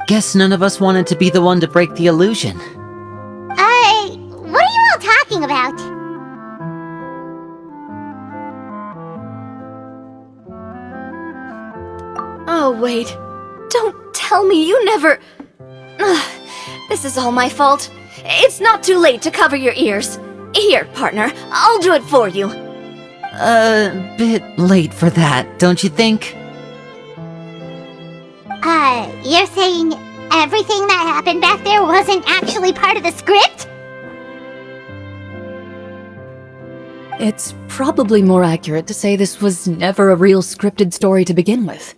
Guess none of us wanted to be the one to break the illusion. What are you all talking about? Oh, wait. Don't tell me you never... Ugh, this is all my fault. It's not too late to cover your ears. Here, partner, I'll do it for you. A bit late for that, don't you think? You're saying everything that happened back there wasn't actually part of the script? It's probably more accurate to say this was never a real scripted story to begin with.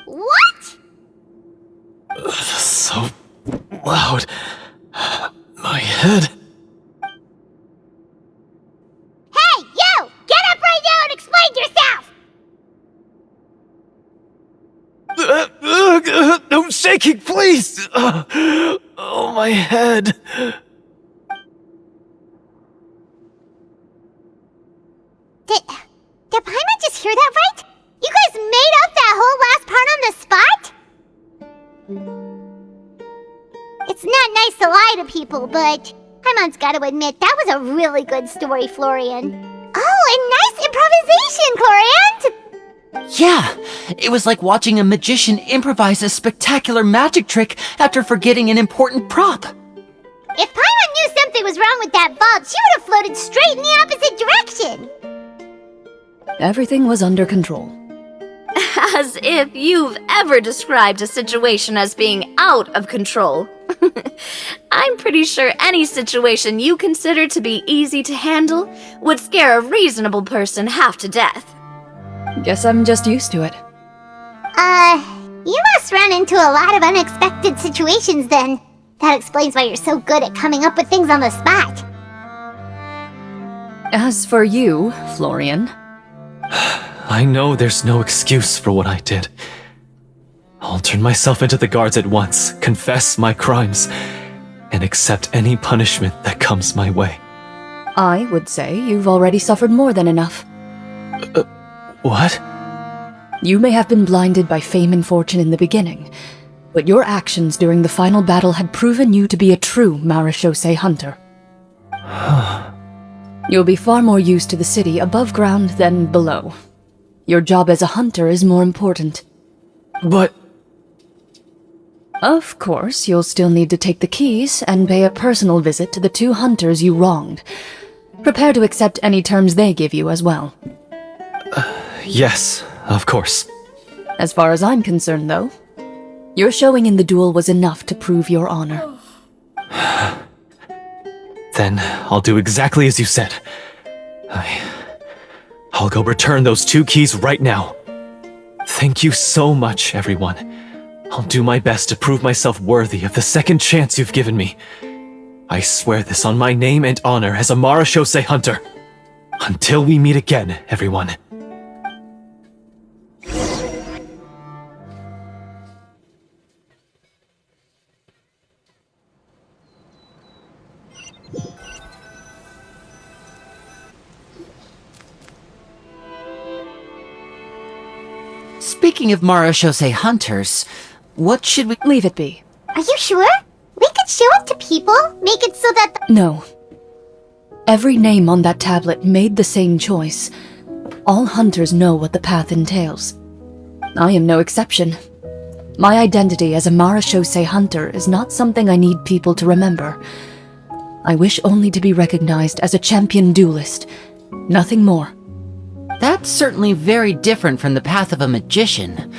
What? So loud. My head. Hey, you! Get up right now and explain yourself! No shaking, please! Oh, my head. Did Paimon just hear that right? You guys made up that whole last part on the spot? It's not nice to lie to people, but Paimon's gotta admit, that was a really good story, Florian. Oh, and nice improvisation, Clorinde! Yeah, it was like watching a magician improvise a spectacular magic trick after forgetting an important prop. If Paimon knew something was wrong with that vault, she would have floated straight in the opposite direction. Everything was under control. As if you've ever described a situation as being out of control. I'm pretty sure any situation you consider to be easy to handle would scare a reasonable person half to death. Guess I'm just used to it. You must run into a lot of unexpected situations then. That explains why you're so good at coming up with things on the spot. As for you, Florian... I know there's no excuse for what I did. I'll turn myself into the guards at once, confess my crimes, and accept any punishment that comes my way. I would say you've already suffered more than enough. What? You may have been blinded by fame and fortune in the beginning, but your actions during the final battle had proven you to be a true Marechaussee hunter. You'll be far more used to the city above ground than below. Your job as a hunter is more important. But... Of course, you'll still need to take the keys and pay a personal visit to the 2 hunters you wronged. Prepare to accept any terms they give you as well. Yes, of course. As far as I'm concerned, though, your showing in the duel was enough to prove your honor. Then I'll do exactly as you said. I'll go return those 2 keys right now. Thank you so much, everyone. I'll do my best to prove myself worthy of the second chance you've given me. I swear this on my name and honor as a Marechaussee hunter. Until we meet again, everyone. Speaking of Marechaussee hunters, what should we... Leave it be. Are you sure? We could show it to people? Make it so that... No. Every name on that tablet made the same choice. All hunters know what the path entails. I am no exception. My identity as a Marechaussee hunter is not something I need people to remember. I wish only to be recognized as a champion duelist. Nothing more. That's certainly very different from the path of a magician.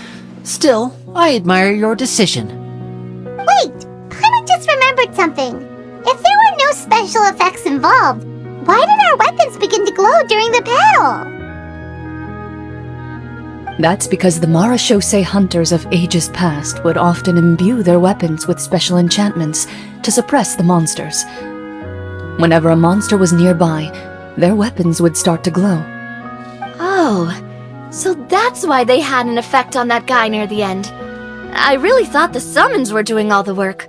Still, I admire your decision. Wait! I just remembered something. If there were no special effects involved, why did our weapons begin to glow during the battle? That's because the Marechaussee hunters of ages past would often imbue their weapons with special enchantments to suppress the monsters. Whenever a monster was nearby, their weapons would start to glow. Oh, so that's why they had an effect on that guy near the end. I really thought the summons were doing all the work.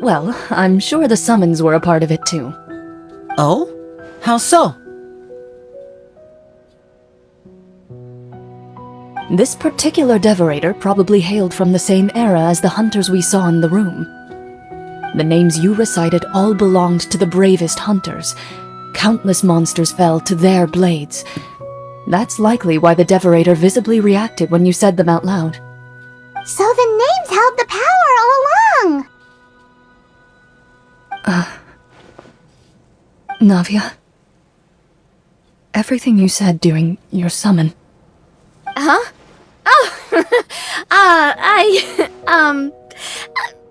Well, I'm sure the summons were a part of it too. Oh? How so? This particular devorator probably hailed from the same era as the hunters we saw in the room. The names you recited all belonged to the bravest hunters. Countless monsters fell to their blades. That's likely why the devorator visibly reacted when you said them out loud. So the names held the power all along! Navia, everything you said during your summon. Huh? Oh,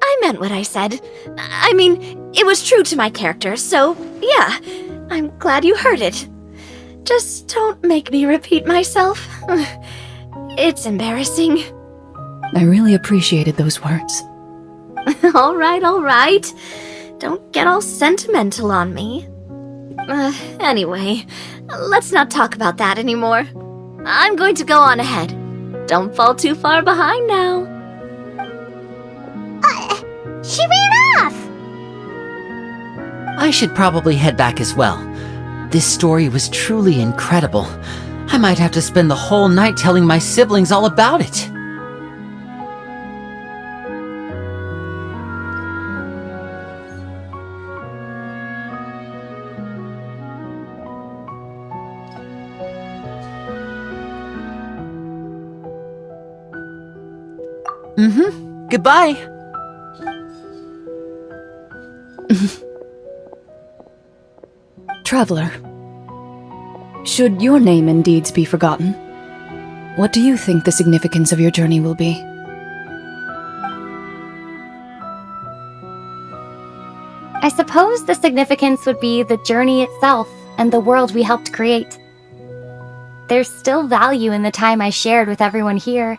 I meant what I said. I mean, it was true to my character, so yeah, I'm glad you heard it. Just don't make me repeat myself. It's embarrassing. I really appreciated those words. All right. Don't get all sentimental on me. Anyway, let's not talk about that anymore. I'm going to go on ahead. Don't fall too far behind now. She ran off! I should probably head back as well. This story was truly incredible. I might have to spend the whole night telling my siblings all about it. Goodbye. Traveler, should your name and deeds be forgotten, What do you think the significance of your journey will be? I suppose the significance would be the journey itself and the world we helped create. There's still value in the time I shared with everyone here,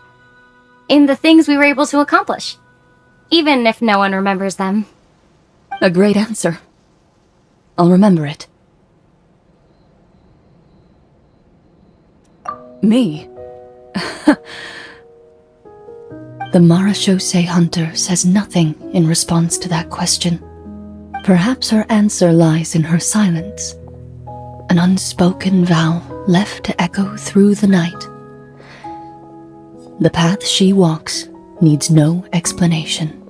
in the things we were able to accomplish, even if no one remembers them. A great answer. I'll remember it. Me? The Marachose hunter says nothing in response to that question. Perhaps her answer lies in her silence, an unspoken vow left to echo through the night. The path she walks needs no explanation.